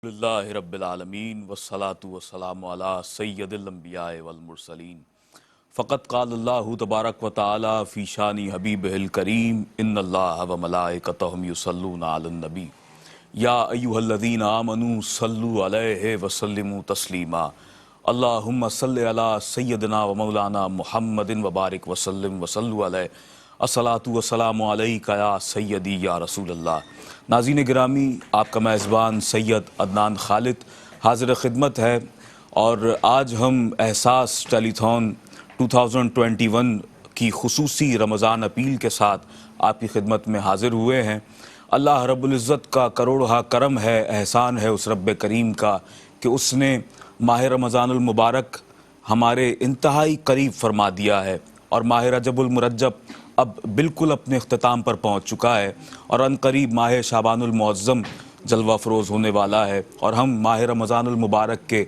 اللہ رب العالمین والصلاة والسلام علی سید الانبیاء والمرسلین فقط قال اللہ تبارک و تعالی فی شان حبیبہ الکریم ان اللہ وملائکتہ یصلون علی النبی یا ایہا الذین آمنوا صلوا علیہ وسلموا تسلیما اللہم صلی علی سیدنا و مولانا محمد وبارک وسلم وصلوا علیہ الصلاۃ والسلام علیک یا سیدی یا رسول اللہ۔ ناظرین گرامی، آپ کا میزبان سید عدنان خالد حاضر خدمت ہے، اور آج ہم احساس ٹیلی تھون 2021 کی خصوصی رمضان اپیل کے ساتھ آپ کی خدمت میں حاضر ہوئے ہیں۔ اللہ رب العزت کا کروڑہا کرم ہے، احسان ہے اس رب کریم کا کہ اس نے ماہ رمضان المبارک ہمارے انتہائی قریب فرما دیا ہے، اور ماہ رجب المرجب اب بالکل اپنے اختتام پر پہنچ چکا ہے، اور ان قریب ماہ شعبان المعظم جلوہ فروز ہونے والا ہے، اور ہم ماہ رمضان المبارک کے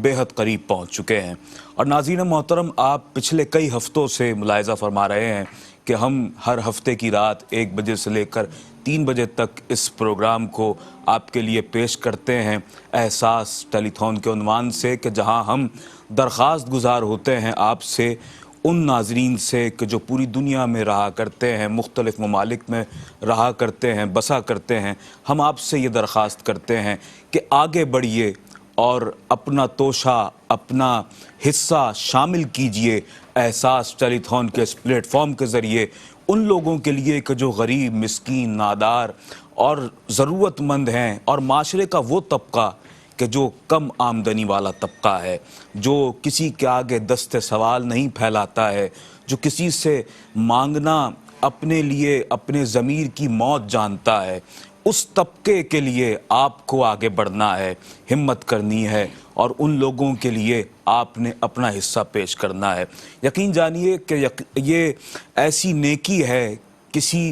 بے حد قریب پہنچ چکے ہیں۔ اور ناظرین محترم، آپ پچھلے کئی ہفتوں سے ملاحظہ فرما رہے ہیں کہ ہم ہر ہفتے کی رات 1 بجے سے لے کر 3 بجے تک اس پروگرام کو آپ کے لیے پیش کرتے ہیں احساس ٹیلی تھون کے عنوان سے، کہ جہاں ہم درخواست گزار ہوتے ہیں آپ سے، ان ناظرین سے کہ جو پوری دنیا میں رہا کرتے ہیں، مختلف ممالک میں رہا کرتے ہیں، بسا کرتے ہیں۔ ہم آپ سے یہ درخواست کرتے ہیں کہ آگے بڑھیے اور اپنا توشہ، اپنا حصہ شامل کیجئے احساس ٹیلی تھون کے اس پلیٹ فارم کے ذریعے ان لوگوں کے لیے کہ جو غریب، مسکین، نادار اور ضرورت مند ہیں، اور معاشرے کا وہ طبقہ کہ جو کم آمدنی والا طبقہ ہے، جو کسی کے آگے دست سوال نہیں پھیلاتا ہے، جو کسی سے مانگنا اپنے لیے اپنے ضمیر کی موت جانتا ہے، اس طبقے کے لیے آپ کو آگے بڑھنا ہے، ہمت کرنی ہے، اور ان لوگوں کے لیے آپ نے اپنا حصہ پیش کرنا ہے۔ یقین جانیے کہ یہ ایسی نیکی ہے، کسی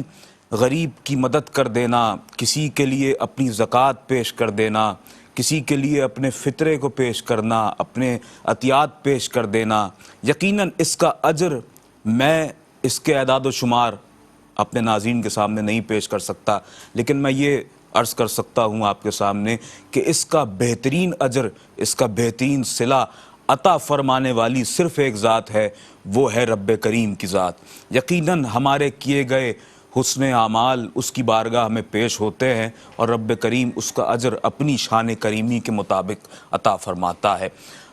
غریب کی مدد کر دینا، کسی کے لیے اپنی زکوٰۃ پیش کر دینا، کسی کے لیے اپنے فطرے کو پیش کرنا، اپنے عطیات پیش کر دینا، یقیناً اس کا اجر میں اس کے اعداد و شمار اپنے ناظرین کے سامنے نہیں پیش کر سکتا، لیکن میں یہ عرض کر سکتا ہوں آپ کے سامنے کہ اس کا بہترین اجر، اس کا بہترین صلہ عطا فرمانے والی صرف ایک ذات ہے، وہ ہے رب کریم کی ذات۔ یقیناً ہمارے کیے گئے حسن اعمال اس کی بارگاہ میں پیش ہوتے ہیں، اور رب کریم اس کا اجر اپنی شان کریمی کے مطابق عطا فرماتا ہے۔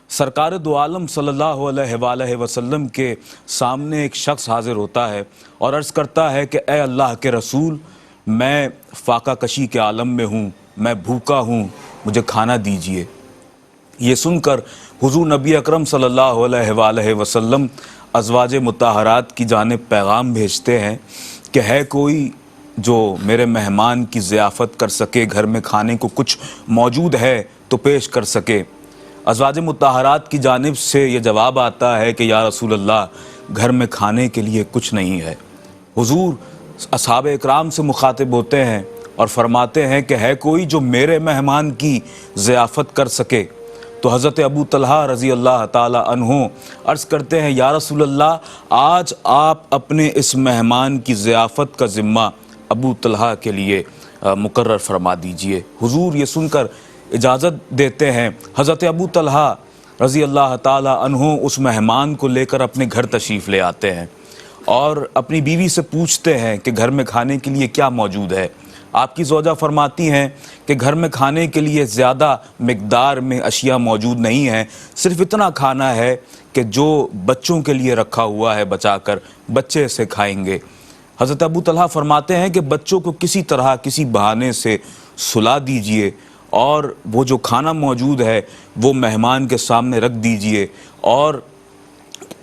سرکار دو عالم صلی اللہ علیہ وآلہ وسلم کے سامنے ایک شخص حاضر ہوتا ہے اور عرض کرتا ہے کہ اے اللہ کے رسول، میں فاقہ کشی کے عالم میں ہوں، میں بھوکا ہوں، مجھے کھانا دیجئے۔ یہ سن کر حضور نبی اکرم صلی اللہ علیہ وآلہ وسلم ازواج مطہرات کی جانب پیغام بھیجتے ہیں کہ ہے کوئی جو میرے مہمان کی ضیافت کر سکے، گھر میں کھانے کو کچھ موجود ہے تو پیش کر سکے۔ ازواج مطہرات کی جانب سے یہ جواب آتا ہے کہ یا رسول اللہ، گھر میں کھانے کے لیے کچھ نہیں ہے۔ حضور اصحاب اکرام سے مخاطب ہوتے ہیں اور فرماتے ہیں کہ ہے کوئی جو میرے مہمان کی ضیافت کر سکے؟ تو حضرت ابو طلحہ رضی اللہ تعالی عنہ عرض کرتے ہیں یا رسول اللہ، آج آپ اپنے اس مہمان کی ضیافت کا ذمہ ابو طلحہ کے لیے مقرر فرما دیجئے۔ حضور یہ سن کر اجازت دیتے ہیں۔ حضرت ابو طلحہ رضی اللہ تعالی عنہ اس مہمان کو لے کر اپنے گھر تشریف لے آتے ہیں، اور اپنی بیوی سے پوچھتے ہیں کہ گھر میں کھانے کے لیے کیا موجود ہے۔ آپ کی زوجہ فرماتی ہیں کہ گھر میں کھانے کے لیے زیادہ مقدار میں اشیاء موجود نہیں ہیں، صرف اتنا کھانا ہے کہ جو بچوں کے لیے رکھا ہوا ہے بچا کر، بچے اسے کھائیں گے۔ حضرت ابو طلحہ فرماتے ہیں کہ بچوں کو کسی طرح کسی بہانے سے سلا دیجئے، اور وہ جو کھانا موجود ہے وہ مہمان کے سامنے رکھ دیجئے، اور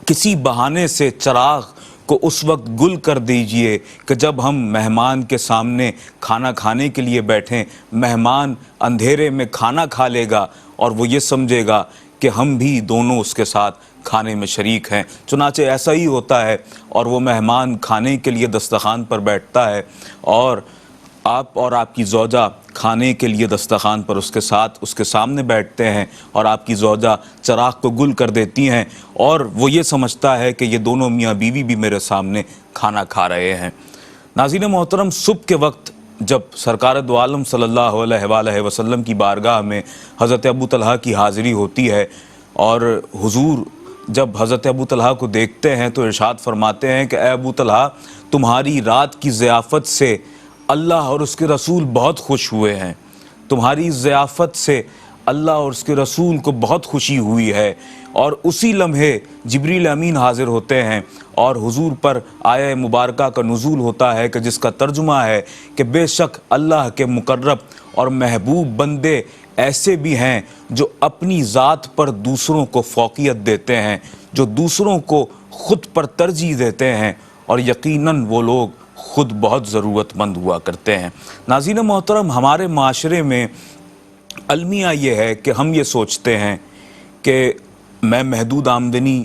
کسی بہانے سے چراغ کو اس وقت گل کر دیجئے کہ جب ہم مہمان کے سامنے کھانا کھانے کے لیے بیٹھیں، مہمان اندھیرے میں کھانا کھا لے گا اور وہ یہ سمجھے گا کہ ہم بھی دونوں اس کے ساتھ کھانے میں شریک ہیں۔ چنانچہ ایسا ہی ہوتا ہے، اور وہ مہمان کھانے کے لیے دسترخوان پر بیٹھتا ہے، اور آپ اور آپ کی زوجہ کھانے کے لیے دسترخوان پر اس کے ساتھ اس کے سامنے بیٹھتے ہیں، اور آپ کی زوجہ چراغ کو گل کر دیتی ہیں، اور وہ یہ سمجھتا ہے کہ یہ دونوں میاں بیوی بھی میرے سامنے کھانا کھا رہے ہیں۔ ناظرین محترم، صبح کے وقت جب سرکار دو عالم صلی اللہ علیہ وآلہ وسلم کی بارگاہ میں حضرت ابو طلحہ کی حاضری ہوتی ہے اور حضور جب حضرت ابو طلحہ کو دیکھتے ہیں تو ارشاد فرماتے ہیں کہ اے ابو طلحہ، تمہاری رات کی ضیافت سے اللہ اور اس کے رسول بہت خوش ہوئے ہیں، تمہاری ضیافت سے اللہ اور اس کے رسول کو بہت خوشی ہوئی ہے۔ اور اسی لمحے جبریل امین حاضر ہوتے ہیں اور حضور پر آیہ مبارکہ کا نزول ہوتا ہے کہ جس کا ترجمہ ہے کہ بے شک اللہ کے مقرب اور محبوب بندے ایسے بھی ہیں جو اپنی ذات پر دوسروں کو فوقیت دیتے ہیں، جو دوسروں کو خود پر ترجیح دیتے ہیں، اور یقیناً وہ لوگ خود بہت ضرورت مند ہوا کرتے ہیں۔ ناظرین محترم، ہمارے معاشرے میں المیہ یہ ہے کہ ہم یہ سوچتے ہیں کہ میں محدود آمدنی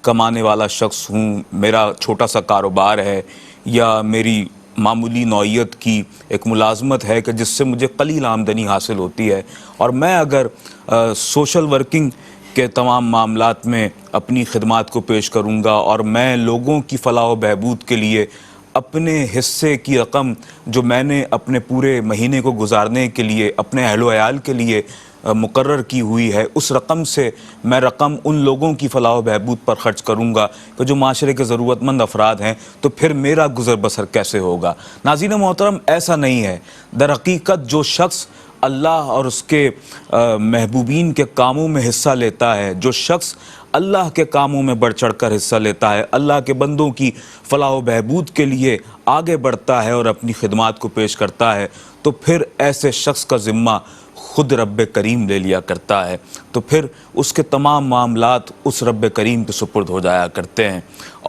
کمانے والا شخص ہوں، میرا چھوٹا سا کاروبار ہے، یا میری معمولی نوعیت کی ایک ملازمت ہے کہ جس سے مجھے قلیل آمدنی حاصل ہوتی ہے، اور میں اگر سوشل ورکنگ کے تمام معاملات میں اپنی خدمات کو پیش کروں گا اور میں لوگوں کی فلاح و بہبود کے لیے اپنے حصے کی رقم جو میں نے اپنے پورے مہینے کو گزارنے کے لیے اپنے اہل و عیال کے لیے مقرر کی ہوئی ہے، اس رقم سے میں رقم ان لوگوں کی فلاح و بہبود پر خرچ کروں گا کہ جو معاشرے کے ضرورت مند افراد ہیں، تو پھر میرا گزر بسر کیسے ہوگا؟ ناظرین محترم، ایسا نہیں ہے۔ در حقیقت جو شخص اللہ اور اس کے محبوبین کے کاموں میں حصہ لیتا ہے، جو شخص اللہ کے کاموں میں بڑھ چڑھ کر حصہ لیتا ہے، اللہ کے بندوں کی فلاح و بہبود کے لیے آگے بڑھتا ہے اور اپنی خدمات کو پیش کرتا ہے، تو پھر ایسے شخص کا ذمہ خود رب کریم لے لیا کرتا ہے، تو پھر اس کے تمام معاملات اس رب کریم کے سپرد ہو جایا کرتے ہیں۔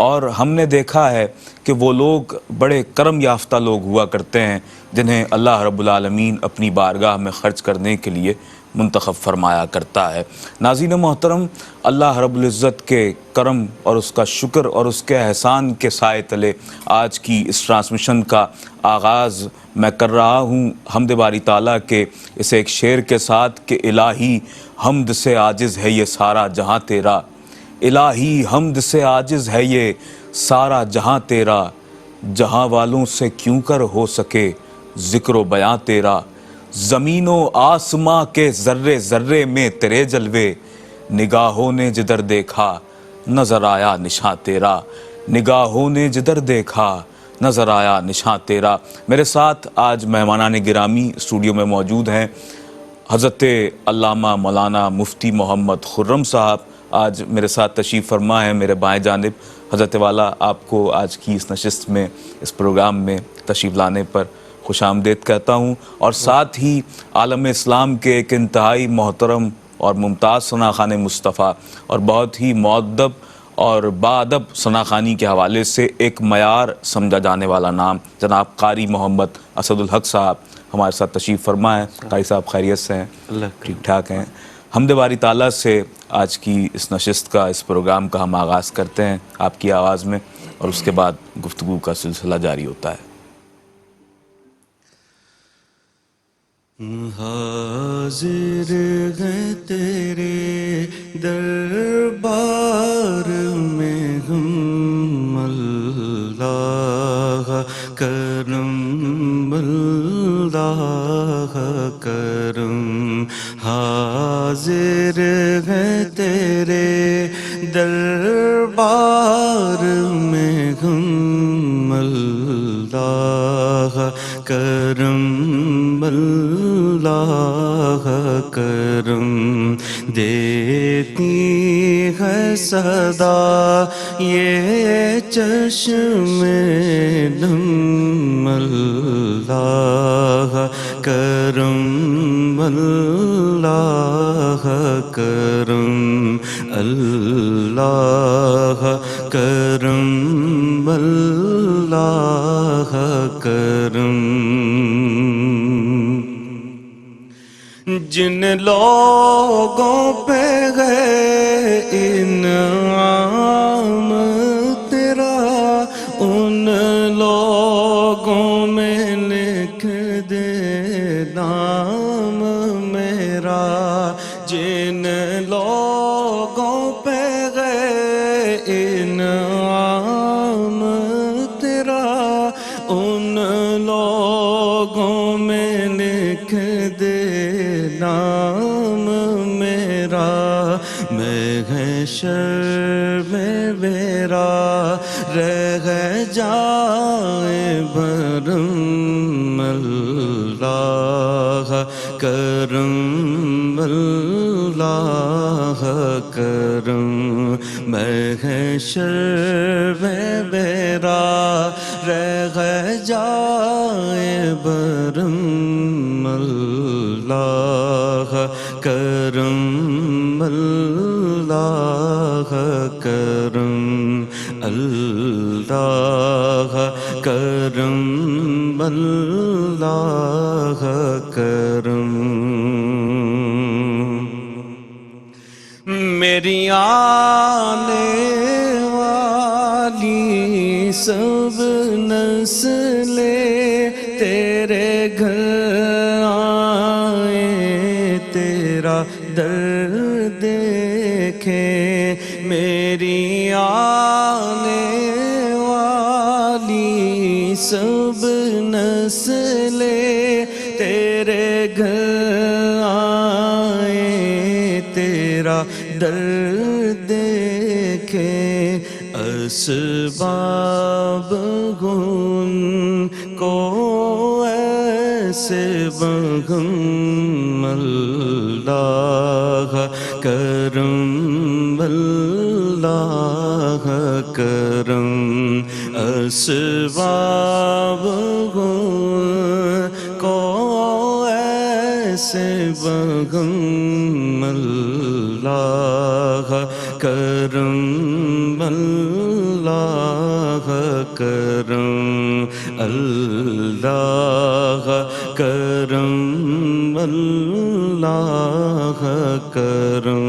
اور ہم نے دیکھا ہے کہ وہ لوگ بڑے کرم یافتہ لوگ ہوا کرتے ہیں جنہیں اللہ رب العالمین اپنی بارگاہ میں خرچ کرنے کے لیے منتخب فرمایا کرتا ہے۔ ناظرین محترم، اللہ رب العزت کے کرم اور اس کا شکر اور اس کے احسان کے سائے تلے آج کی اس ٹرانسمیشن کا آغاز میں کر رہا ہوں حمد باری تعالیٰ کے اس ایک شعر کے ساتھ کہ الہی حمد سے عاجز ہے یہ سارا جہاں تیرا، الہی حمد سے عاجز ہے یہ سارا جہاں تیرا، جہاں والوں سے کیوں کر ہو سکے ذکر و بیاں تیرا، زمین و آسماں کے ذرے ذرے میں تیرے جلوے، نگاہوں نے جدھر دیکھا نظر آیا نشاں تیرا، نگاہوں نے جدھر دیکھا نظر آیا نشاں تیرا۔ میرے ساتھ آج مہمانان گرامی اسٹوڈیو میں موجود ہیں۔ حضرت علامہ مولانا مفتی محمد خرم صاحب آج میرے ساتھ تشریف فرما ہیں میرے بائیں جانب۔ حضرت والا، آپ کو آج کی اس نشست میں، اس پروگرام میں تشریف لانے پر خوش آمدید کہتا ہوں، اور ساتھ ہی عالم اسلام کے ایک انتہائی محترم اور ممتاز ثناخوان مصطفیٰ اور بہت ہی مؤدب اور باادب ثناخوانی کے حوالے سے ایک معیار سمجھا جانے والا نام جناب قاری محمد اسد الحق صاحب ہمارے ساتھ تشریف فرما ہے۔ قاری صاحب خیریت سے ہیں؟ اللہ ٹھیک ٹھاک ہیں۔ حمد باری تعالیٰ سے آج کی اس نشست کا، اس پروگرام کا ہم آغاز کرتے ہیں آپ کی آواز میں، اور اس کے بعد گفتگو کا سلسلہ جاری ہوتا ہے۔ حاضر ہیں تیرے دربار میں ہم، اللہ کرم اللہ کرم، حاضر ہیں تیرے دربار میں ہم، اللہ کرم اللہ کرم، دیتی ہے صدا یہ چشم نم، اللہ کرم اللہ کرم، اللہ کرم اللہ کرم۔ جن لوگوں پہ ہے انعام تیرا، ان لوگوں میں لکھ دے نام میرا، جن لوگوں پہ ہے انعام تیرا، ان لوگوں میرا محشر میں میرا رہ جائے برم اللہ کرم اللہ کرم محشر میں میرا رہ جائے برم اللہ کرم اللہ کرم اللہ کرم اللہ کرم میری آنے والی سب نسلیں تیرے گھر آئیں تیرا در دیکھیں میری آنے والی سب نسلیں تیرے گھر آئیں تیرا در دیکھیں اسباب گن کو ایسے بغم اللہ کرم اللہ کرم اسباب گن کو ایسے بغم اللہ کرم اللہ کرم اللہ کرم اللہ کرم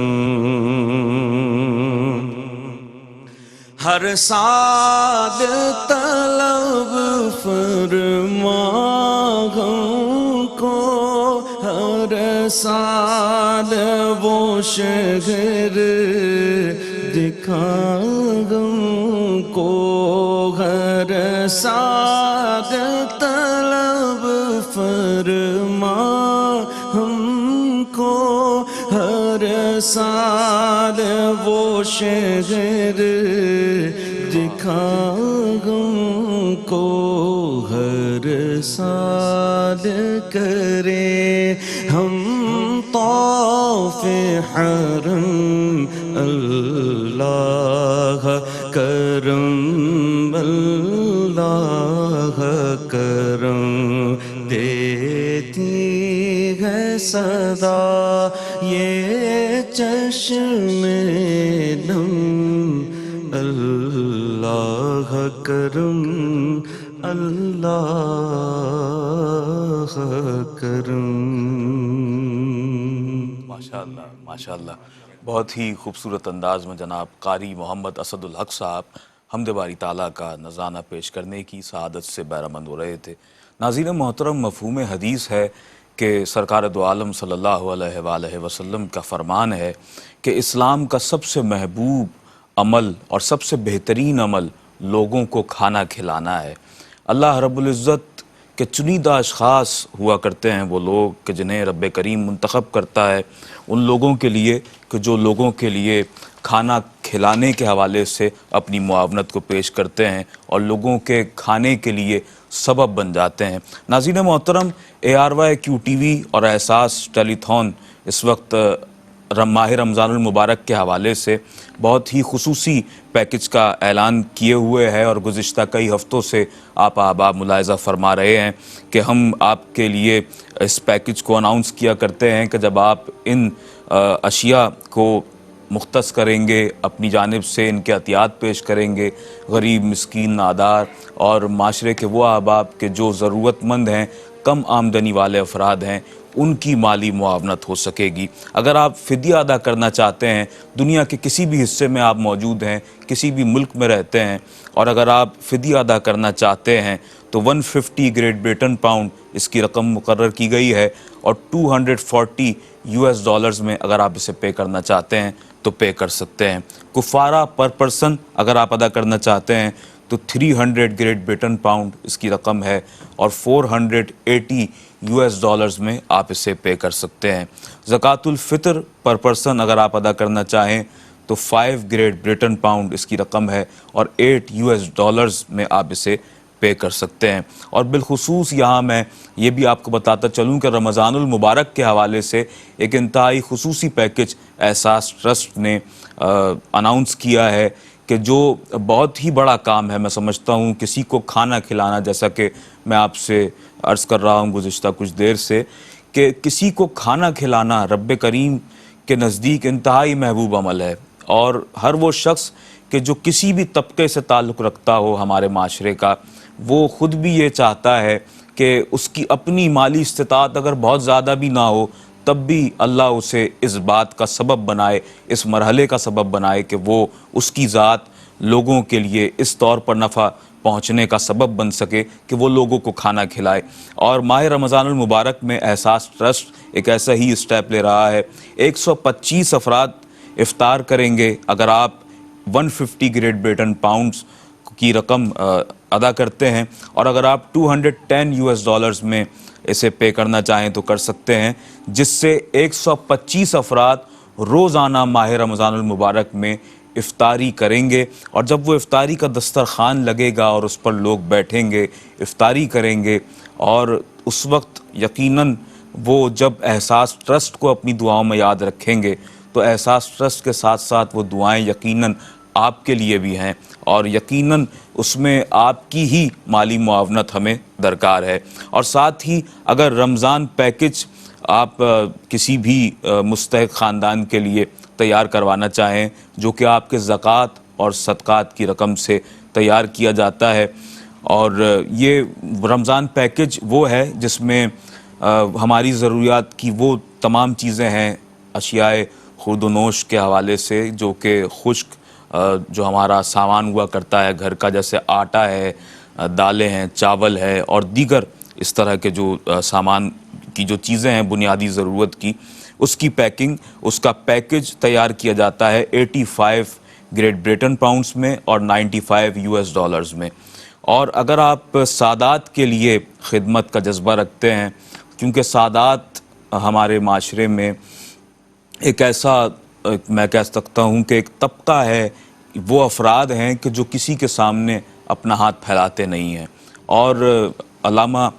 ہر سال طلب فرما ہم کو ہر سال وہ شہر دکھا ہم کو ہر سال طلب فرما ہم کو ہر سال وہ شہر دکھا ہم کو ہر سال کرے ہم طواف حرم اللہ کرم اللہ کرم دیتی ہے صدا یہ چشم نم اللہ کرم اللہ کرم ماشاءاللہ ماشاءاللہ، بہت ہی خوبصورت انداز میں جناب قاری محمد اسد الحق صاحب حمد باری تعالیٰ کا نذرانہ پیش کرنے کی سعادت سے بہرمند ہو رہے تھے۔ ناظرین محترم، مفہوم حدیث ہے کہ سرکار دو عالم صلی اللہ علیہ وآلہ وسلم کا فرمان ہے کہ اسلام کا سب سے محبوب عمل اور سب سے بہترین عمل لوگوں کو کھانا کھلانا ہے۔ اللہ رب العزت کہ چنیدہ اشخاص ہوا کرتے ہیں وہ لوگ کہ جنہیں رب کریم منتخب کرتا ہے ان لوگوں کے لیے کہ جو لوگوں کے لیے کھانا کھلانے کے حوالے سے اپنی معاونت کو پیش کرتے ہیں اور لوگوں کے کھانے کے لیے سبب بن جاتے ہیں۔ ناظرین محترم، ARYQ TV اور احساس ٹیلی تھون اس وقت ماہ رمضان المبارک کے حوالے سے بہت ہی خصوصی پیکج کا اعلان کیے ہوئے ہے، اور گزشتہ کئی ہفتوں سے آپ احباب ملاحظہ فرما رہے ہیں کہ ہم آپ کے لیے اس پیکج کو اناؤنس کیا کرتے ہیں کہ جب آپ ان اشیاء کو مختص کریں گے، اپنی جانب سے ان کے عطیات پیش کریں گے، غریب، مسکین، نادار اور معاشرے کے وہ احباب کے جو ضرورت مند ہیں، کم آمدنی والے افراد ہیں، ان کی مالی معاونت ہو سکے گی۔ اگر آپ فدیہ ادا کرنا چاہتے ہیں، دنیا کے کسی بھی حصے میں آپ موجود ہیں، کسی بھی ملک میں رہتے ہیں، اور اگر آپ فدیہ ادا کرنا چاہتے ہیں تو 150 گریٹ بریٹن پاؤنڈ اس کی رقم مقرر کی گئی ہے، اور $240 میں اگر آپ اسے پے کرنا چاہتے ہیں تو پے کر سکتے ہیں۔ کفارہ پر پرسن اگر آپ ادا کرنا چاہتے ہیں تو 300 گریٹ بریٹن پاؤنڈ اس کی رقم ہے اور 480 US ڈالرز میں آپ اسے پے کر سکتے ہیں۔ زکوٰۃ الفطر پر پرسن اگر آپ ادا کرنا چاہیں تو 5 گریٹ بریٹن پاؤنڈ اس کی رقم ہے اور 8 US ڈالرز میں آپ اسے پے کر سکتے ہیں۔ اور بالخصوص یہاں میں یہ بھی آپ کو بتاتا چلوں کہ رمضان المبارک کے حوالے سے ایک انتہائی خصوصی پیکج احساس ٹرسٹ نے اناؤنس کیا ہے کہ جو بہت ہی بڑا کام ہے، میں سمجھتا ہوں کسی کو کھانا کھلانا، جیسا کہ میں آپ سے عرض کر رہا ہوں گزشتہ کچھ دیر سے کہ کسی کو کھانا کھلانا رب کریم کے نزدیک انتہائی محبوب عمل ہے، اور ہر وہ شخص کہ جو کسی بھی طبقے سے تعلق رکھتا ہو ہمارے معاشرے کا، وہ خود بھی یہ چاہتا ہے کہ اس کی اپنی مالی استطاعت اگر بہت زیادہ بھی نہ ہو تب بھی اللہ اسے اس بات کا سبب بنائے، اس مرحلے کا سبب بنائے کہ وہ اس کی ذات لوگوں کے لیے اس طور پر نفع پہنچنے کا سبب بن سکے کہ وہ لوگوں کو کھانا کھلائے۔ اور ماہ رمضان المبارک میں احساس ٹرسٹ ایک ایسا ہی اسٹیپ لے رہا ہے۔ 125 افراد افطار کریں گے اگر آپ 150 گریٹ بریٹن پاؤنڈز کی رقم ادا کرتے ہیں، اور اگر آپ 210 US ڈالرز میں اسے پے کرنا چاہیں تو کر سکتے ہیں، جس سے 125 افراد روزانہ ماہ رمضان المبارک میں افطاری کریں گے، اور جب وہ افطاری کا دسترخوان لگے گا اور اس پر لوگ بیٹھیں گے، افطاری کریں گے، اور اس وقت یقیناً وہ جب احساس ٹرسٹ کو اپنی دعاؤں میں یاد رکھیں گے تو احساس ٹرسٹ کے ساتھ ساتھ وہ دعائیں یقیناً آپ کے لیے بھی ہیں، اور یقیناً اس میں آپ کی ہی مالی معاونت ہمیں درکار ہے۔ اور ساتھ ہی اگر رمضان پیکج آپ کسی بھی مستحق خاندان کے لیے تیار کروانا چاہیں جو کہ آپ کے زکوٰۃ اور صدقات کی رقم سے تیار کیا جاتا ہے، اور یہ رمضان پیکج وہ ہے جس میں ہماری ضروریات کی وہ تمام چیزیں ہیں، اشیاء خورد و نوش کے حوالے سے، جو کہ خشک جو ہمارا سامان ہوا کرتا ہے گھر کا، جیسے آٹا ہے، دالیں ہیں، چاول ہے، اور دیگر اس طرح کے جو سامان کی جو چیزیں ہیں بنیادی ضرورت کی، اس کی پیکنگ، اس کا پیکج تیار کیا جاتا ہے 85 گریٹ بریٹن پاؤنڈز میں اور 95 US ڈالرز میں۔ اور اگر آپ سادات کے لیے خدمت کا جذبہ رکھتے ہیں، کیونکہ سادات ہمارے معاشرے میں ایک ایسا میں کہہ سکتا ہوں کہ ایک طبقہ ہے، وہ افراد ہیں کہ جو کسی کے سامنے اپنا ہاتھ پھیلاتے نہیں ہیں، اور علامہ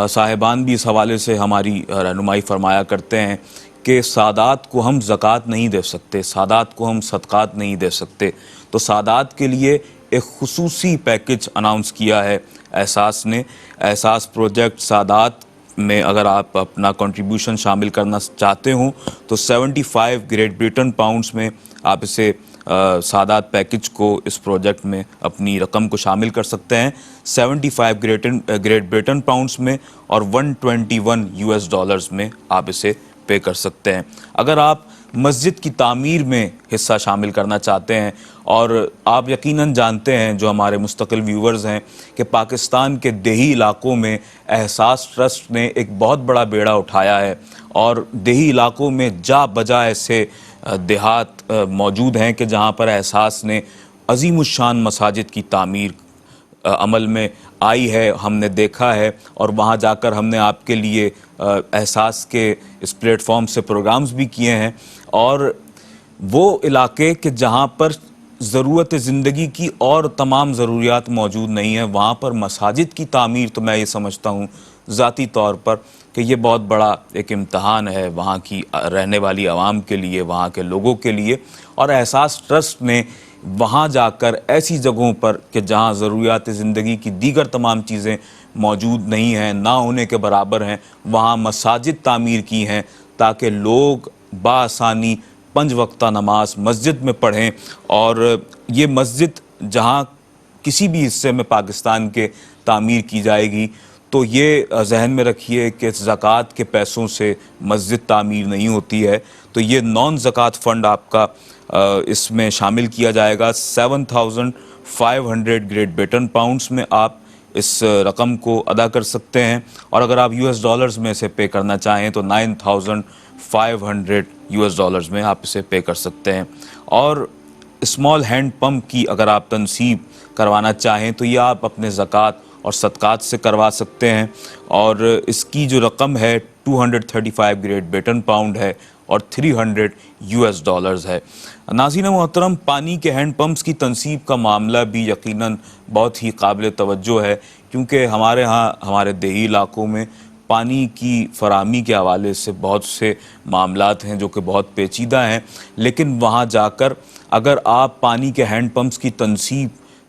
صاحبان بھی اس حوالے سے ہماری رہنمائی فرمایا کرتے ہیں کہ سادات کو ہم زکوٰۃ نہیں دے سکتے، سادات کو ہم صدقات نہیں دے سکتے، تو سادات کے لیے ایک خصوصی پیکج اناؤنس کیا ہے احساس نے۔ احساس پروجیکٹ سادات میں اگر آپ اپنا کنٹریبیوشن شامل کرنا چاہتے ہوں تو 75 گریٹ بریٹن پاؤنڈز میں آپ اسے سادات پیکج کو اس پروجیکٹ میں اپنی رقم کو شامل کر سکتے ہیں، 75 گریٹ بریٹن پاؤنڈز میں اور 121 US ڈالرز میں آپ اسے پے کر سکتے ہیں۔ اگر آپ مسجد کی تعمیر میں حصہ شامل کرنا چاہتے ہیں، اور آپ یقیناً جانتے ہیں جو ہمارے مستقل ویورز ہیں کہ پاکستان کے دیہی علاقوں میں احساس ٹرسٹ نے ایک بہت بڑا بیڑا اٹھایا ہے، اور دیہی علاقوں میں جا بجا ایسے دیہات موجود ہیں کہ جہاں پر احساس نے عظیم الشان مساجد کی تعمیر عمل میں آئی ہے، ہم نے دیکھا ہے، اور وہاں جا کر ہم نے آپ کے لیے احساس کے اس پلیٹ فارم سے پروگرامز بھی کیے ہیں۔ اور وہ علاقے کہ جہاں پر ضرورت زندگی کی اور تمام ضروریات موجود نہیں ہیں، وہاں پر مساجد کی تعمیر تو میں یہ سمجھتا ہوں ذاتی طور پر کہ یہ بہت بڑا ایک امتحان ہے وہاں کی رہنے والی عوام کے لیے، وہاں کے لوگوں کے لیے، اور احساس ٹرسٹ نے وہاں جا کر ایسی جگہوں پر کہ جہاں ضروریات زندگی کی دیگر تمام چیزیں موجود نہیں ہیں، نہ ہونے کے برابر ہیں، وہاں مساجد تعمیر کی ہیں تاکہ لوگ بآسانی 5 وقتہ نماز مسجد میں پڑھیں۔ اور یہ مسجد جہاں کسی بھی حصے میں پاکستان کے تعمیر کی جائے گی تو یہ ذہن میں رکھیے کہ زکوٰۃ کے پیسوں سے مسجد تعمیر نہیں ہوتی ہے، تو یہ نان زکوٰۃ فنڈ آپ کا اس میں شامل کیا جائے گا۔ 7500 گریٹ بریٹن پاؤنڈز میں آپ اس رقم کو ادا کر سکتے ہیں، اور اگر آپ US ڈالرز میں اسے پے کرنا چاہیں تو 9500 US ڈالرز میں آپ اسے پے کر سکتے ہیں۔ اور اسمال ہینڈ پمپ کی اگر آپ تنصیب کروانا چاہیں تو یہ آپ اپنے زکوٰۃ اور صدقات سے کروا سکتے ہیں، اور اس کی جو رقم ہے 235 گریٹ بریٹن پاؤنڈ ہے اور $300 ہے۔ ناظرین محترم، پانی کے ہینڈ پمپس کی تنصیب کا معاملہ بھی یقیناً بہت ہی قابل توجہ ہے، کیونکہ ہمارے ہاں ہمارے دیہی علاقوں میں پانی کی فراہمی کے حوالے سے بہت سے معاملات ہیں جو کہ بہت پیچیدہ ہیں، لیکن وہاں جا کر اگر آپ پانی کے ہینڈ پمپس کی تنصیب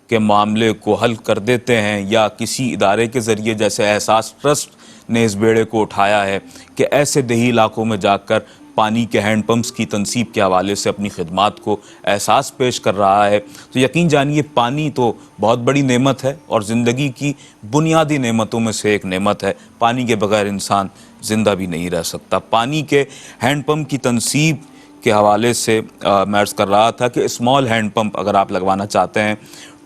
کے معاملے کو حل کر دیتے ہیں، یا کسی ادارے کے ذریعے جیسے احساس ٹرسٹ نے اس بیڑے کو اٹھایا ہے کہ ایسے دیہی علاقوں میں جا کر پانی کے ہینڈ پمپس کی تنصیب کے حوالے سے اپنی خدمات کو احساس پیش کر رہا ہے، تو یقین جانیے پانی تو بہت بڑی نعمت ہے اور زندگی کی بنیادی نعمتوں میں سے ایک نعمت ہے۔ پانی کے بغیر انسان زندہ بھی نہیں رہ سکتا۔ پانی کے ہینڈ پمپ کی تنصیب کے حوالے سے میں عرض کر رہا تھا کہ اسمال ہینڈ پمپ اگر آپ لگوانا چاہتے ہیں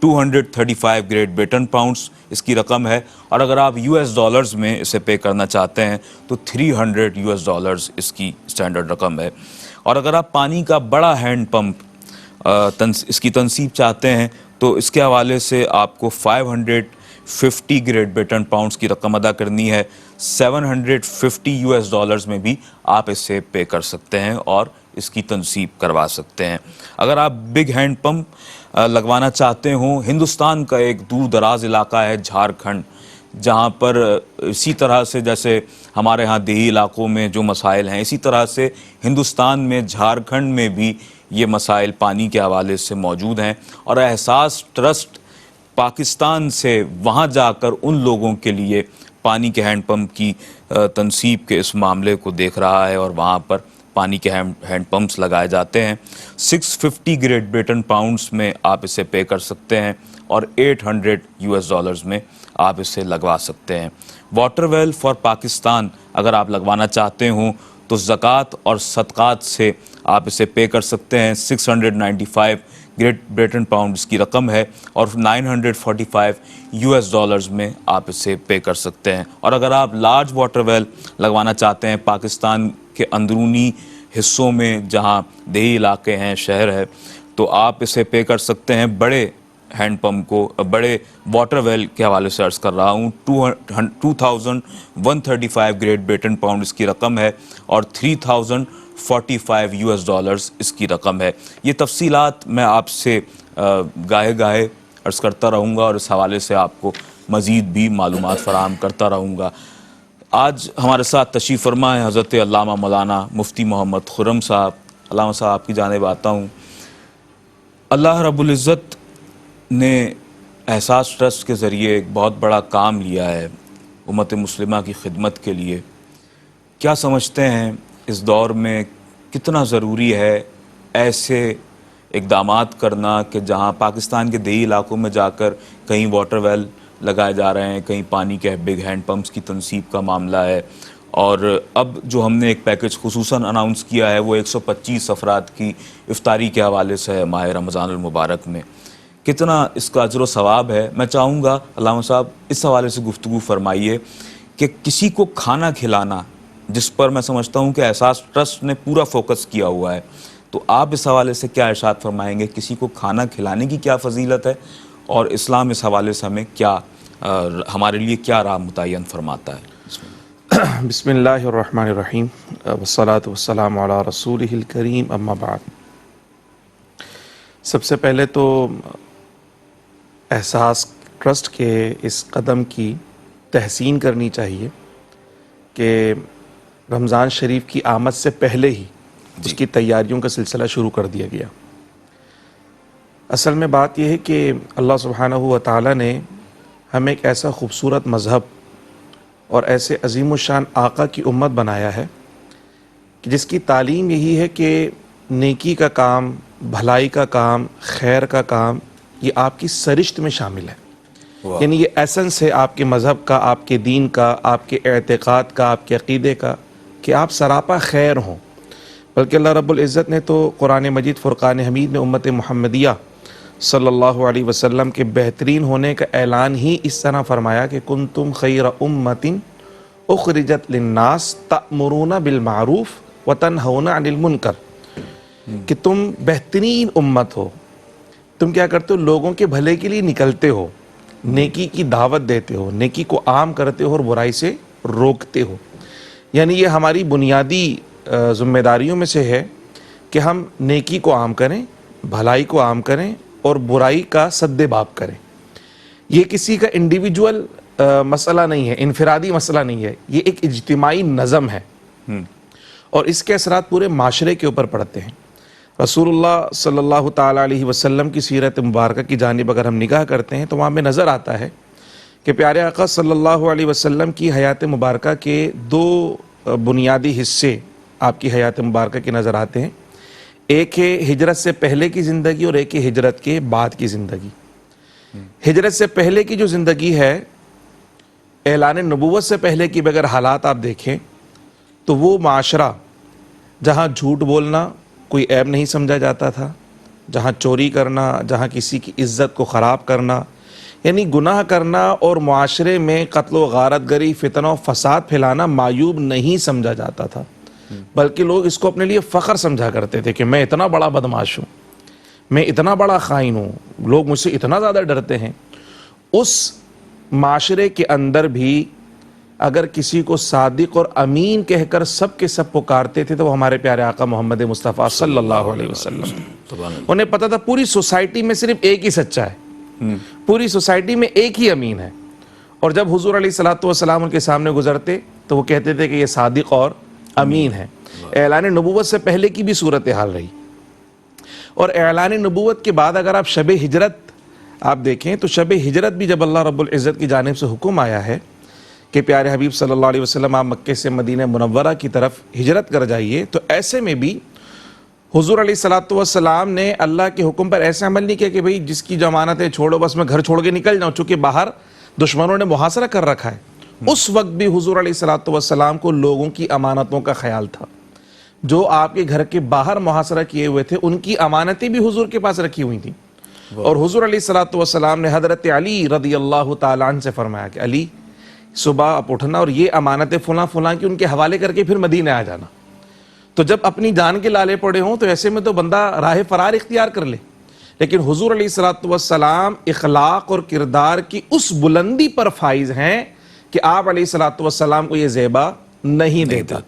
235 گریٹ بریٹن پاؤنڈز اس کی رقم ہے، اور اگر آپ $US میں اسے پے کرنا چاہتے ہیں تو $300 اس کی اسٹینڈرڈ رقم ہے۔ اور اگر آپ پانی کا بڑا ہینڈ پمپ اس کی تنصیب چاہتے ہیں تو اس کے حوالے سے آپ کو 550 گریٹ بریٹن پاؤنڈز کی رقم ادا کرنی ہے۔ $750 میں بھی آپ اسے پے کر سکتے ہیں اور اس کی تنصیب کروا سکتے ہیں۔ اگر آپ بگ ہینڈ پمپ لگوانا چاہتے ہوں، ہندوستان کا ایک دور دراز علاقہ ہے جھارکھنڈ، جہاں پر اسی طرح سے جیسے ہمارے ہاں دیہی علاقوں میں جو مسائل ہیں، اسی طرح سے ہندوستان میں جھارکھنڈ میں بھی یہ مسائل پانی کے حوالے سے موجود ہیں، اور احساس ٹرسٹ پاکستان سے وہاں جا کر ان لوگوں کے لیے پانی کے ہینڈ پمپ کی تنصیب کے اس معاملے کو دیکھ رہا ہے، اور وہاں پر پانی کے ہینڈ پمپس لگائے جاتے ہیں۔ 650 گریٹ بریٹن پاؤنڈز میں آپ اسے پے کر سکتے ہیں اور $800 میں آپ اسے لگوا سکتے ہیں۔ واٹر ویل فار پاکستان اگر آپ لگوانا چاہتے ہوں تو زکوٰۃ اور صدقات سے آپ اسے پے کر سکتے ہیں۔ 695 گریٹ بریٹن پاؤنڈز کی رقم ہے اور $945 میں آپ اسے پے کر سکتے ہیں۔ اور اگر آپ لارج واٹر ویل لگوانا چاہتے ہیں پاکستان کے اندرونی حصوں میں جہاں دیہی علاقے ہیں، شہر ہے، تو آپ اسے پے کر سکتے ہیں۔ بڑے ہینڈ پمپ کو، بڑے واٹر ویل کے حوالے سے عرض کر رہا ہوں، 2135 گریٹ بریٹن پاؤنڈ اس کی رقم ہے اور $3045 اس کی رقم ہے۔ یہ تفصیلات میں آپ سے گاہے گاہے عرض کرتا رہوں گا اور اس حوالے سے آپ کو مزید بھی معلومات فراہم کرتا رہوں گا۔ آج ہمارے ساتھ تشریف فرما ہے حضرت علامہ مولانا مفتی محمد خرم صاحب۔ علامہ صاحب آپ کی جانب آتا ہوں۔ اللہ رب العزت نے احساس ٹرسٹ کے ذریعے ایک بہت بڑا کام لیا ہے امت مسلمہ کی خدمت کے لیے۔ کیا سمجھتے ہیں اس دور میں کتنا ضروری ہے ایسے اقدامات کرنا کہ جہاں پاکستان کے دیہی علاقوں میں جا کر کہیں واٹر ویل لگائے جا رہے ہیں، کہیں پانی کے بگ ہینڈ پمپس کی تنصیب کا معاملہ ہے، اور اب جو ہم نے ایک پیکج خصوصاً اناؤنس کیا ہے وہ 125 افراد کی افطاری کے حوالے سے ہے ماہ رمضان المبارک میں۔ کتنا اس کا اجر و ثواب ہے؟ میں چاہوں گا علامہ صاحب اس حوالے سے گفتگو فرمائیے کہ کسی کو کھانا کھلانا، جس پر میں سمجھتا ہوں کہ احساس ٹرسٹ نے پورا فوکس کیا ہوا ہے، تو آپ اس حوالے سے کیا ارشاد فرمائیں گے؟ کسی کو کھانا کھلانے کی کیا فضیلت ہے اور اسلام اس حوالے سے ہمیں کیا ہمارے لیے کیا راہ متعین فرماتا ہے؟ بسم اللہ الرحمن الرحیم والصلاة والسلام علی رسولہ الکریم، اما بعد۔ سب سے پہلے تو احساس ٹرسٹ کے اس قدم کی تحسین کرنی چاہیے کہ رمضان شریف کی آمد سے پہلے ہی اس کی تیاریوں کا سلسلہ شروع کر دیا گیا۔ اصل میں بات یہ ہے کہ اللہ سبحانہ و تعالیٰ نے ہمیں ایک ایسا خوبصورت مذہب اور ایسے عظیم الشان آقا کی امت بنایا ہے کہ جس کی تعلیم یہی ہے کہ نیکی کا کام، بھلائی کا کام، خیر کا کام یہ آپ کی سرشت میں شامل ہے۔ یعنی یہ ایسنس ہے آپ کے مذہب کا، آپ کے دین کا، آپ کے اعتقاد کا، آپ کے عقیدے کا، کہ آپ سراپا خیر ہوں۔ بلکہ اللہ رب العزت نے تو قرآن مجید فرقان حمید میں امت محمدیہ صلی اللہ علیہ وسلم کے بہترین ہونے کا اعلان ہی اس طرح فرمایا کہ کنتم خیر امت اخرجت للناس تأمرون بالمعروف وتنہون عن المنکر، کہ تم بہترین امت ہو، تم کیا کرتے ہو؟ لوگوں کے بھلے کے لیے نکلتے ہو، نیکی کی دعوت دیتے ہو، نیکی کو عام کرتے ہو اور برائی سے روکتے ہو. یعنی یہ ہماری بنیادی ذمہ داریوں میں سے ہے کہ ہم نیکی کو عام کریں، بھلائی کو عام کریں اور برائی کا سد باب کریں. یہ کسی کا انڈیویجول مسئلہ نہیں ہے، انفرادی مسئلہ نہیں ہے، یہ ایک اجتماعی نظم ہے اور اس کے اثرات پورے معاشرے کے اوپر پڑتے ہیں. رسول اللہ صلی اللہ تعالیٰ علیہ وسلم کی سیرت مبارکہ کی جانب اگر ہم نگاہ کرتے ہیں تو وہاں میں نظر آتا ہے کہ پیارے آقا صلی اللہ علیہ وسلم کی حیات مبارکہ کے دو بنیادی حصے آپ کی حیات مبارکہ کے نظر آتے ہیں. ایک ہے ہجرت سے پہلے کی زندگی اور ایک ہے ہجرت کے بعد کی زندگی. ہجرت سے پہلے کی جو زندگی ہے، اعلان نبوت سے پہلے کی اگر حالات آپ دیکھیں تو وہ معاشرہ جہاں جھوٹ بولنا کوئی عیب نہیں سمجھا جاتا تھا، جہاں چوری کرنا، جہاں کسی کی عزت کو خراب کرنا، یعنی گناہ کرنا اور معاشرے میں قتل و غارت گری، فتنہ و فساد پھیلانا معیوب نہیں سمجھا جاتا تھا، بلکہ لوگ اس کو اپنے لیے فخر سمجھا کرتے تھے کہ میں اتنا بڑا بدمعاش ہوں، میں اتنا بڑا خائن ہوں، لوگ مجھ سے اتنا زیادہ ڈرتے ہیں. اس معاشرے کے اندر بھی اگر کسی کو صادق اور امین کہہ کر سب کے سب پکارتے تھے تو وہ ہمارے پیارے آقا محمد مصطفیٰ صلی اللہ علیہ وسلم. انہیں پتا تھا پوری سوسائٹی میں صرف ایک ہی سچا ہے، پوری سوسائٹی میں ایک ہی امین ہے، اور جب حضور علیہ الصلوۃ والسلام ان کے سامنے گزرتے تو وہ کہتے تھے کہ یہ صادق اور امین ہے. اعلان نبوت سے پہلے کی بھی صورتحال رہی، اور اعلان نبوت کے بعد اگر آپ شب ہجرت آپ دیکھیں تو شب ہجرت بھی جب اللہ رب العزت کی جانب سے حکم آیا ہے کہ پیارے حبیب صلی اللہ علیہ وسلم آپ مکے سے مدینہ منورہ کی طرف ہجرت کر جائیے، تو ایسے میں بھی حضور علیہ الصلوۃ والسلام نے اللہ کے حکم پر ایسے عمل نہیں کیا کہ بھئی جس کی ضمانتیں چھوڑو بس میں گھر چھوڑ کے نکل جاؤں، چونکہ باہر دشمنوں نے محاصرہ کر رکھا ہے. اس وقت بھی حضور علیہ الصلوۃ والسلام کو لوگوں کی امانتوں کا خیال تھا. جو آپ کے گھر کے باہر محاصرہ کیے ہوئے تھے ان کی امانتیں بھی حضور کے پاس رکھی ہوئی تھیں، اور حضور علیہ الصلوۃ والسلام نے حضرت علی رضی اللہ تعالیٰ عنہ سے فرمایا کہ علی صبح آپ اٹھنا اور یہ امانتیں فلاں فلاں کی ان کے حوالے کر کے پھر مدینہ آ جانا. تو جب اپنی جان کے لالے پڑے ہوں تو ایسے میں تو بندہ راہ فرار اختیار کر لے، لیکن حضور علیہ الصلوۃ والسلام اخلاق اور کردار کی اس بلندی پر فائز ہیں کہ آپ علیہ الصلوۃ والسلام کو یہ زیبا نہیں دیتا.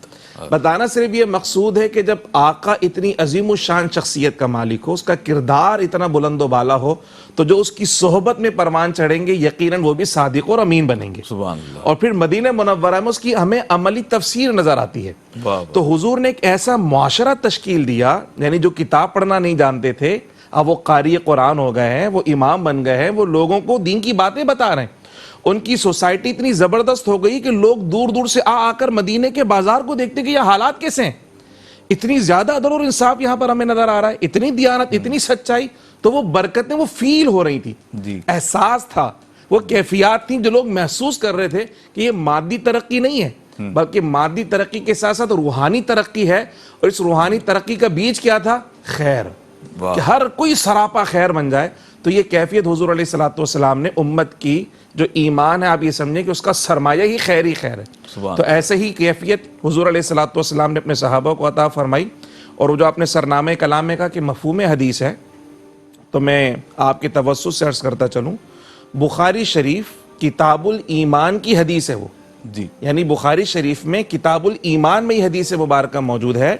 بتانا صرف یہ مقصود ہے کہ جب آقا اتنی عظیم الشان شخصیت کا مالک ہو، اس کا کردار اتنا بلند و بالا ہو، تو جو اس کی صحبت میں پروان چڑھیں گے یقیناً وہ بھی صادق اور امین بنیں گے. سبحان اللہ. اور پھر مدینہ منورہ میں اس کی ہمیں عملی تفسیر نظر آتی ہے. تو حضور نے ایک ایسا معاشرہ تشکیل دیا، یعنی جو کتاب پڑھنا نہیں جانتے تھے اب وہ قاری قرآن ہو گئے ہیں، وہ امام بن گئے ہیں، وہ لوگوں کو دین کی باتیں بتا رہے ہیں. ان کی سوسائٹی اتنی زبردست ہو گئی کہ لوگ دور دور سے آ کر مدینے کے بازار کو دیکھتے کہ یہ حالات کیسے ہیں. اتنی زیادہ عدل اور انصاف یہاں پر ہمیں نظر آ رہا ہے، اتنی دیانت، اتنی سچائی. تو وہ برکتیں وہ فیل ہو رہی تھی، احساس تھا، وہ کیفیات تھیں جو لوگ محسوس کر رہے تھے کہ یہ مادی ترقی نہیں ہے بلکہ مادی ترقی کے ساتھ ساتھ روحانی ترقی ہے. اور اس روحانی ترقی کا بیج کیا تھا؟ خیر، کہ ہر کوئی سراپا خیر بن جائے. تو یہ کیفیت حضور علیہ الصلوۃ والسلام نے امت کی جو ایمان ہے آپ یہ سمجھیں کہ اس کا سرمایہ ہی خیر ہی خیر ہے. تو ایسے ہی کیفیت حضور علیہ الصلوۃ والسلام نے اپنے صحابہ کو عطا فرمائی. اور وہ جو آپ نے سرنامہ کلام میں کہا کہ مفہوم حدیث ہے، تو میں آپ کے توسط سے عرض کرتا چلوں، بخاری شریف کتاب الایمان کی حدیث ہے وہ، یعنی بخاری شریف میں کتاب الایمان میں یہ حدیث مبارکہ موجود ہے.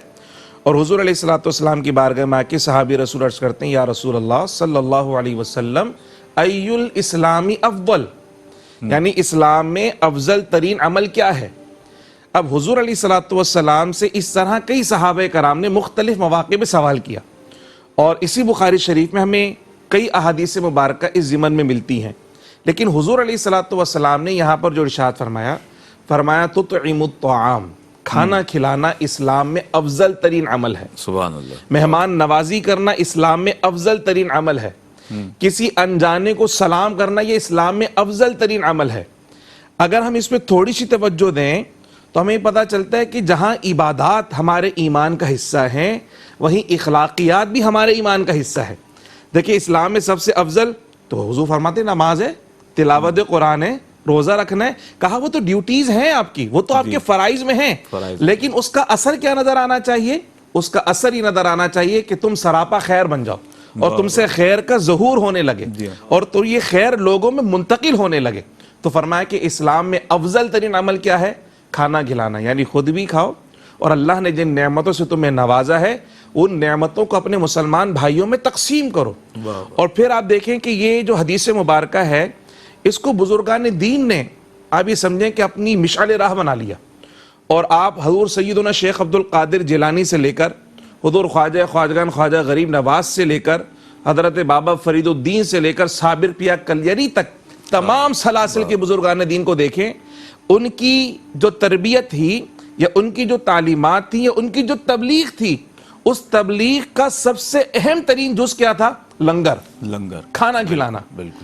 اور حضور علیہ الصلوۃ والسلام کی بارگاہ میں آ کے صحابی رسول عرض کرتے ہیں یا رسول اللہ صلی اللہ علیہ وسلم ای الاسلامی افضل، یعنی اسلام میں افضل ترین عمل کیا ہے؟ اب حضور علیہ الصلوۃ والسلام سے اس طرح کئی صحابہ کرام نے مختلف مواقع پہ سوال کیا، اور اسی بخاری شریف میں ہمیں کئی احادیث مبارکہ اس ضمن میں ملتی ہیں. لیکن حضور علیہ الصلوۃ والسلام نے یہاں پر جو ارشاد فرمایا تطعم الطعام، کھانا کھلانا اسلام میں افضل ترین عمل ہے. سبحان اللہ. مہمان نوازی کرنا اسلام میں افضل ترین عمل ہے. کسی انجانے کو سلام کرنا یہ اسلام میں افضل ترین عمل ہے. اگر ہم اس پہ تھوڑی سی توجہ دیں تو ہمیں پتہ چلتا ہے کہ جہاں عبادات ہمارے ایمان کا حصہ ہیں وہیں اخلاقیات بھی ہمارے ایمان کا حصہ ہے. دیکھیں اسلام میں سب سے افضل تو حضور فرماتے نماز ہے، تلاوت قرآن ہے، روزہ رکھنا ہے. کہا وہ تو ڈیوٹیز ہیں آپ کی، وہ تو آپ کے فرائض میں ہیں، لیکن اس کا اثر کیا نظر آنا چاہیے؟ اس کا اثر ہی نظر آنا چاہیے کہ تم سراپا خیر بن جاؤ. اور تم سے خیر کا ظہور ہونے لگے اور تو یہ خیر لوگوں میں منتقل ہونے لگے. تو فرمایا کہ اسلام میں افضل ترین عمل کیا ہے؟ کھانا کھلانا، یعنی خود بھی کھاؤ اور اللہ نے جن نعمتوں سے تمہیں نوازا ہے ان نعمتوں کو اپنے مسلمان بھائیوں میں تقسیم کرو. اور پھر آپ دیکھیں کہ یہ جو حدیث مبارکہ ہے اس کو بزرگان دین نے آپ یہ سمجھیں کہ اپنی مشعل راہ بنا لیا. اور آپ حضور سیدنا شیخ عبد القادر جیلانی سے لے کر حضور خواجہ خواجگان خواجہ غریب نواز سے لے کر حضرت بابا فرید الدین سے لے کر صابر پیا کلیری تک تمام سلاسل کے بزرگان دین کو دیکھیں. ان کی جو تربیت تھی یا ان کی جو تعلیمات تھی یا ان کی جو تبلیغ تھی، اس تبلیغ کا سب سے اہم ترین جز کیا تھا؟ لنگر، کھانا کھلانا.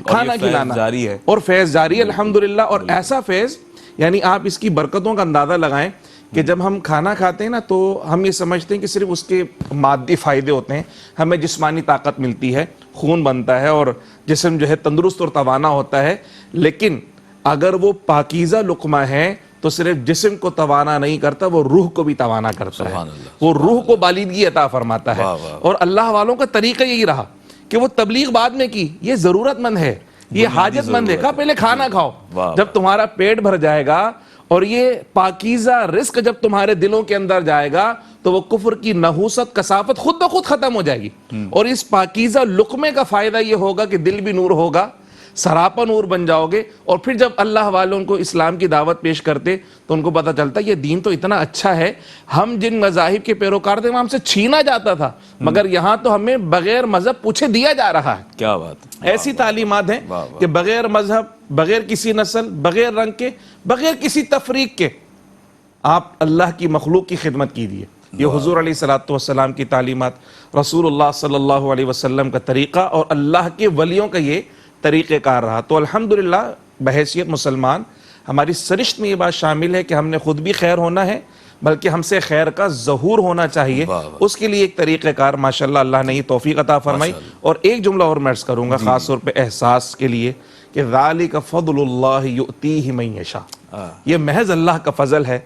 کھانا کھلانا جاری ہے اور فیض جاری ہے الحمدللہ. اور ایسا فیض یعنی آپ اس کی برکتوں کا اندازہ لگائیں کہ جب ہم کھانا کھاتے ہیں نا تو ہم یہ سمجھتے ہیں کہ صرف اس کے مادی فائدے ہوتے ہیں، ہمیں جسمانی طاقت ملتی ہے، خون بنتا ہے اور جسم جو ہے تندرست اور توانا ہوتا ہے. لیکن اگر وہ پاکیزہ لقمہ ہے تو صرف جسم کو توانا نہیں کرتا، وہ روح کو بھی توانا کرتا ہے، وہ روح کو بالیدگی عطا فرماتا ہے. اور اللہ والوں کا طریقہ یہی رہا کہ وہ تبلیغ بعد میں کی، یہ ضرورت مند ہے، یہ حاجت مند ہے. کہا پہلے کھانا کھاؤ، جب تمہارا پیٹ بھر جائے گا اور یہ پاکیزہ رزق جب تمہارے دلوں کے اندر جائے گا تو وہ کفر کی نحوست کثافت خود بخود ختم ہو جائے گی. اور اس پاکیزہ لقمے کا فائدہ یہ ہوگا کہ دل بھی نور ہوگا، سراپا نور بن جاؤ گے. اور پھر جب اللہ والوں کو اسلام کی دعوت پیش کرتے تو ان کو پتہ چلتا یہ دین تو اتنا اچھا ہے، ہم جن مذاہب کے پیروکار تھے وہاں ہم سے چھینا جاتا تھا، مگر یہاں تو ہمیں بغیر مذہب پوچھے دیا جا رہا ہے. کیا بات ہے. ایسی تعلیمات ہیں کہ بغیر مذہب، بغیر کسی نسل، بغیر رنگ کے، بغیر کسی تفریق کے آپ اللہ کی مخلوق کی خدمت کیجیے. یہ حضور علیہ الصلوۃ والسلام کی تعلیمات، رسول اللہ صلی اللہ علیہ وسلم کا طریقہ اور اللہ کے ولیوں کا یہ طریقہ کار رہا. تو الحمدللہ بحیثیت مسلمان ہماری سرشت میں یہ بات شامل ہے کہ ہم نے خود بھی خیر ہونا ہے بلکہ ہم سے خیر کا ظہور ہونا چاہیے. اس کے لیے ایک طریقہ کار ماشاءاللہ اللہ نے یہ توفیق عطا فرمائی. اور ایک جملہ اور میں عرض کروں گا خاص طور پہ احساس کے لیے کہ ذالک فضل اللہ یؤتیہ من یشاء، یہ محض اللہ کا فضل ہے.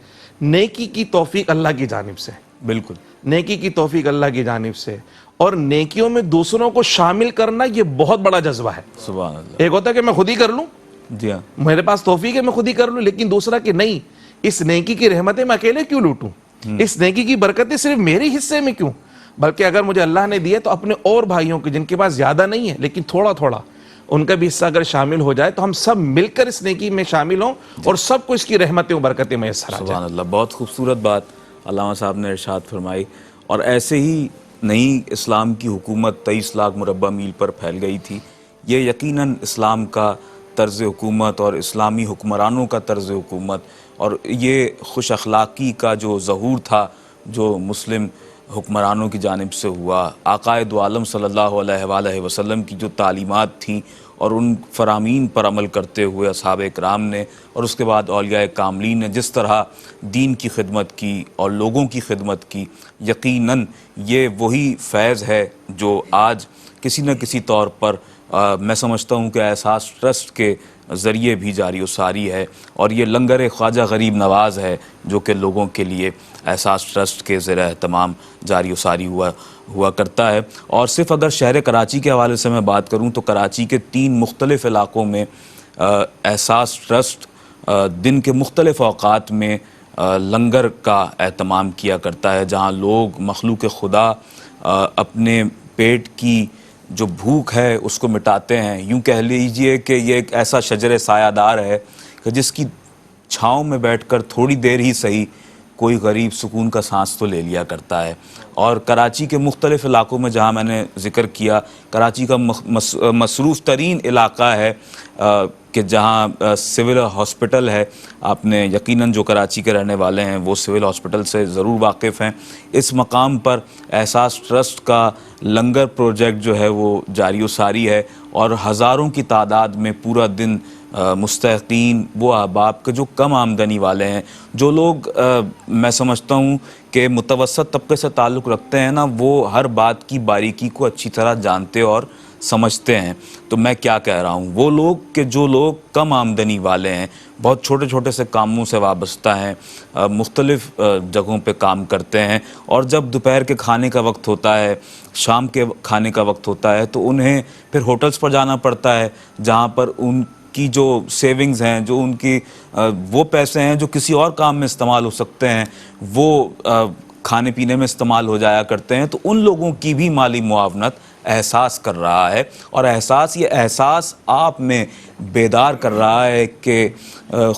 نیکی کی توفیق اللہ کی جانب سے، بالکل نیکی کی توفیق اللہ کی جانب سے. اور نیکیوں میں دوسروں کو شامل کرنا یہ بہت بڑا جذبہ ہے. سبحان اللہ. ایک ہوتا ہے کہ میں خود ہی کر لوں، جی ہاں، میرے پاس توفیق ہے میں خود ہی کر لوں، لیکن دوسرا کہ نہیں، اس نیکی کی رحمتیں میں اکیلے کیوں لوٹوں، اس نیکی کی برکتیں صرف میرے حصے میں کیوں، بلکہ اگر مجھے اللہ نے دیے تو اپنے اور بھائیوں کے جن کے پاس زیادہ نہیں ہے لیکن تھوڑا تھوڑا ان کا بھی حصہ اگر شامل ہو جائے تو ہم سب مل کر اس نیکی میں شامل ہوں اور سب کو اس کی رحمتیں و برکتیں میسر آ جائیں. سبحان اللہ. بہت خوبصورت بات علامہ صاحب نے ارشاد فرمائی. اور ایسے ہی نئی اسلام کی حکومت 23 لاکھ مربع میل پر پھیل گئی تھی. یہ یقیناً اسلام کا طرز حکومت اور اسلامی حکمرانوں کا طرز حکومت اور یہ خوش اخلاقی کا جو ظہور تھا جو مسلم حکمرانوں کی جانب سے ہوا. آقائے دو عالم صلی اللہ علیہ وآلہ وسلم کی جو تعلیمات تھیں اور ان فرامین پر عمل کرتے ہوئے اصحاب اکرام نے اور اس کے بعد اولیاء کاملین نے جس طرح دین کی خدمت کی اور لوگوں کی خدمت کی، یقیناً یہ وہی فیض ہے جو آج کسی نہ کسی طور پر میں سمجھتا ہوں کہ احساس ٹرسٹ کے ذریعے بھی جاری و ساری ہے. اور یہ لنگر خواجہ غریب نواز ہے جو کہ لوگوں کے لیے احساس ٹرسٹ کے زیر اہتمام جاری و ساری ہوا کرتا ہے. اور صرف اگر شہر کراچی کے حوالے سے میں بات کروں تو کراچی کے 3 مختلف علاقوں میں احساس ٹرسٹ دن کے مختلف اوقات میں لنگر کا اہتمام کیا کرتا ہے، جہاں لوگ مخلوق خدا اپنے پیٹ کی جو بھوک ہے اس کو مٹاتے ہیں. یوں کہہ لیجئے کہ یہ ایک ایسا شجر سایہ دار ہے کہ جس کی چھاؤں میں بیٹھ کر تھوڑی دیر ہی صحیح کوئی غریب سکون کا سانس تو لے لیا کرتا ہے. اور کراچی کے مختلف علاقوں میں جہاں میں نے ذکر کیا، کراچی کا مصروف ترین علاقہ ہے کہ جہاں سول ہاسپٹل ہے. آپ نے یقیناً جو کراچی کے رہنے والے ہیں وہ سول ہاسپٹل سے ضرور واقف ہیں. اس مقام پر احساس ٹرسٹ کا لنگر پروجیکٹ جو ہے وہ جاری و ساری ہے اور ہزاروں کی تعداد میں پورا دن مستحقین، وہ احباب کے جو کم آمدنی والے ہیں، جو لوگ میں سمجھتا ہوں کہ متوسط طبقے سے تعلق رکھتے ہیں نا، وہ ہر بات کی باریکی کو اچھی طرح جانتے اور سمجھتے ہیں تو میں کیا کہہ رہا ہوں، وہ لوگ کہ جو لوگ کم آمدنی والے ہیں، بہت چھوٹے چھوٹے سے کاموں سے وابستہ ہیں، مختلف جگہوں پہ کام کرتے ہیں، اور جب دوپہر کے کھانے کا وقت ہوتا ہے، شام کے کھانے کا وقت ہوتا ہے، تو انہیں پھر ہوٹلز پر جانا پڑتا ہے جہاں پر ان کی جو سیونگز ہیں، جو ان کی وہ پیسے ہیں جو کسی اور کام میں استعمال ہو سکتے ہیں، وہ کھانے پینے میں استعمال ہو جایا کرتے ہیں. تو ان لوگوں کی بھی مالی معاونت احساس کر رہا ہے، اور یہ احساس آپ میں بیدار کر رہا ہے کہ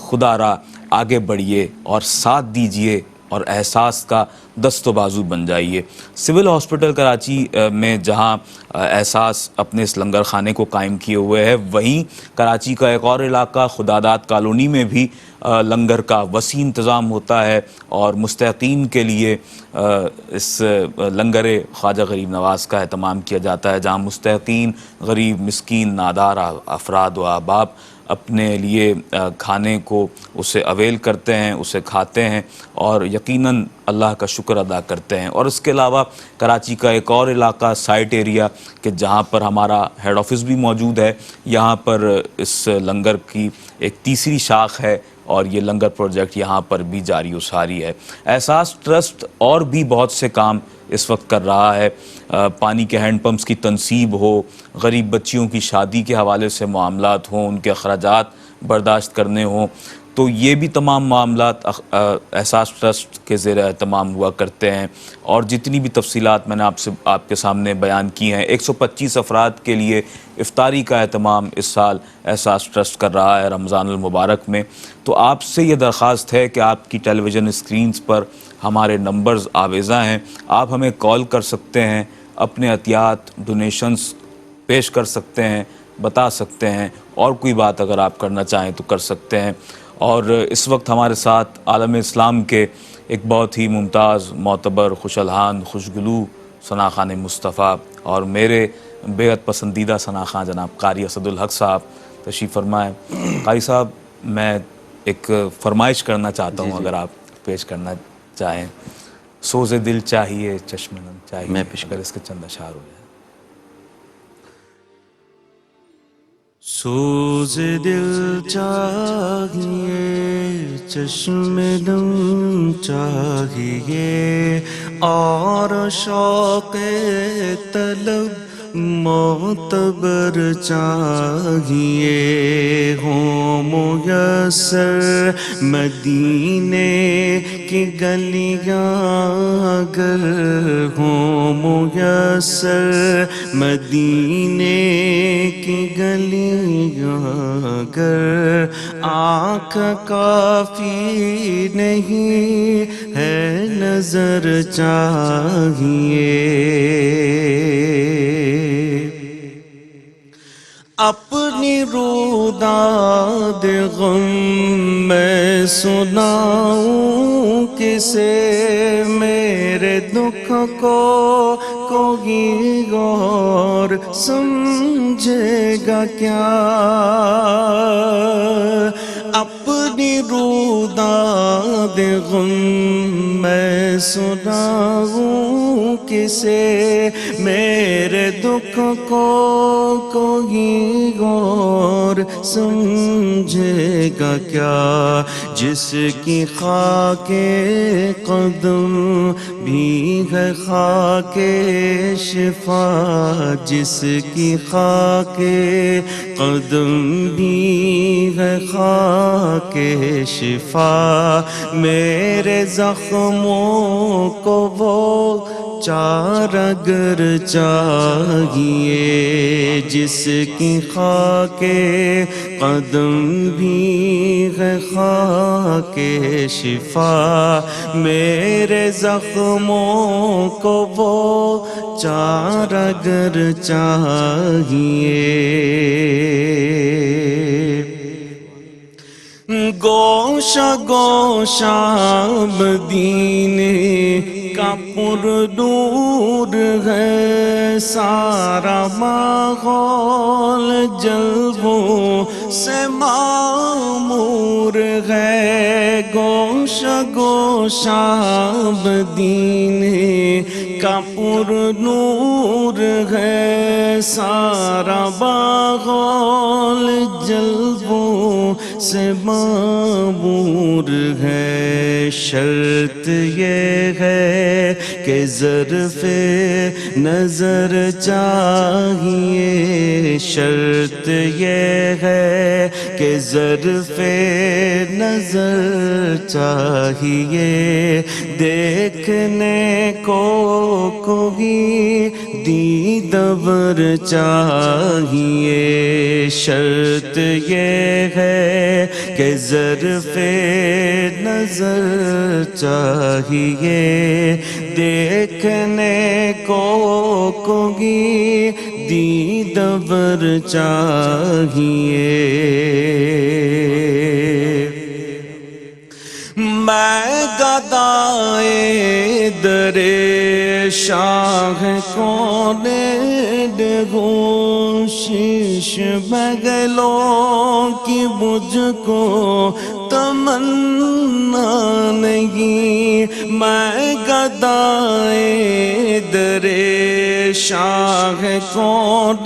خدا را آگے بڑھیے اور ساتھ دیجئے اور احساس کا دست و بازو بن جائیے. سول ہاسپٹل کراچی میں جہاں احساس اپنے اس لنگر خانے کو قائم کیے ہوئے ہے، وہیں کراچی کا ایک اور علاقہ خداداد کالونی میں بھی لنگر کا وسیع انتظام ہوتا ہے، اور مستحقین کے لیے اس لنگر خواجہ غریب نواز کا اہتمام کیا جاتا ہے، جہاں مستحقین، غریب، مسکین، نادار افراد و احباب اپنے لیے کھانے کو اسے اویل کرتے ہیں، اسے کھاتے ہیں، اور یقیناً اللہ کا شکر ادا کرتے ہیں. اور اس کے علاوہ کراچی کا ایک اور علاقہ سائٹ ایریا کہ جہاں پر ہمارا ہیڈ آفس بھی موجود ہے، یہاں پر اس لنگر کی ایک تیسری شاخ ہے، اور یہ لنگر پروجیکٹ یہاں پر بھی جاری و ساری ہے. احساس ٹرسٹ اور بھی بہت سے کام اس وقت کر رہا ہے، پانی کے ہینڈ پمپس کی تنصیب ہو، غریب بچیوں کی شادی کے حوالے سے معاملات ہوں، ان کے اخراجات برداشت کرنے ہوں، تو یہ بھی تمام معاملات احساس ٹرسٹ کے زیر اہتمام ہوا کرتے ہیں. اور جتنی بھی تفصیلات میں نے آپ کے سامنے بیان کی ہیں، 125 افراد کے لیے افطاری کا اہتمام اس سال احساس ٹرسٹ کر رہا ہے رمضان المبارک میں. تو آپ سے یہ درخواست ہے کہ آپ کی ٹیلی ویژن اسکرینز پر ہمارے نمبرز آویزاں ہیں، آپ ہمیں کال کر سکتے ہیں، اپنے عطیات، ڈونیشنز پیش کر سکتے ہیں، بتا سکتے ہیں، اور کوئی بات اگر آپ کرنا چاہیں تو کر سکتے ہیں. اور اس وقت ہمارے ساتھ عالم اسلام کے ایک بہت ہی ممتاز، معتبر، خوش الحان، خوشگلو ثناخوان مصطفیٰ اور میرے بے حد پسندیدہ ثناخوان جناب قاری اسد الحق صاحب تشریف فرمائیں. قاری صاحب، میں ایک فرمائش کرنا چاہتا ہوں، اگر آپ پیش کرنا چاہیں. سوز دل چاہیے، چشم نم چاہیے، اگر اس کے چند اشعار ہو جائیں. سوز دل چاہیے، چشم نم چاہیے، اور شوق طلب معتبر چاہیے. ہوں میسر مدینے کی گلیاں اگر ہوں میسر مدینے کی گلیاں اگر، آنکھ کافی نہیں ہے نظر چاہیے. اپنی روداد غم میں سناؤں کسے، میرے دکھ کو کوئی اور سمجھے گا کیا. اپنی روداد غم میں سناؤں کسے، میرے دکھ کو کوئی اور سمجھے گا کیا. جس کی خاک قدم بھی ہے خاک شفا، جس کی خاک قدم بھی ہے خاک شفا، میرے زخموں کو وہ چارگر چاہیے. جس کی خاک قدم بھی ہے خاک شفا، میرے زخموں کو وہ چارگر چاہیے. گوشہ گوشہ مدینے کا پر نور ہے، سارا ماحول جلووں سے معمور ہے. گوشہ گوشہ مدینے کا پر نور ہے سارا باغول جلووں سے معمور ہے شرط یہ ہے کہ ظرف نظر چاہیے شرط یہ ہے کہ ظرف نظر چاہیے دیکھنے کو کوئی دیدور چاہیے شرط یہ ہے کہ ظرف نظر چاہیے دیکھنے کو کوئی دیدور چاہیے میں گدائے در شاہ کون دوں شیش بغلوں کی مجھ کو تمنا نہیں میں گدائے در شاہ کون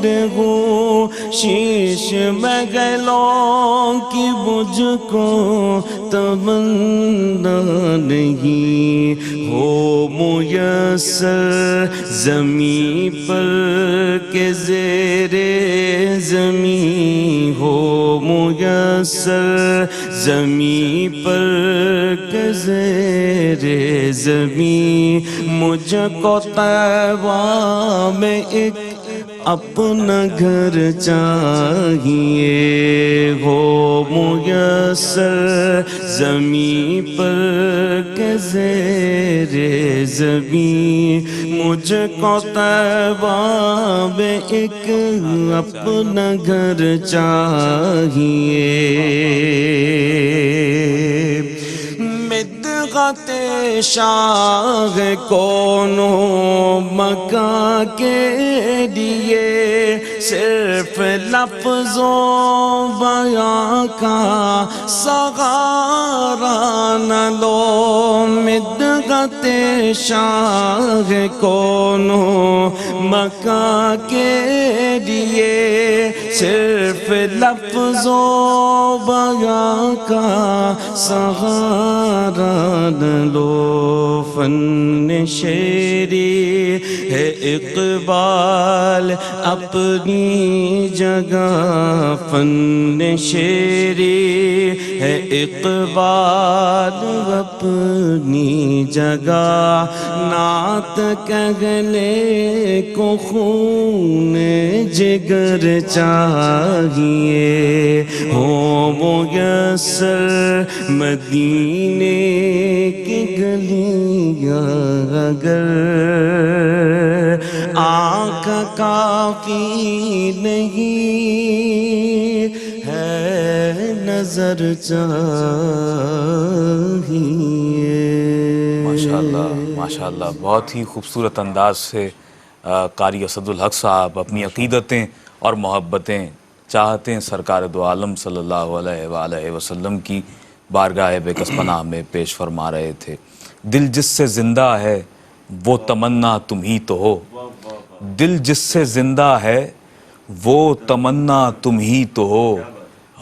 دوں شیش بغلوں کی مجھ کو تمنا نہیں ہو میسر زمین پر کہ زیر زمین ہو میسر زمین پر کہ زیر زمین مجھ کو طیبہ میں ایک اپنا گھر چاہیے ہو میسر زمین پر کہ زیر زمین مجھ کو طیبہ میں ایک اپنا گھر چاہیے مدغت شاہ کونو مکہ کے لیے صرف لفظوں بیان کا سہارا نہ لو مدغت شاہ کونو مکہ کے لیے صرف لفظوں بیان کا سہارا نہ لو فن شعری ہے اقبال اپنی جگہ فن شعری ہے اقبال اپنی جگہ نعت کہنے کو خون جگر چاہیے ہو میسر مدینے کی گلیاں اگر آنکھ کافی نہیں ہے نظر چاہیے ماشاءاللہ بہت ہی خوبصورت انداز سے قاری اسد الحق صاحب اپنی عقیدتیں اور محبتیں چاہتے سرکار دو عالم صلی اللہ علیہ وآلہ وسلم کی بارگاہ بے کس پناہ میں پیش فرما رہے تھے دل جس سے زندہ ہے وہ تمنا تم ہی تو ہو دل جس سے زندہ ہے وہ تمنا تم ہی تو ہو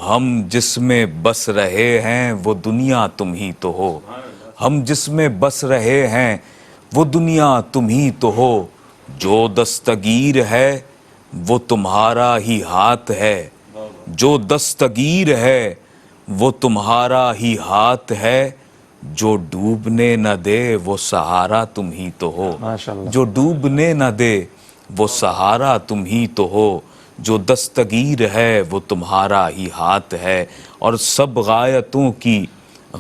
ہم جس میں بس رہے ہیں وہ دنیا تم ہی تو ہو ہم جس میں بس رہے ہیں وہ دنیا تم ہی تو ہو جو دستگیر ہے وہ تمہارا ہی ہاتھ ہے جو دستگیر ہے وہ تمہارا ہی ہاتھ ہے جو ڈوبنے نہ دے وہ سہارا تم ہی تو ہو جو ڈوبنے نہ دے وہ سہارا تم ہی تو ہو جو دستگیر ہے وہ تمہارا ہی ہاتھ ہے اور سب غایتوں کی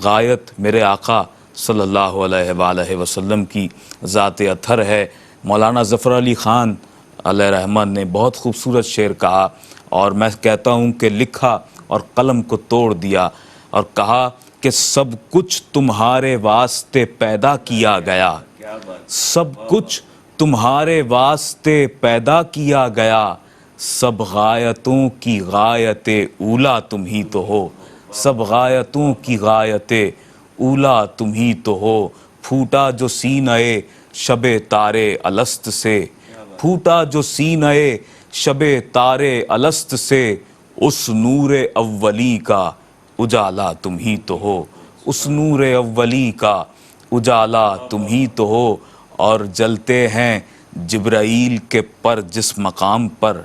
غایت میرے آقا صلی اللہ علیہ وآلہ وسلم کی ذات اطہر ہے مولانا ظفر علی خان علیہ رحمن نے بہت خوبصورت شعر کہا اور میں کہتا ہوں کہ لکھا اور قلم کو توڑ دیا اور کہا کہ سب کچھ تمہارے واسطے پیدا کیا گیا سب کچھ تمہارے واسطے پیدا کیا گیا سب غایتوں کی غایت اولا تم ہی تو ہو سب غایتوں کی غایت اولا تم ہی تو ہو پھوٹا جو سینہ شب تارے الست سے، پھوٹا جو سینہ شب تارے الست سے، اس نور اولی کا اجالا تم ہی تو ہو، اس نور اولی کا اجالا تم ہی تو ہو، اور جلتے ہیں جبرائیل کے پر جس مقام پر،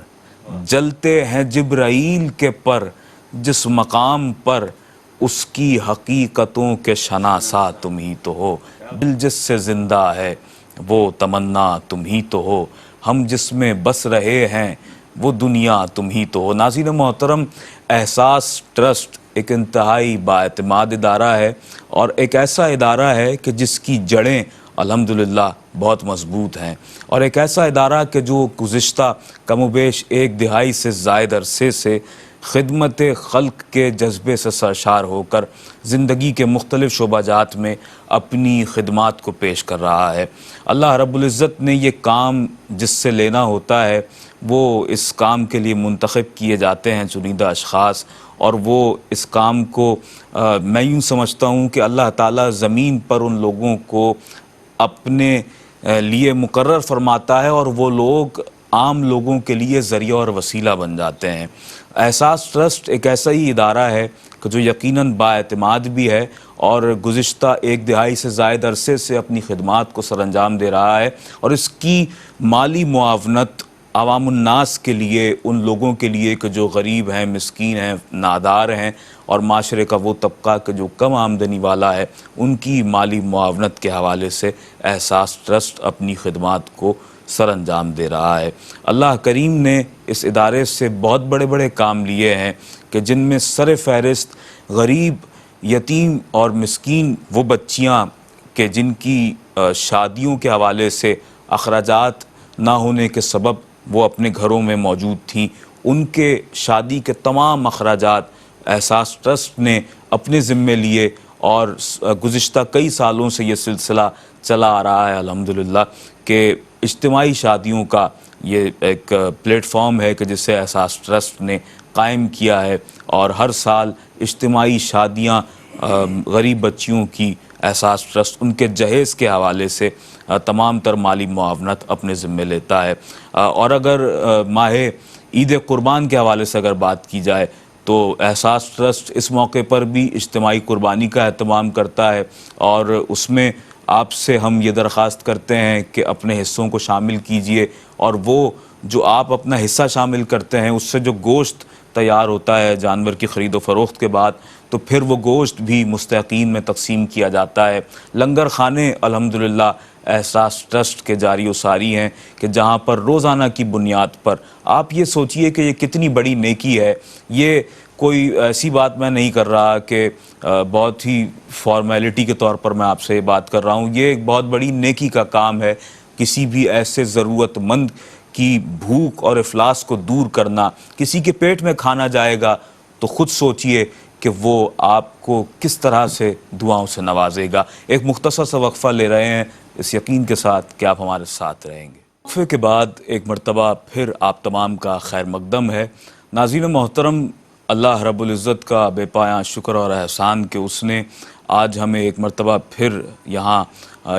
جلتے ہیں جبرائیل کے پر جس مقام پر، اس کی حقیقتوں کے شناسا تم ہی تو ہو، دل جس سے زندہ ہے وہ تمنا تم ہی تو ہو، ہم جس میں بس رہے ہیں وہ دنیا تم ہی تو ہو۔ ناظرین محترم، احساس ٹرسٹ ایک انتہائی بااعتماد ادارہ ہے، اور ایک ایسا ادارہ ہے کہ جس کی جڑیں الحمدللہ بہت مضبوط ہیں، اور ایک ایسا ادارہ کہ جو گزشتہ کم و بیش 1 دہائی سے زائد عرصے سے خدمت خلق کے جذبے سے سرشار ہو کر زندگی کے مختلف شعبہ جات میں اپنی خدمات کو پیش کر رہا ہے۔ اللہ رب العزت نے یہ کام جس سے لینا ہوتا ہے وہ اس کام کے لیے منتخب کیے جاتے ہیں چنندہ اشخاص، اور وہ اس کام کو میں یوں سمجھتا ہوں کہ اللہ تعالیٰ زمین پر ان لوگوں کو اپنے لیے مقرر فرماتا ہے، اور وہ لوگ عام لوگوں کے لیے ذریعہ اور وسیلہ بن جاتے ہیں۔ احساس ٹرسٹ ایک ایسا ہی ادارہ ہے کہ جو یقیناً بااعتماد بھی ہے، اور گزشتہ 1 دہائی سے زائد عرصے سے اپنی خدمات کو سر انجام دے رہا ہے، اور اس کی مالی معاونت عوام الناس کے لیے، ان لوگوں کے لیے کہ جو غریب ہیں، مسکین ہیں، نادار ہیں، اور معاشرے کا وہ طبقہ کہ جو کم آمدنی والا ہے، ان کی مالی معاونت کے حوالے سے احساس ٹرسٹ اپنی خدمات کو سر انجام دے رہا ہے۔ اللہ کریم نے اس ادارے سے بہت بڑے بڑے کام لیے ہیں کہ جن میں سر فہرست غریب، یتیم اور مسکین وہ بچیاں کہ جن کی شادیوں کے حوالے سے اخراجات نہ ہونے کے سبب وہ اپنے گھروں میں موجود تھیں، ان کے شادی کے تمام اخراجات احساس ٹرسٹ نے اپنے ذمے لیے، اور گزشتہ کئی سالوں سے یہ سلسلہ چلا آ رہا ہے الحمدللہ کہ اجتماعی شادیوں کا یہ ایک پلیٹ فارم ہے کہ جسے احساس ٹرسٹ نے قائم کیا ہے، اور ہر سال اجتماعی شادیاں غریب بچیوں کی احساس ٹرسٹ ان کے جہیز کے حوالے سے تمام تر مالی معاونت اپنے ذمے لیتا ہے۔ اور اگر ماہ عید قربان کے حوالے سے اگر بات کی جائے تو احساس ٹرسٹ اس موقع پر بھی اجتماعی قربانی کا اہتمام کرتا ہے، اور اس میں آپ سے ہم یہ درخواست کرتے ہیں کہ اپنے حصوں کو شامل کیجئے، اور وہ جو آپ اپنا حصہ شامل کرتے ہیں اس سے جو گوشت تیار ہوتا ہے جانور کی خرید و فروخت کے بعد، تو پھر وہ گوشت بھی مستحقین میں تقسیم کیا جاتا ہے۔ لنگر خانے الحمدللہ احساس ٹرسٹ کے جاری و ساری ہیں کہ جہاں پر روزانہ کی بنیاد پر، آپ یہ سوچئے کہ یہ کتنی بڑی نیکی ہے، یہ کوئی ایسی بات میں نہیں کر رہا کہ بہت ہی فارمیلٹی کے طور پر میں آپ سے یہ بات کر رہا ہوں، یہ ایک بہت بڑی نیکی کا کام ہے، کسی بھی ایسے ضرورت مند کی بھوک اور افلاس کو دور کرنا۔ کسی کے پیٹ میں کھانا جائے گا تو خود سوچئے کہ وہ آپ کو کس طرح سے دعاؤں سے نوازے گا۔ ایک مختصر سا وقفہ لے رہے ہیں اس یقین کے ساتھ کہ آپ ہمارے ساتھ رہیں گے۔ وقفے کے بعد ایک مرتبہ پھر آپ تمام کا خیر مقدم ہے۔ ناظرین محترم، اللہ رب العزت کا بے پایاں شکر اور احسان کہ اس نے آج ہمیں ایک مرتبہ پھر یہاں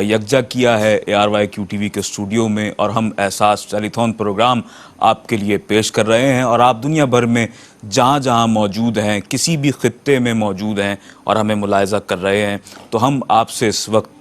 یکجا کیا ہے ARYQ-TV کے اسٹوڈیو میں، اور ہم احساس ٹیلیتھون پروگرام آپ کے لیے پیش کر رہے ہیں، اور آپ دنیا بھر میں جہاں جہاں موجود ہیں، کسی بھی خطے میں موجود ہیں اور ہمیں ملاحظہ کر رہے ہیں، تو ہم آپ سے اس وقت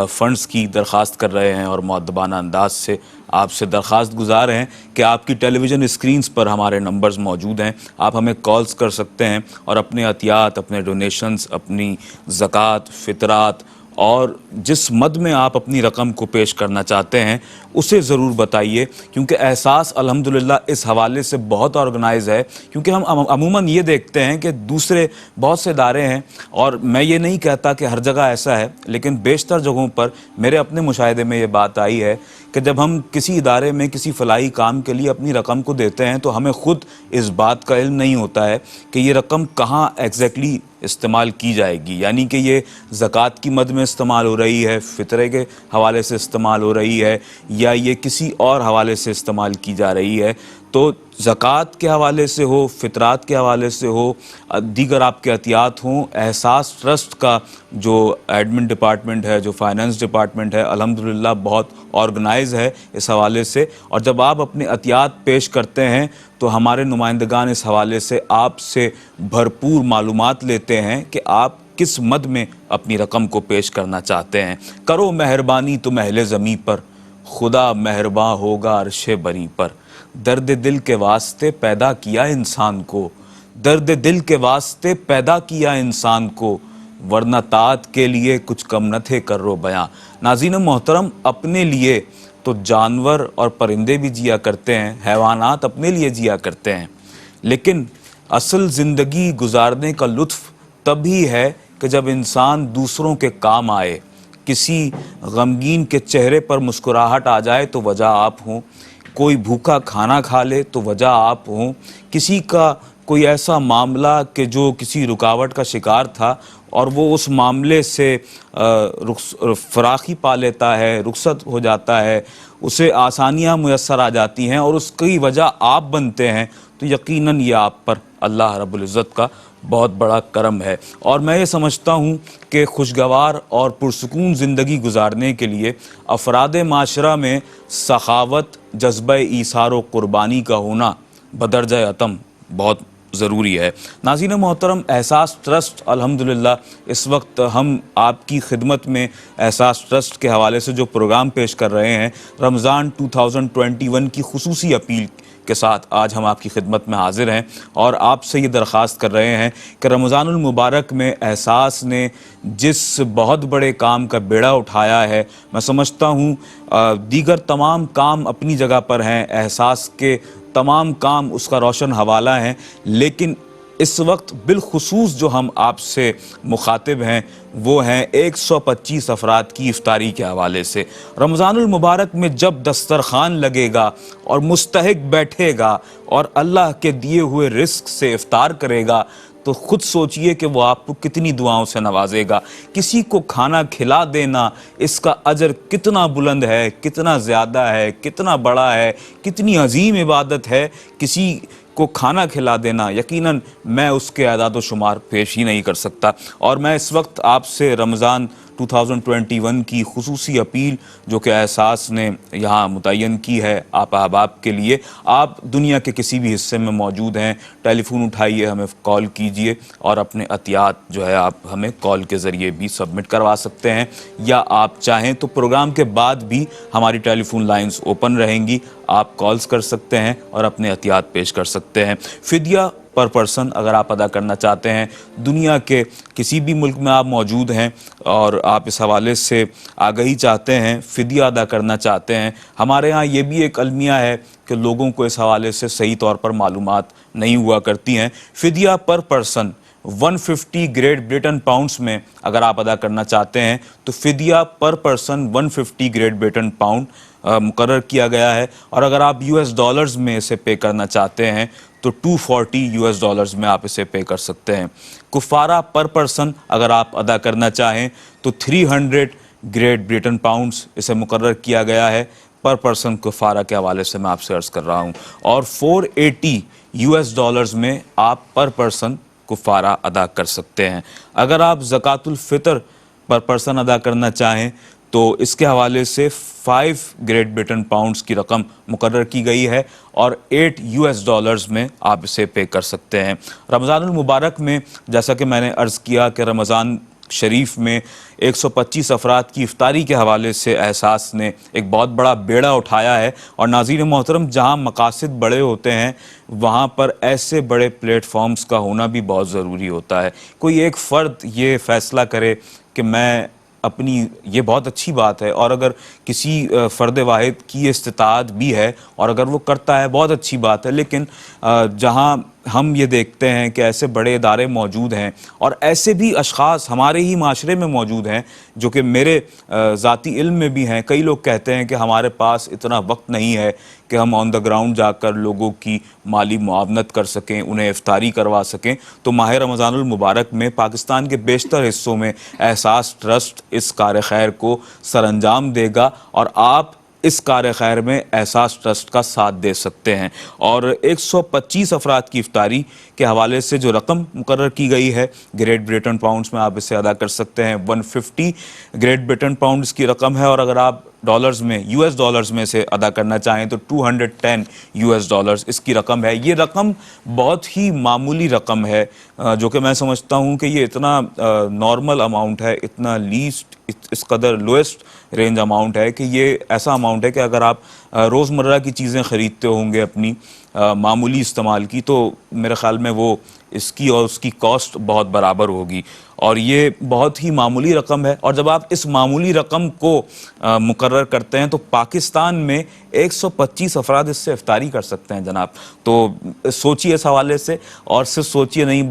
فنڈز کی درخواست کر رہے ہیں، اور مؤدبانہ انداز سے آپ سے درخواست گزار ہیں کہ آپ کی ٹیلی ویژن اسکرینز پر ہمارے نمبرز موجود ہیں، آپ ہمیں کالز کر سکتے ہیں، اور اپنے عطیات، اپنے ڈونیشنز، اپنی زکوٰۃ، فطرات، اور جس مد میں آپ اپنی رقم کو پیش کرنا چاہتے ہیں اسے ضرور بتائیے، کیونکہ احساس الحمدللہ اس حوالے سے بہت آرگنائز ہے، کیونکہ ہم عموماً یہ دیکھتے ہیں کہ دوسرے بہت سے ادارے ہیں، اور میں یہ نہیں کہتا کہ ہر جگہ ایسا ہے، لیکن بیشتر جگہوں پر میرے اپنے مشاہدے میں یہ بات آئی ہے کہ جب ہم کسی ادارے میں کسی فلاحی کام کے لیے اپنی رقم کو دیتے ہیں تو ہمیں خود اس بات کا علم نہیں ہوتا ہے کہ یہ رقم کہاں ایگزیکٹلی استعمال کی جائے گی، یعنی کہ یہ زکوٰۃ کی مد میں استعمال ہو رہی ہے، فطرے کے حوالے سے استعمال ہو رہی ہے، یا یہ کسی اور حوالے سے استعمال کی جا رہی ہے۔ تو زکوٰۃ کے حوالے سے ہو، فطرات کے حوالے سے ہو، دیگر آپ کے عطیات ہوں، احساس ٹرسٹ کا جو ایڈمن ڈپارٹمنٹ ہے، جو فائنانس ڈپارٹمنٹ ہے، الحمدللہ بہت آرگنائز ہے اس حوالے سے. اور جب آپ اپنے عطیات پیش کرتے ہیں تو ہمارے نمائندگان اس حوالے سے آپ سے بھرپور معلومات لیتے ہیں کہ آپ کس مد میں اپنی رقم کو پیش کرنا چاہتے ہیں. کرو مہربانی تم اہل زمیں پر، خدا مہرباں ہوگا عرش بری پر. درد دل کے واسطے پیدا کیا انسان کو، درد دل کے واسطے پیدا کیا انسان کو، ورنہ طاعت کے لیے کچھ کم نہ تھے کرو بیاں. ناظرین محترم، اپنے لیے تو جانور اور پرندے بھی جیا کرتے ہیں، حیوانات اپنے لیے جیا کرتے ہیں، لیکن اصل زندگی گزارنے کا لطف تبھی ہے کہ جب انسان دوسروں کے کام آئے. کسی غمگین کے چہرے پر مسکراہٹ آ جائے تو وجہ آپ ہوں، کوئی بھوکا کھانا کھا لے تو وجہ آپ ہوں، کسی کا کوئی ایسا معاملہ کہ جو کسی رکاوٹ کا شکار تھا اور وہ اس معاملے سے فراخی پا لیتا ہے، رخصت ہو جاتا ہے، اسے آسانیاں میسر آ جاتی ہیں اور اس کی وجہ آپ بنتے ہیں، تو یقیناً یہ آپ پر اللہ رب العزت کا بہت بڑا کرم ہے. اور میں یہ سمجھتا ہوں کہ خوشگوار اور پرسکون زندگی گزارنے کے لیے افراد معاشرہ میں سخاوت، جذبہ ایثار و قربانی کا ہونا بدرجہ اتم بہت ضروری ہے. ناظرین محترم، احساس ٹرسٹ الحمدللہ اس وقت ہم آپ کی خدمت میں احساس ٹرسٹ کے حوالے سے جو پروگرام پیش کر رہے ہیں، رمضان 2021 کی خصوصی اپیل کے ساتھ آج ہم آپ کی خدمت میں حاضر ہیں اور آپ سے یہ درخواست کر رہے ہیں کہ رمضان المبارک میں احساس نے جس بہت بڑے کام کا بیڑا اٹھایا ہے، میں سمجھتا ہوں دیگر تمام کام اپنی جگہ پر ہیں، احساس کے تمام کام اس کا روشن حوالہ ہیں، لیکن اس وقت بالخصوص جو ہم آپ سے مخاطب ہیں وہ ہیں 125 افراد کی افطاری کے حوالے سے. رمضان المبارک میں جب دسترخوان لگے گا اور مستحق بیٹھے گا اور اللہ کے دیے ہوئے رزق سے افطار کرے گا تو خود سوچئے کہ وہ آپ کو کتنی دعاؤں سے نوازے گا. کسی کو کھانا کھلا دینا، اس کا اجر کتنا بلند ہے، کتنا زیادہ ہے، کتنا بڑا ہے، کتنی عظیم عبادت ہے کسی کو کھانا کھلا دینا. یقیناً میں اس کے اعداد و شمار پیش ہی نہیں کر سکتا. اور میں اس وقت آپ سے رمضان 2021 کی خصوصی اپیل جو کہ احساس نے یہاں متعین کی ہے آپ احباب کے لیے، آپ دنیا کے کسی بھی حصے میں موجود ہیں، ٹیلی فون اٹھائیے، ہمیں کال کیجئے اور اپنے عطیات جو ہے آپ ہمیں کال کے ذریعے بھی سبمٹ کروا سکتے ہیں، یا آپ چاہیں تو پروگرام کے بعد بھی ہماری ٹیلی فون لائنز اوپن رہیں گی، آپ کالز کر سکتے ہیں اور اپنے عطیات پیش کر سکتے ہیں. فدیہ پر پرسن اگر آپ ادا کرنا چاہتے ہیں، دنیا کے کسی بھی ملک میں آپ موجود ہیں اور آپ اس حوالے سے آگہی چاہتے ہیں، فدیہ ادا کرنا چاہتے ہیں، ہمارے ہاں یہ بھی ایک المیہ ہے کہ لوگوں کو اس حوالے سے صحیح طور پر معلومات نہیں ہوا کرتی ہیں. فدیہ پر پرسن 150 گریٹ بریٹن پاؤنڈز میں اگر آپ ادا کرنا چاہتے ہیں تو فدیہ پر پرسن 150 گریٹ بریٹن پاؤنڈ مقرر کیا گیا ہے، اور اگر آپ US ڈالرز میں اسے پے کرنا چاہتے ہیں تو 240 US ڈالرز میں آپ اسے پے کر سکتے ہیں. کفارہ پر پرسن اگر آپ ادا کرنا چاہیں تو 300 گریٹ بریٹن پاؤنڈز اسے مقرر کیا گیا ہے. پر پرسن کفارہ کے حوالے سے میں آپ سے عرض کر رہا ہوں، اور 480 US ڈالرز میں آپ پر پرسن کفارہ ادا کر سکتے ہیں. اگر آپ زکوٰۃ الفطر پر پرسن ادا کرنا چاہیں تو اس کے حوالے سے 5 گریٹ بریٹن پاؤنڈز کی رقم مقرر کی گئی ہے اور 8 US ڈالرز میں آپ اسے پے کر سکتے ہیں. رمضان المبارک میں جیسا کہ میں نے عرض کیا کہ رمضان شریف میں 125 افراد کی افطاری کے حوالے سے احساس نے ایک بہت بڑا بیڑا اٹھایا ہے، اور ناظرین محترم جہاں مقاصد بڑے ہوتے ہیں وہاں پر ایسے بڑے پلیٹ فارمز کا ہونا بھی بہت ضروری ہوتا ہے. کوئی ایک فرد یہ فیصلہ کرے کہ میں اپنی، یہ بہت اچھی بات ہے، اور اگر کسی فرد واحد کی استطاعت بھی ہے اور اگر وہ کرتا ہے بہت اچھی بات ہے، لیکن جہاں ہم یہ دیکھتے ہیں کہ ایسے بڑے ادارے موجود ہیں اور ایسے بھی اشخاص ہمارے ہی معاشرے میں موجود ہیں جو کہ میرے ذاتی علم میں بھی ہیں. کئی لوگ کہتے ہیں کہ ہمارے پاس اتنا وقت نہیں ہے کہ ہم آن دا گراؤنڈ جا کر لوگوں کی مالی معاونت کر سکیں، انہیں افطاری کروا سکیں. تو ماہ رمضان المبارک میں پاکستان کے بیشتر حصوں میں احساس ٹرسٹ اس کار خیر کو سر انجام دے گا، اور آپ اس کار خیر میں احساس ٹرسٹ کا ساتھ دے سکتے ہیں. اور 125 افراد کی افطاری کے حوالے سے جو رقم مقرر کی گئی ہے گریٹ بریٹن پاؤنڈز میں آپ اسے ادا کر سکتے ہیں. 150 گریٹ بریٹن پاؤنڈز کی رقم ہے, اور اگر آپ ڈالرز میں US ڈالرز میں سے ادا کرنا چاہیں تو 210 US ڈالرز اس کی رقم ہے. یہ رقم بہت ہی معمولی رقم ہے, جو کہ میں سمجھتا ہوں کہ یہ اتنا نارمل اماؤنٹ ہے, اتنا لیسٹ, اس قدر لوئسٹ رینج اماؤنٹ ہے کہ یہ ایسا اماؤنٹ ہے کہ اگر آپ روزمرہ کی چیزیں خریدتے ہوں گے اپنی معمولی استعمال کی, تو میرے خیال میں وہ اس کی اور اس کی کاسٹ بہت برابر ہوگی. اور یہ بہت ہی معمولی رقم ہے, اور جب آپ اس معمولی رقم کو مقرر کرتے ہیں تو پاکستان میں 125 افراد اس سے افطاری کر سکتے ہیں جناب. تو سوچیے اس حوالے سے, اور صرف سوچیے نہیں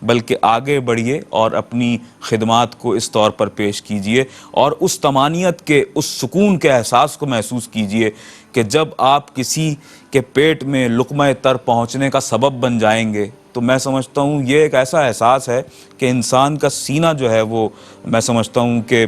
بلکہ آگے بڑھیے اور اپنی خدمات کو اس طور پر پیش کیجئے, اور اس طمانیت کے, اس سکون کے احساس کو محسوس کیجئے کہ جب آپ کسی کے پیٹ میں لقمہ تر پہنچنے کا سبب بن جائیں گے, تو میں سمجھتا ہوں یہ ایک ایسا احساس ہے کہ انسان کا سینہ جو ہے وہ, میں سمجھتا ہوں کہ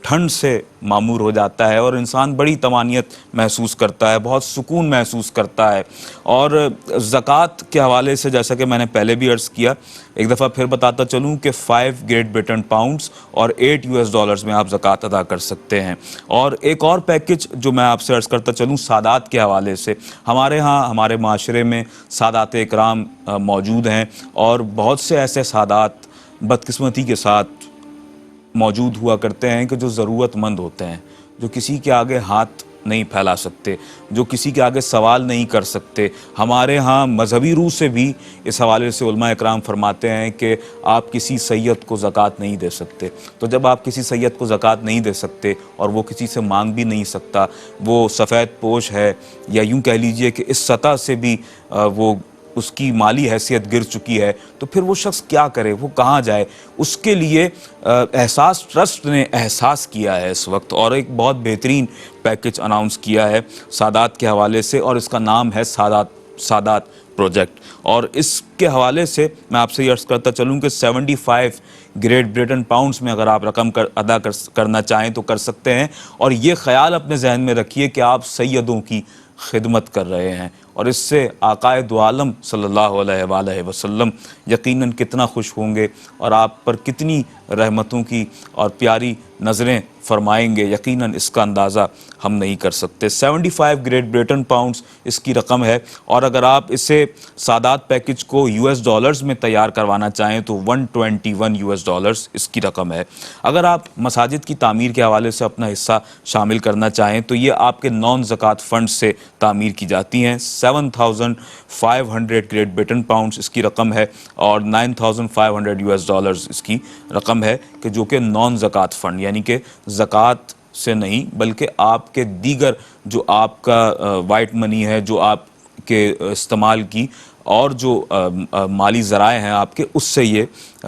ٹھنڈ سے معمور ہو جاتا ہے, اور انسان بڑی طمانیت محسوس کرتا ہے, بہت سکون محسوس کرتا ہے. اور زکوٰۃ کے حوالے سے جیسا کہ میں نے پہلے بھی عرض کیا, ایک دفعہ پھر بتاتا چلوں کہ 5 گریٹ بریٹن پاؤنڈز اور 8 US ڈالرز میں آپ زکوٰۃ ادا کر سکتے ہیں. اور ایک اور پیکج جو میں آپ سے عرض کرتا چلوں سادات کے حوالے سے, ہمارے ہاں ہمارے معاشرے میں سادات اکرام موجود ہیں, اور بہت سے ایسے سادات بدقسمتی کے ساتھ موجود ہوا کرتے ہیں کہ جو ضرورت مند ہوتے ہیں, جو کسی کے آگے ہاتھ نہیں پھیلا سکتے, جو کسی کے آگے سوال نہیں کر سکتے. ہمارے ہاں مذہبی روح سے بھی اس حوالے سے علماء اکرام فرماتے ہیں کہ آپ کسی سید کو زکوٰۃ نہیں دے سکتے. تو جب آپ کسی سید کو زکوٰۃ نہیں دے سکتے, اور وہ کسی سے مانگ بھی نہیں سکتا, وہ سفید پوش ہے, یا یوں کہہ لیجئے کہ اس سطح سے بھی وہ اس کی مالی حیثیت گر چکی ہے, تو پھر وہ شخص کیا کرے, وہ کہاں جائے. اس کے لیے احساس ٹرسٹ نے احساس کیا ہے اس وقت, اور ایک بہت بہترین پیکج اناؤنس کیا ہے سادات کے حوالے سے, اور اس کا نام ہے سادات پروجیکٹ. اور اس کے حوالے سے میں آپ سے یہ عرض کرتا چلوں کہ 75 گریٹ بریٹن پاؤنڈز میں اگر آپ رقم ادا کرنا چاہیں تو کر سکتے ہیں. اور یہ خیال اپنے ذہن میں رکھیے کہ آپ سیدوں کی خدمت کر رہے ہیں, اور اس سے آقائے دو عالم صلی اللہ علیہ وآلہ وسلم یقیناً کتنا خوش ہوں گے, اور آپ پر کتنی رحمتوں کی اور پیاری نظریں فرمائیں گے, یقیناً اس کا اندازہ ہم نہیں کر سکتے. 75 گریٹ بریٹن پاؤنڈز اس کی رقم ہے, اور اگر آپ اسے سادات پیکج کو US ڈالرز میں تیار کروانا چاہیں تو 121 US ڈالرز اس کی رقم ہے. اگر آپ مساجد کی تعمیر کے حوالے سے اپنا حصہ شامل کرنا چاہیں تو یہ آپ کے نان زکوٰۃ فنڈ سے تعمیر کی جاتی ہیں. 7,500 گریٹ بریٹن پاؤنڈز اس کی رقم ہے, اور 9,500 US ڈالرز اس کی رقم ہے, کہ جو کہ نان زکوٰۃ فنڈ, یعنی کہ زکوٰۃ سے نہیں بلکہ آپ کے دیگر جو آپ کا وائٹ منی ہے, جو آپ کے استعمال کی اور جو مالی ذرائع ہیں آپ کے, اس سے یہ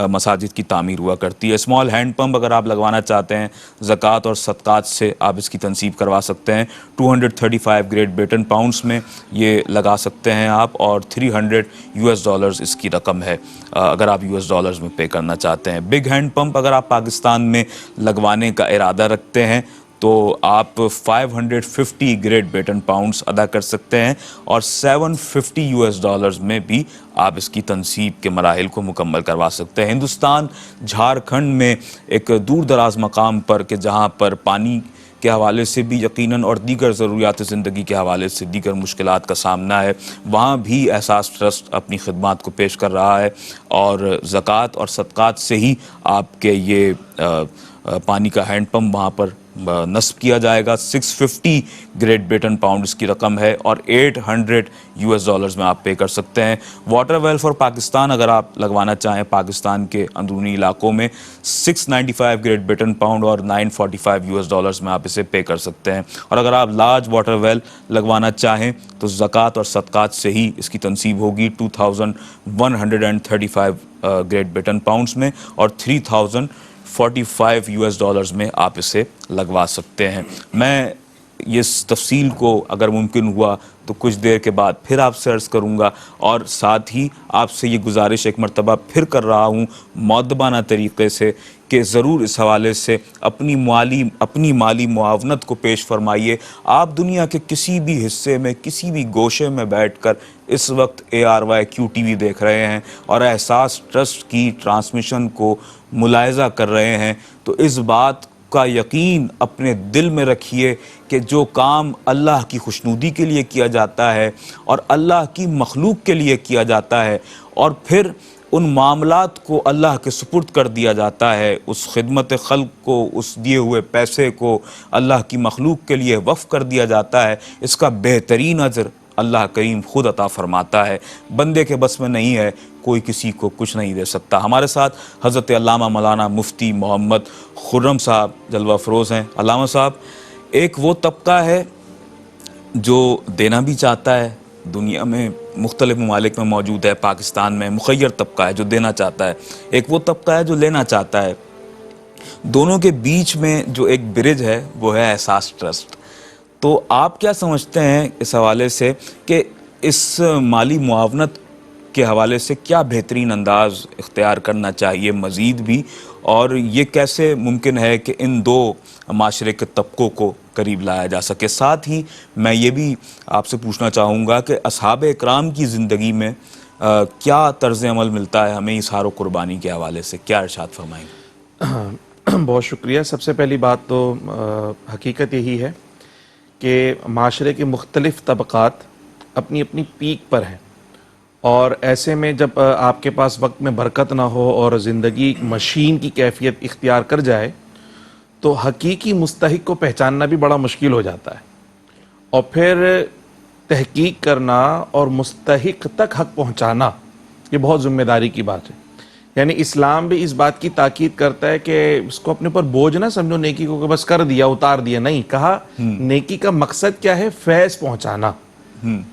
مساجد کی تعمیر ہوا کرتی ہے. اسمال ہینڈ پمپ اگر آپ لگوانا چاہتے ہیں زکوٰۃ اور صدقات سے آپ اس کی تنصیب کروا سکتے ہیں. 235 گریٹ بریٹن پاؤنڈز میں یہ لگا سکتے ہیں آپ, اور 300 US ڈالرز اس کی رقم ہے اگر آپ US ڈالرز میں پے کرنا چاہتے ہیں. بگ ہینڈ پمپ اگر آپ پاکستان میں لگوانے کا ارادہ رکھتے ہیں تو آپ 550 گریٹ بریٹن پاؤنڈز ادا کر سکتے ہیں, اور 750 US ڈالرز میں بھی آپ اس کی تنصیب کے مراحل کو مکمل کروا سکتے ہیں. ہندوستان جھارکھنڈ میں ایک دور دراز مقام پر, کہ جہاں پر پانی کے حوالے سے بھی یقیناً اور دیگر ضروریات زندگی کے حوالے سے دیگر مشکلات کا سامنا ہے, وہاں بھی احساس ٹرسٹ اپنی خدمات کو پیش کر رہا ہے, اور زکوٰۃ اور صدقات سے ہی آپ کے یہ پانی کا ہینڈ پمپ وہاں پر نصب کیا جائے گا. 650 گریٹ بریٹن پاؤنڈز کی رقم ہے, اور 800 US ڈالرز میں آپ پے کر سکتے ہیں. واٹر ویل فار پاکستان اگر آپ لگوانا چاہیں پاکستان کے اندرونی علاقوں میں 695 گریٹ بریٹن پاؤنڈ اور 945 US ڈالرز میں آپ اسے پے کر سکتے ہیں. اور اگر آپ لارج واٹر ویل لگوانا چاہیں تو زکوٰۃ اور صدقات سے ہی اس کی تنصیب ہوگی 2135 گریٹ بریٹن پاؤنڈز میں, اور 3045 US ڈالرز میں آپ اسے لگوا سکتے ہیں. میں اس تفصیل کو اگر ممکن ہوا تو کچھ دیر کے بعد پھر آپ سے عرض کروں گا, اور ساتھ ہی آپ سے یہ گزارش ایک مرتبہ پھر کر رہا ہوں مؤدبانہ طریقے سے کہ ضرور اس حوالے سے اپنی مالی معاونت کو پیش فرمائیے. آپ دنیا کے کسی بھی حصے میں کسی بھی گوشے میں بیٹھ کر اس وقت ARYQ-TV دیکھ رہے ہیں اور احساس ٹرسٹ کی ٹرانسمیشن کو ملاحظہ کر رہے ہیں، تو اس بات کا یقین اپنے دل میں رکھیے کہ جو کام اللہ کی خوشنودی کے لیے کیا جاتا ہے اور اللہ کی مخلوق کے لیے کیا جاتا ہے اور پھر ان معاملات کو اللہ کے سپرد کر دیا جاتا ہے، اس خدمت خلق کو، اس دیے ہوئے پیسے کو اللہ کی مخلوق کے لیے وقف کر دیا جاتا ہے، اس کا بہترین اجر اللہ کریم خود عطا فرماتا ہے. بندے کے بس میں نہیں ہے، کوئی کسی کو کچھ نہیں دے سکتا. ہمارے ساتھ حضرت علامہ مولانا مفتی محمد خرم صاحب جلوہ فروز ہیں. علامہ صاحب، ایک وہ طبقہ ہے جو دینا بھی چاہتا ہے، دنیا میں مختلف ممالک میں موجود ہے، پاکستان میں مخیر طبقہ ہے جو دینا چاہتا ہے، ایک وہ طبقہ ہے جو لینا چاہتا ہے. دونوں کے بیچ میں جو ایک برج ہے وہ ہے احساس ٹرسٹ. تو آپ کیا سمجھتے ہیں اس حوالے سے کہ اس مالی معاونت کے حوالے سے کیا بہترین انداز اختیار کرنا چاہیے مزید بھی، اور یہ کیسے ممکن ہے کہ ان دو معاشرے کے طبقوں کو قریب لایا جا سکے؟ ساتھ ہی میں یہ بھی آپ سے پوچھنا چاہوں گا کہ اصحاب اکرام کی زندگی میں کیا طرز عمل ملتا ہے ہمیں اظہار و قربانی کے حوالے سے؟ کیا ارشاد فرمائیں گے؟ بہت شکریہ. سب سے پہلی بات تو حقیقت یہی ہے کہ معاشرے کے مختلف طبقات اپنی اپنی پیک پر ہیں، اور ایسے میں جب آپ کے پاس وقت میں برکت نہ ہو اور زندگی مشین کی کیفیت اختیار کر جائے تو حقیقی مستحق کو پہچاننا بھی بڑا مشکل ہو جاتا ہے، اور پھر تحقیق کرنا اور مستحق تک حق پہنچانا یہ بہت ذمہ داری کی بات ہے. یعنی اسلام بھی اس بات کی تاکید کرتا ہے کہ اس کو اپنے اوپر بوجھ نہ سمجھو نیکی کو کہ بس کر دیا اتار دیا. نہیں، کہا نیکی کا مقصد کیا ہے؟ فیض پہنچانا،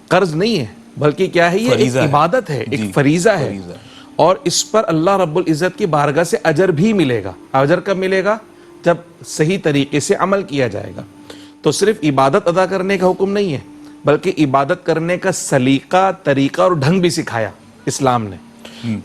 قرض نہیں ہے، بلکہ کیا ہے؟ یہ ایک عبادت ہے، ایک فریضہ ہے، اور اس پر اللہ رب العزت کی بارگاہ سے اجر بھی ملے گا. اجر کب ملے گا؟ جب صحیح طریقے سے عمل کیا جائے گا. تو صرف عبادت ادا کرنے کا حکم نہیں ہے، بلکہ عبادت کرنے کا سلیقہ، طریقہ اور ڈھنگ بھی سکھایا اسلام نے.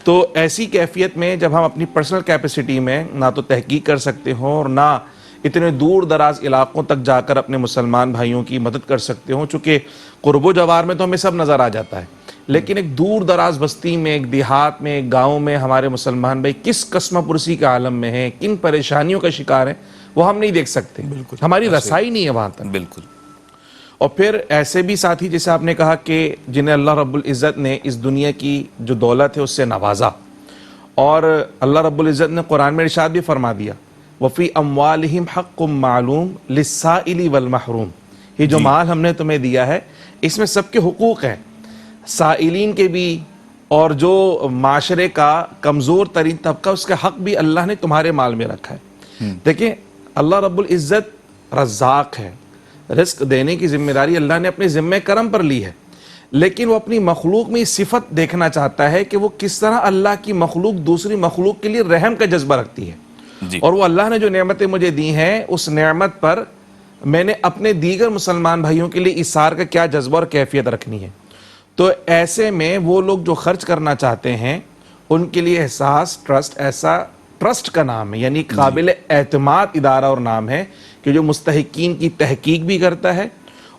تو ایسی کیفیت میں جب ہم اپنی پرسنل کیپیسٹی میں نہ تو تحقیق کر سکتے ہوں اور نہ اتنے دور دراز علاقوں تک جا کر اپنے مسلمان بھائیوں کی مدد کر سکتے ہوں، چونکہ قرب و جوار میں تو ہمیں سب نظر آ جاتا ہے، لیکن ایک دور دراز بستی میں، ایک دیہات میں، ایک گاؤں میں ہمارے مسلمان بھائی کس قسمہ پرسی کے عالم میں ہیں، کن پریشانیوں کا شکار ہیں، وہ ہم نہیں دیکھ سکتے. ہماری رسائی نہیں ہے وہاں تک. بالکل. اور پھر ایسے بھی ساتھی جیسے آپ نے کہا کہ جنہیں اللہ رب العزت نے اس دنیا کی جو دولت ہے اس سے نوازا، اور اللہ رب العزت نے قرآن میں ارشاد بھی فرما دیا وَفِي أَمْوَالِهِمْ حَقٌّ مَعْلُومٌ لِلسَّائِلِ وَالْمَحْرُومِ. یہ جو مال ہم نے تمہیں دیا ہے اس میں سب کے حقوق ہیں، سائلین کے بھی، اور جو معاشرے کا کمزور ترین طبقہ اس کا حق بھی اللہ نے تمہارے مال میں رکھا ہے. دیکھیں، اللہ رب العزت رزاق ہے، رزق دینے کی ذمہ داری اللہ نے اپنے ذمہ کرم پر لی ہے، لیکن وہ اپنی مخلوق میں صفت دیکھنا چاہتا ہے کہ وہ کس طرح اللہ کی مخلوق دوسری مخلوق کے لیے رحم کا جذبہ رکھتی ہے. اور وہ اللہ نے جو نعمتیں مجھے دی ہیں اس نعمت پر میں نے اپنے دیگر مسلمان بھائیوں کے لیے اثار کا کیا جذبہ اور کیفیت رکھنی ہے. تو ایسے میں وہ لوگ جو خرچ کرنا چاہتے ہیں ان کے لیے احساس ٹرسٹ ایسا ٹرسٹ کا نام ہے، یعنی قابل اعتماد ادارہ اور نام ہے کہ جو مستحقین کی تحقیق بھی کرتا ہے،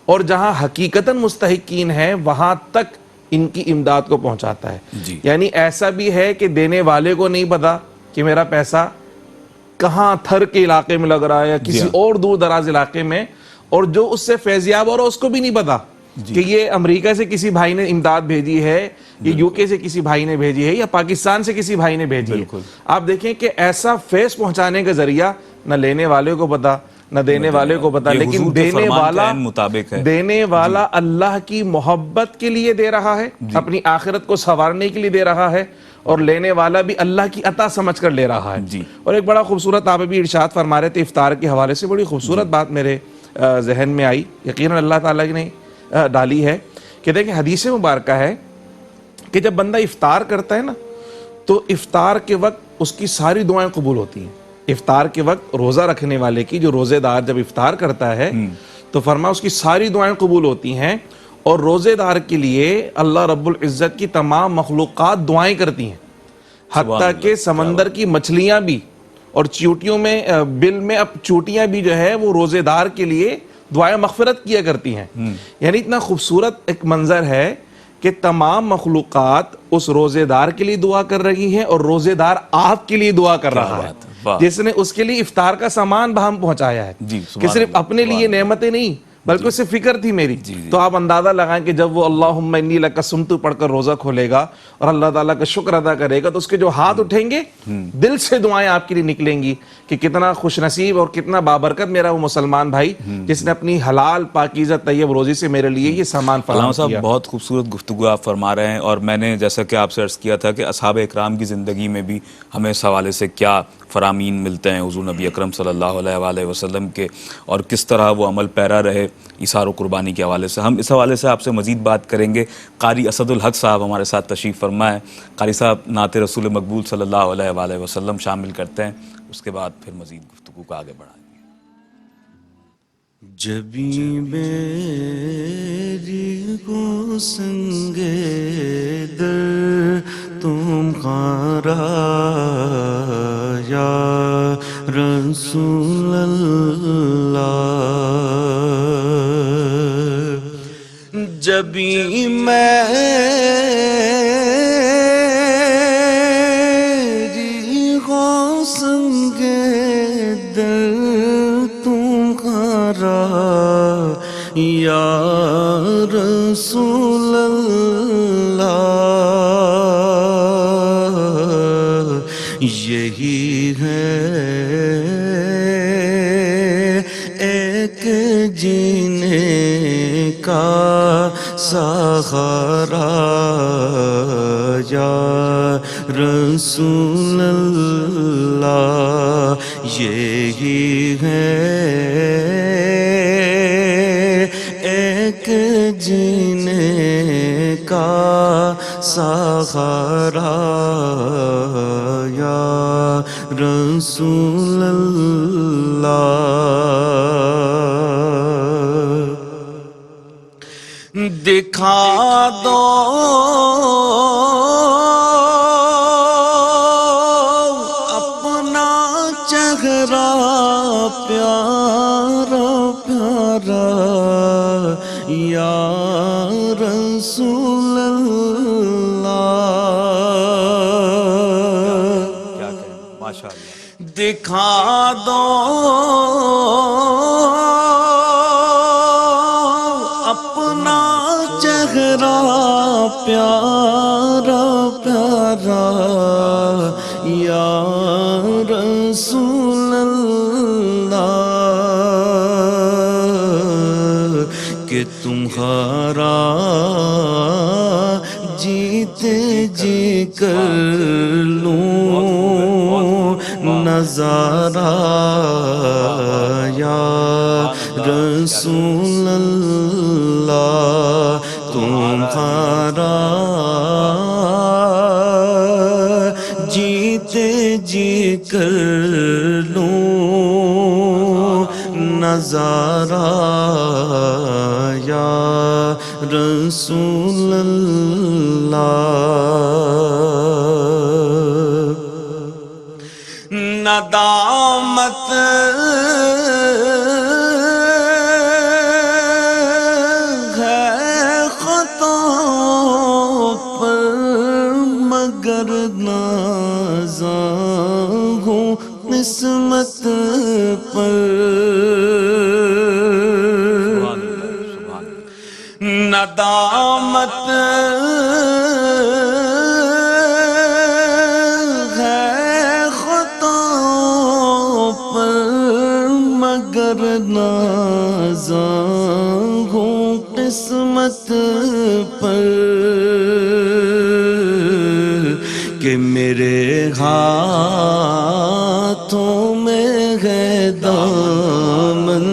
اور جہاں حقیقتاً مستحقین ہیں وہاں تک ان کی امداد کو پہنچاتا ہے. یعنی ایسا بھی ہے کہ دینے والے کو نہیں پتا کہ میرا پیسہ کہاں تھر کے علاقے میں لگ رہا ہے یا کسی اور دور دراز علاقے میں، اور جو اس سے فیضیاب ہو رہا ہے اس کو بھی نہیں پتا کہ یہ امریکہ سے کسی بھائی نے امداد بھیجی ہے، یہ UK سے کسی بھائی نے بھیجی ہے، یا پاکستان سے کسی بھائی نے بھیجی ہے. آپ دیکھیں کہ ایسا فیض پہنچانے کا ذریعہ نہ لینے والے کو پتا نہ دینے والے کو پتا، لیکن دینے والا اللہ کی محبت کے لیے دے رہا ہے، اپنی آخرت کو سنوارنے کے لیے دے رہا ہے، اور لینے والا بھی اللہ کی عطا سمجھ کر لے رہا ہے. اور ایک بڑا خوبصورت آپ بھی ارشاد فرما رہے تھے افطار کے حوالے سے، بڑی خوبصورت بات میرے ذہن میں آئی، یقیناً اللہ تعالیٰ نے ڈالی ہے کہ دیکھیں حدیث مبارکہ ہے کہ جب بندہ افطار کرتا ہے نا تو افطار کے وقت اس کی ساری دعائیں قبول ہوتی ہیں. افطار کے وقت روزہ رکھنے والے کی، جو روزے دار جب افطار کرتا ہے تو فرما اس کی ساری دعائیں قبول ہوتی ہیں، اور روزے دار کے لیے اللہ رب العزت کی تمام مخلوقات دعائیں کرتی ہیں، حتیٰ کہ سمندر کی مچھلیاں بھی اور چیوٹیوں میں بل میں اب چوٹیاں بھی جو ہے وہ روزے دار کے لیے دعائیں مغفرت کیا کرتی ہیں. یعنی اتنا خوبصورت ایک منظر ہے کہ تمام مخلوقات اس روزے دار کے لیے دعا کر رہی ہیں اور روزے دار آپ کے لیے دعا کر رہا ہے جس نے اس کے لیے افطار کا سامان بہم پہنچایا ہے کہ صرف اپنے لیے نعمتیں نہیں بلکہ اسے فکر تھی میری. تو آپ اندازہ لگائیں کہ جب وہ اللہم انی لک صمت پڑھ کر روزہ کھولے گا اور اللہ تعالیٰ کا شکر ادا کرے گا تو اس کے جو ہاتھ اٹھیں گے دل سے دعائیں آپ کے لیے نکلیں گی کہ کتنا خوش نصیب اور کتنا بابرکت میرا وہ مسلمان بھائی جس نے اپنی حلال پاکیزہ طیب روزی سے میرے لیے یہ سامان فراہم علامہ کیا. صاحب بہت خوبصورت گفتگو آپ فرما رہے ہیں، اور میں نے جیسا کہ آپ سے عرض کیا تھا کہ اصحاب اکرام کی زندگی میں بھی ہمیں اس حوالے سے کیا فرامین ملتے ہیں حضور نبی اکرم صلی اللہ علیہ وآلہ وسلم کے، اور کس طرح وہ عمل پیرا رہے ایثار و قربانی کے حوالے سے. ہم اس حوالے سے آپ سے مزید بات کریں گے. قاری اسد الحق صاحب ہمارے ساتھ تشریف فرما ہے. قاری صاحب نعت رسول مقبول صلی اللہ علیہ وآلہ وسلم شامل کرتے ہیں، اس کے بعد پھر مزید گفتگو کو آگے بڑھائیں گے. جبی میری کو سنگے در تمہارا یا رسول اللہ، جبی میری کو سنگے در یا رسول اللہ، یہی ہے ایک جینے کا سہارا یا رسول اللہ، یہی ہے ایک جینے کا سہارا یا رسول اللہ. دکھا دو اپنا چہرہ پیارا پیارا یا رسول اللہ، کیا کہیں ماشاءاللہ. دکھا دو اپنا چہرہ پیارا پیارا یا رسول اللہ، کہ تمہارا جیتے جی کر لوں نظارہ یا رسول اللہ، تمہارا جیتے جی کر لوں نظارہ یا رسول اللہ. ندامت ہے خطاؤں پر مگر نازاں ہوں قسمت پر، ندامت ہے خطاؤں پر مگر نازاں ہوں قسمت پر، کہ میرے ہاتھوں میں ہے دامن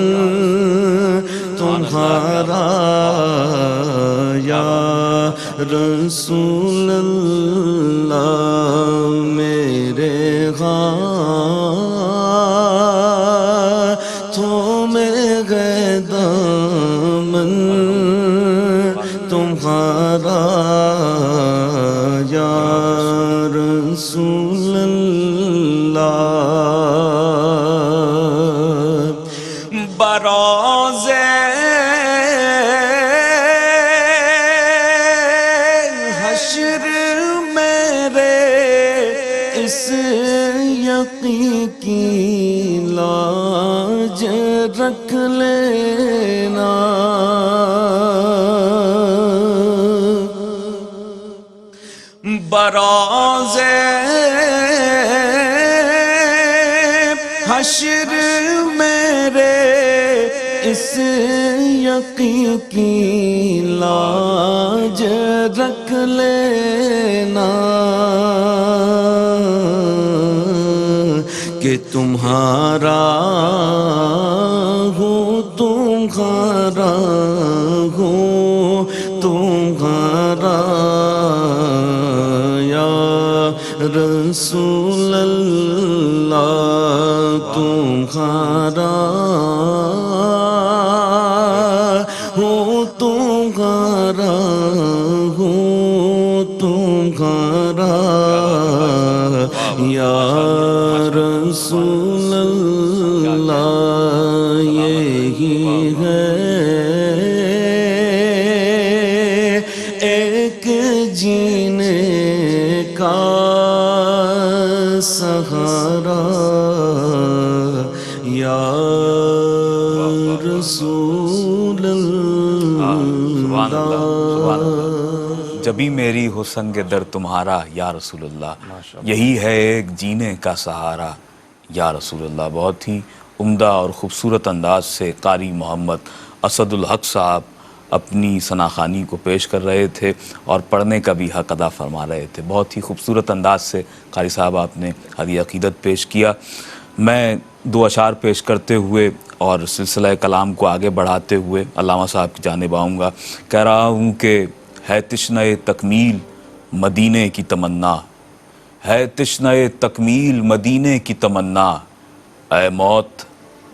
تمہارا یا رسول اللہ، میرے ہاتھوں میں ہے دامن تمہارا یا رسول اللہ. بروز حشر میرے اس یقین کی لاج رکھ لینا کہ تمہارا ہوں تمہارا ہوں تمہارا یا رسول اللہ تمہارا ہوں تمہارا ہوں تمہارا یا رسول اللہ یہی ہے ایک جینے کا سہارا یا رسول اللہ جبھی میری ہو سنگ در تمہارا یا رسول اللہ، یہی ہے ایک جینے کا سہارا یا رسول اللہ۔ بہت ہی عمدہ اور خوبصورت انداز سے قاری محمد اسد الحق صاحب اپنی ثناخوانی کو پیش کر رہے تھے اور پڑھنے کا بھی حق ادا فرما رہے تھے۔ بہت ہی خوبصورت انداز سے قاری صاحب آپ نے ہدیہ عقیدت پیش کیا۔ میں دو اشعار پیش کرتے ہوئے اور سلسلہ کلام کو آگے بڑھاتے ہوئے علامہ صاحب کی جانب آؤں گا۔ کہہ رہا ہوں کہ ہے تشنہ تکمیل مدینے کی تمنا، ہے تشنہ تکمیل مدینے کی تمنا، اے موت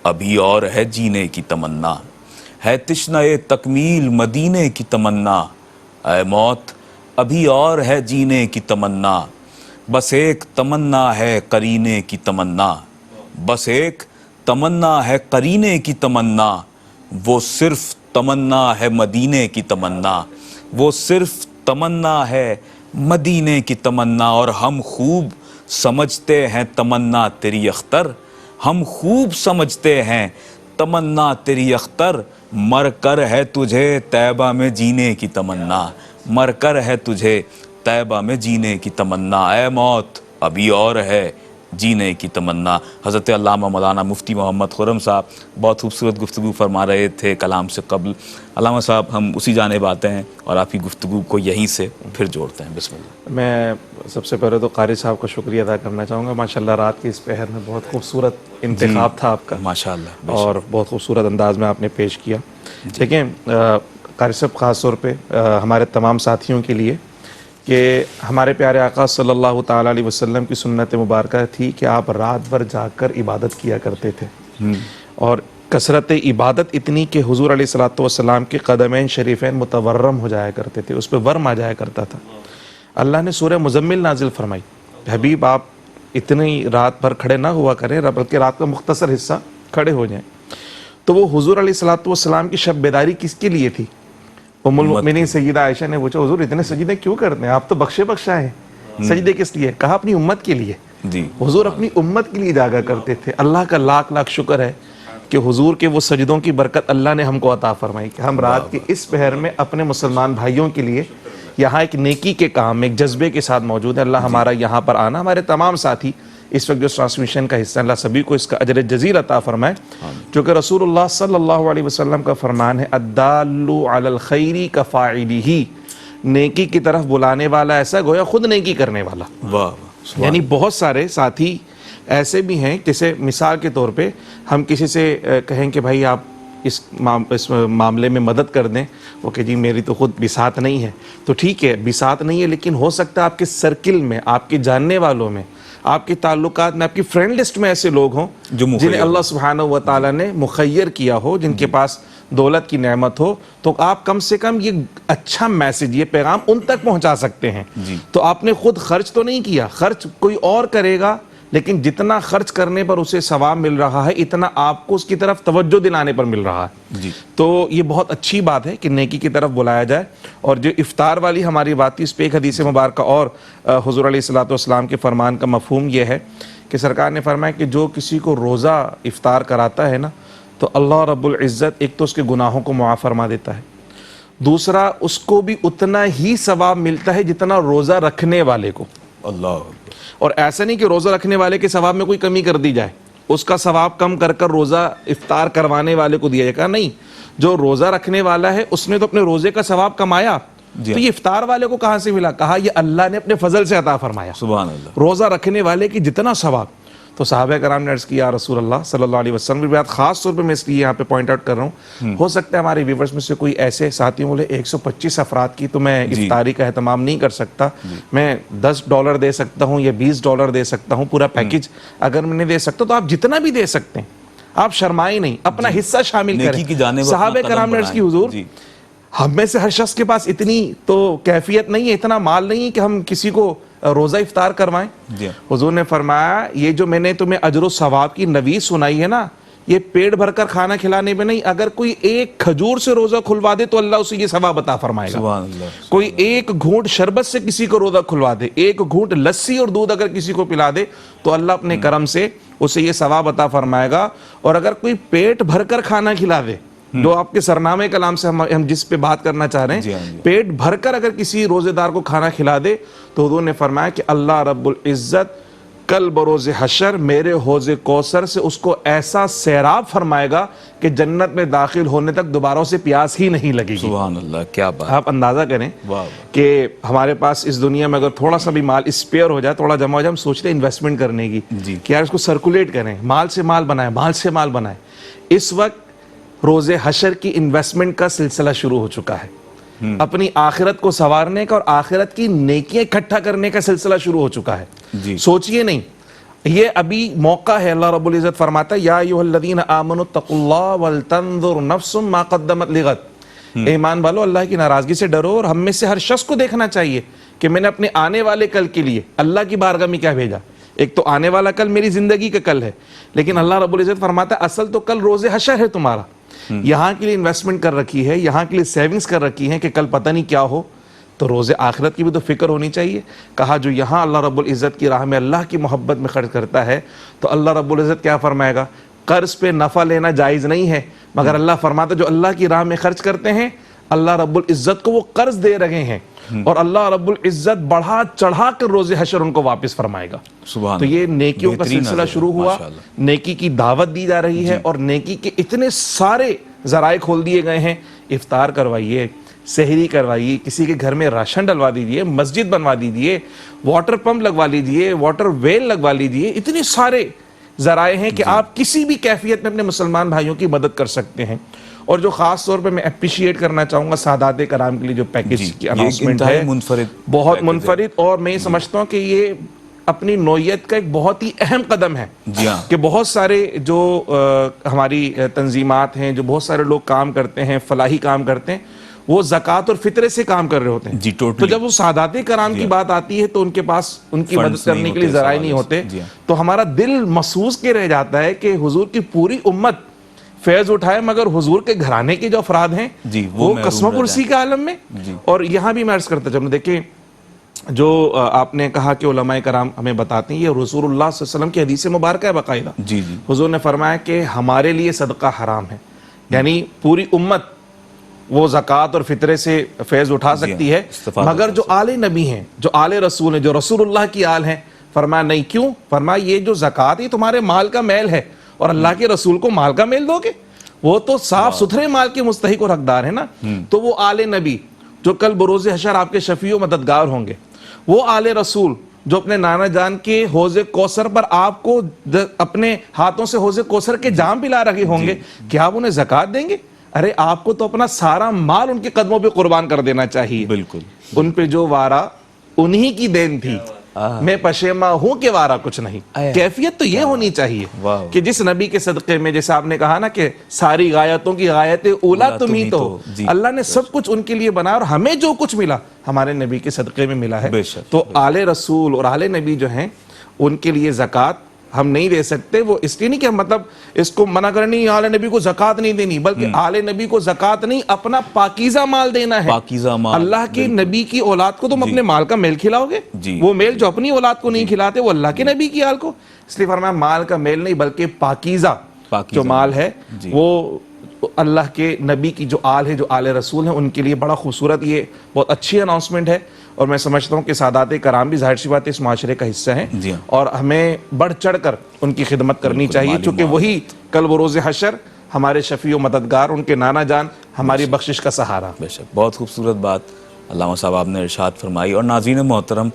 ابھی اور ہے جینے کی تمنا، ہے تشنہ تکمیل مدینے کی تمنا، اے موت ابھی اور ہے جینے کی تمنا، بس ایک تمنا ہے قرینے کی تمنا، بس ایک تمنا ہے قرینے کی تمنا، وہ صرف تمنا ہے مدینے کی تمنا، وہ صرف تمنا ہے مدینے کی تمنا۔ اور ہم خوب سمجھتے ہیں تمنا تیری اختر، ہم خوب سمجھتے ہیں تمنا تیری اختر، مر کر ہے تجھے طیبہ میں جینے کی تمنا، مر کر ہے تجھے طیبہ میں جینے کی تمنا، اے موت ابھی اور ہے جینے کی تمنا۔ حضرت علامہ مولانا مفتی محمد خرم صاحب بہت خوبصورت گفتگو فرما رہے تھے کلام سے قبل۔ علامہ صاحب ہم اسی جانب آتے ہیں اور آپ کی گفتگو کو یہیں سے پھر جوڑتے ہیں۔ بسم اللہ۔ میں سب سے پہلے تو قاری صاحب کا شکریہ ادا کرنا چاہوں گا۔ ماشاءاللہ رات کے اس پہر میں بہت خوبصورت انتخاب تھا آپ کا، ماشاءاللہ، اور بہت خوبصورت انداز میں آپ نے پیش کیا۔ دیکھیں قاری صاحب خاص طور پہ ہمارے تمام ساتھیوں کے لیے کہ ہمارے پیارے آقا صلی اللہ تعالیٰ علیہ وسلم کی سنت مبارکہ تھی کہ آپ رات بھر جا کر عبادت کیا کرتے تھے، اور کثرت عبادت اتنی کہ حضور علیہ الصلوۃ والسلام کے قدمین شریفین متورم ہو جایا کرتے تھے، اس پہ ورم آ جایا کرتا تھا۔ اللہ نے سورہ مزمل نازل فرمائی، حبیب آپ اتنی رات بھر کھڑے نہ ہوا کریں، بلکہ رات کا مختصر حصہ کھڑے ہو جائیں۔ تو وہ حضور علیہ الصلوۃ والسلام کی شب بیداری کس کے لیے تھی؟ ام المؤمنین سیدہ عائشہ نے پوچھا حضور اتنے سجدے کیوں کرتے ہیں، آپ تو بخشے بخشا ہیں، سجدے کس لیے؟ کہا اپنی امت کے لیے۔ جی حضور اپنی امت کے لیے جاگا کرتے تھے۔ اللہ کا لاکھ لاکھ شکر ہے کہ حضور کے وہ سجدوں کی برکت اللہ نے ہم کو عطا فرمائی کہ ہم رات کے اس پہر میں اپنے مسلمان بھائیوں کے لیے یہاں ایک نیکی کے کام ایک جذبے کے ساتھ موجود ہے۔ اللہ ہمارا یہاں پر آنا، ہمارے تمام ساتھی اس وقت جو ٹرانسمیشن کا حصہ، اللہ سبھی کو اس کا اجر جزیل عطا فرمائے، کیونکہ رسول اللہ صلی اللہ علیہ وسلم کا فرمان ہے الدال علی الخیر کفاعلہ، نیکی کی طرف بلانے والا ایسا گویا خود نیکی کرنے والا۔ واہ، یعنی بہت سارے ساتھی ایسے بھی ہیں، جیسے مثال کے طور پہ ہم کسی سے کہیں کہ بھائی آپ اس معاملے میں مدد کر دیں، وہ کہ جی میری تو خود بساط نہیں ہے، تو ٹھیک ہے بساط نہیں ہے، لیکن ہو سکتا ہے آپ کے سرکل میں، آپ کے جاننے والوں میں، آپ کے تعلقات میں، آپ کی فرینڈ لسٹ میں ایسے لوگ ہوں جنہیں اللہ سبحانہ و تعالیٰ نے مخیر کیا ہو، جن کے پاس دولت کی نعمت ہو، تو آپ کم سے کم یہ اچھا میسج، یہ پیغام ان تک پہنچا سکتے ہیں۔ تو آپ نے خود خرچ تو نہیں کیا، خرچ کوئی اور کرے گا، لیکن جتنا خرچ کرنے پر اسے ثواب مل رہا ہے اتنا آپ کو اس کی طرف توجہ دلانے پر مل رہا ہے۔ تو یہ بہت اچھی بات ہے کہ نیکی کی طرف بلایا جائے۔ اور جو افطار والی ہماری بات تھی، اس پہ ایک حدیث مبارکہ اور حضور علیہ الصلوۃ والسلام کے فرمان کا مفہوم یہ ہے کہ سرکار نے فرمایا کہ جو کسی کو روزہ افطار کراتا ہے نا، تو اللہ رب العزت ایک تو اس کے گناہوں کو معاف فرما دیتا ہے، دوسرا اس کو بھی اتنا ہی ثواب ملتا ہے جتنا روزہ رکھنے والے کو. اللہ. اور ایسا نہیں کہ روزہ رکھنے والے کے ثواب میں کوئی کمی کر دی جائے, اس کا ثواب کم کر کر روزہ افطار کروانے والے کو دیا جائے گا, نہیں. جو روزہ رکھنے والا ہے اس نے تو اپنے روزے کا ثواب کمایا, تو یہ افطار والے کو کہاں سے ملا؟ کہا یہ اللہ نے اپنے فضل سے عطا فرمایا. سبحان اللہ. روزہ رکھنے والے کی جتنا ثواب. تو صحابہ کرام نے عرض کیا یا رسول اللہ صلی اللہ علیہ وسلم کی بات خاص طور پہ میں اس لیے یہاں پہ پوائنٹ آؤٹ کر رہا ہوں, ہو سکتا ہے ہمارے ویورز میں سے کوئی ایسے ساتھی بولے 125 افراد کی تو میں افطاری کا اہتمام نہیں کر سکتا, میں $10 دے سکتا ہوں یا $20 دے سکتا ہوں, پورا پیکج اگر میں نہیں دے سکتا تو آپ جتنا بھی دے سکتے ہیں, آپ شرمائیں نہیں, اپنا حصہ شامل کریں. صحابہ کرام نے عرض کی حضور ہم میں سے ہر شخص کے پاس اتنی تو کیفیت نہیں ہے, اتنا مال نہیں ہے کہ ہم کسی کو روزہ افطار کروائیں. حضور نے فرمایا یہ جو میں نے تمہیں اجر و ثواب کی نوید سنائی ہے نا, یہ پیٹ بھر کر کھانا کھلانے میں نہیں, اگر کوئی ایک کھجور سے روزہ کھلوا دے تو اللہ اسے یہ ثواب عطا فرمائے گا. کوئی ایک گھونٹ شربت سے کسی کو روزہ کھلوا دے, ایک گھونٹ لسی اور دودھ اگر کسی کو پلا دے تو اللہ اپنے کرم سے اسے یہ ثواب عطا فرمائے گا. اور اگر کوئی پیٹ بھر کر کھانا کھلا دے, جو آپ کے سرنامے کلام سے ہم جس پہ بات کرنا چاہ رہے ہیں, پیٹ بھر کر اگر کسی روزے دار کو کھانا کھلا دے تو حضور نے فرمایا کہ اللہ رب العزت کل بروز حشر میرے حوض کوثر سے اس کو ایسا سیراب فرمائے گا کہ جنت میں داخل ہونے تک دوبارہ سے پیاس ہی نہیں لگے گی. سبحان اللہ, کیا بات. آپ اندازہ کریں کہ ہمارے پاس اس دنیا میں اگر تھوڑا سا بھی مال اسپیئر ہو جائے, تھوڑا جمع ہو جائے, ہم سوچتے ہیں انویسٹمنٹ کرنے کی کہ یار اس کو سرکولیٹ کریں, مال سے مال بنائیں, مال سے مال بنائیں. اس وقت روز حشر کی انویسٹمنٹ کا سلسلہ شروع ہو چکا ہے, اپنی آخرت کو سنوارنے کا اور آخرت کی نیکیاں اکٹھا کرنے کا سلسلہ شروع ہو چکا ہے. سوچئے نہیں, یہ ابھی موقع ہے. اللہ رب العزت فرماتا ہے یا ایھا الذین آمنوا اتقوا اللہ ولتنظر نفس ما قدمت لغد. ایمان والو اللہ کی ناراضگی سے ڈرو, اور ہم میں سے ہر شخص کو دیکھنا چاہیے کہ میں نے اپنے آنے والے کل کے لیے اللہ کی بارگاہ میں کیا بھیجا. ایک تو آنے والا کل میری زندگی کا کل ہے, لیکن اللہ رب العزت فرماتا ہے اصل تو کل روز حشر ہے تمہارا. یہاں کے لیے انویسٹمنٹ کر رکھی ہے, یہاں کے لیے سیونگز کر رکھی ہیں کہ کل پتہ نہیں کیا ہو, تو روز آخرت کی بھی تو فکر ہونی چاہیے. کہا جو یہاں اللہ رب العزت کی راہ میں اللہ کی محبت میں خرچ کرتا ہے تو اللہ رب العزت کیا فرمائے گا, قرض پہ نفع لینا جائز نہیں ہے, مگر اللہ فرماتا ہے جو اللہ کی راہ میں خرچ کرتے ہیں اللہ رب العزت کو وہ قرض دے رہے ہیں, اور اللہ رب العزت بڑھا چڑھا کر روز حشر ان کو واپس فرمائے گا. تو یہ نیکیوں کا سلسلہ شروع ہوا, نیکی کی دعوت دی جا رہی ہے, اور نیکی کے اتنے سارے ذرائع کھول دیے گئے ہیں. افطار کروائیے, سحری کروائیے, کسی کے گھر میں راشن ڈلوا دیجیے, مسجد بنوا دیجیے, واٹر پمپ لگوا لیجیے, واٹر ویل لگوا لیجیے. اتنے سارے ذرائع ہیں کہ آپ کسی بھی کیفیت میں اپنے مسلمان بھائیوں کی مدد کر سکتے ہیں. اور جو خاص طور پہ میں اپریشیٹ کرنا چاہوں گا سادات کرام کے لیے جو پیکج کی اناؤنسمنٹ ہے, بہت منفرد, اور میں یہ سمجھتا ہوں کہ یہ اپنی نوعیت کا ایک بہت ہی اہم قدم ہے کہ بہت سارے جو ہماری تنظیمات ہیں, جو بہت سارے لوگ کام کرتے ہیں, فلاحی کام کرتے ہیں, وہ زکوٰۃ اور فطرے سے کام کر رہے ہوتے ہیں. تو جب وہ سادات کرام کی بات آتی ہے تو ان کے پاس ان کی مدد کرنے کے لیے ذرائع نہیں ہوتے, تو ہمارا دل محسوس کے رہ جاتا ہے کہ حضور کی پوری امت فیض اٹھائے, مگر حضور کے گھرانے کے جو افراد ہیں وہ قسم کرسی کے عالم میں. اور یہاں بھی میں عرض کرتا چلوں, دیکھیں جو آپ نے کہا کہ علماء کرام ہمیں بتاتے ہیں, یہ رسول اللہ صلی اللہ علیہ وسلم کی حدیث مبارکہ ہے باقاعدہ. حضور نے فرمایا کہ ہمارے لیے صدقہ حرام ہے, یعنی پوری امت وہ زکوٰۃ اور فطرے سے فیض اٹھا سکتی ہے, مگر جو آل نبی ہیں, جو آل رسول ہیں, جو رسول اللہ کی آل ہیں, فرمایا نہیں. کیوں؟ فرمایا یہ جو زکوٰۃ ہے تمہارے مال کا میل ہے, اور اللہ کے رسول کو مال کا میل دو گے, وہ تو صاف ستھرے مال کے مستحق اور حقدار ہیں نا. تو وہ آل نبی جو کل بروز حشر آپ کے شفیع و مددگار ہوں گے, وہ آل رسول جو اپنے نانا جان کے حوض کوثر پر آپ کو اپنے ہاتھوں سے حوض کوثر کے جام پلا رہے ہوں گے, کیا آپ انہیں زکوٰۃ دیں گے؟ ارے آپ کو تو اپنا سارا مال ان کے قدموں پہ قربان کر دینا چاہیے. بالکل, ان پہ جو وارا انہی کی دین تھی, میں پشیماں ہوں کہ وارا کچھ نہیں. کیفیت تو یہ ہونی چاہیے کہ جس نبی کے صدقے میں, جیسے آپ نے کہا نا کہ ساری غایتوں کی غایت اولا تم ہی تو, اللہ نے سب کچھ ان کے لیے بنایا, اور ہمیں جو کچھ ملا ہمارے نبی کے صدقے میں ملا ہے. تو آل رسول اور آل نبی جو ہیں ان کے لیے زکوٰۃ ہم نہیں دے سکتے. وہ اس لیے نہیں کہ مطلب اس کو منع کریں نہیں آل نبی کو زکوٰۃ نہیں دینی, بلکہ آل نبی کو زکوٰۃ نہیں, اپنا پاکیزہ مال دینا ہے. اللہ کے نبی کی اولاد کو تم اپنے مال کا میل کھلاؤ گے, وہ میل جو اپنی اولاد کو نہیں کھلاتے وہ اللہ کے نبی کی آل کو. اس لیے فرمایا مال کا میل نہیں بلکہ پاکیزہ جو مال ہے وہ اللہ کے نبی کی جو آل ہے، جو آل رسول ہیں، ان کے لیے بڑا خوبصورت یہ بہت اچھی اناؤنسمنٹ ہے، اور میں سمجھتا ہوں کہ سادات کرام بھی ظاہر سی بات ہے اس معاشرے کا حصہ ہیں، جی ہاں، اور ہمیں بڑھ چڑھ کر ان کی خدمت کرنی بالکل، چاہیے، مالی چونکہ معاونت۔ وہی کل بروز حشر ہمارے شفیع و مددگار، ان کے نانا جان ہماری بخشش کا سہارا۔ بے شک، بہت خوبصورت بات علامہ صاحب آپ نے ارشاد فرمائی۔ اور ناظرین محترم،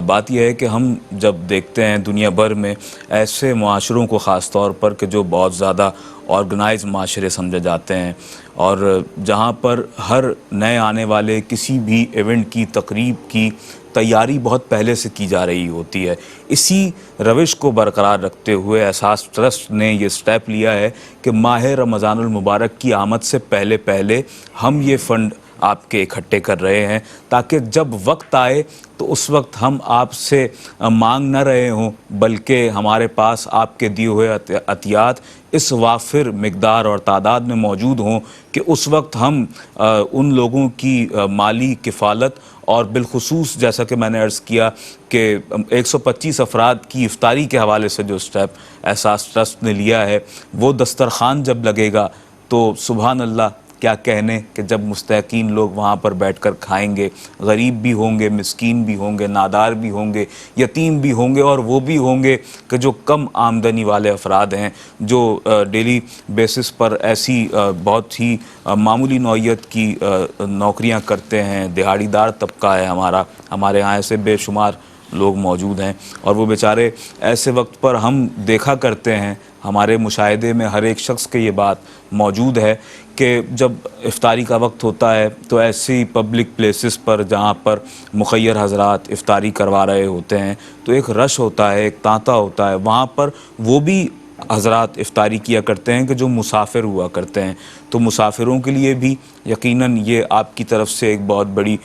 بات یہ ہے کہ ہم جب دیکھتے ہیں دنیا بھر میں ایسے معاشروں کو، خاص طور پر کہ جو بہت زیادہ آرگنائز معاشرے سمجھے جاتے ہیں، اور جہاں پر ہر نئے آنے والے کسی بھی ایونٹ کی، تقریب کی تیاری بہت پہلے سے کی جا رہی ہوتی ہے، اسی روش کو برقرار رکھتے ہوئے احساس ٹرسٹ نے یہ سٹیپ لیا ہے کہ ماہ رمضان المبارک کی آمد سے پہلے پہلے ہم یہ فنڈ آپ کے اکٹھے کر رہے ہیں، تاکہ جب وقت آئے تو اس وقت ہم آپ سے مانگ نہ رہے ہوں، بلکہ ہمارے پاس آپ کے دیے ہوئے عطیات اس وافر مقدار اور تعداد میں موجود ہوں کہ اس وقت ہم ان لوگوں کی مالی کفالت، اور بالخصوص جیسا کہ میں نے عرض کیا کہ 125 افراد کی افطاری کے حوالے سے جو سٹیپ احساس ٹرسٹ نے لیا ہے، وہ دسترخوان جب لگے گا تو سبحان اللہ، کیا کہنے کہ جب مستحقین لوگ وہاں پر بیٹھ کر کھائیں گے، غریب بھی ہوں گے، مسکین بھی ہوں گے، نادار بھی ہوں گے، یتیم بھی ہوں گے، اور وہ بھی ہوں گے کہ جو کم آمدنی والے افراد ہیں، جو ڈیلی بیسس پر ایسی بہت ہی معمولی نوعیت کی نوکریاں کرتے ہیں، دہاڑی دار طبقہ ہے ہمارے ہاں ایسے بے شمار لوگ موجود ہیں، اور وہ بیچارے ایسے وقت پر ہم دیکھا کرتے ہیں، ہمارے مشاہدے میں ہر ایک شخص کے یہ بات موجود ہے کہ جب افطاری کا وقت ہوتا ہے تو ایسی پبلک پلیسز پر جہاں پر مخیر حضرات افطاری کروا رہے ہوتے ہیں تو ایک رش ہوتا ہے، ایک تانتا ہوتا ہے، وہاں پر وہ بھی حضرات افطاری کیا کرتے ہیں کہ جو مسافر ہوا کرتے ہیں، تو مسافروں کے لیے بھی یقیناً یہ آپ کی طرف سے ایک بہت بڑی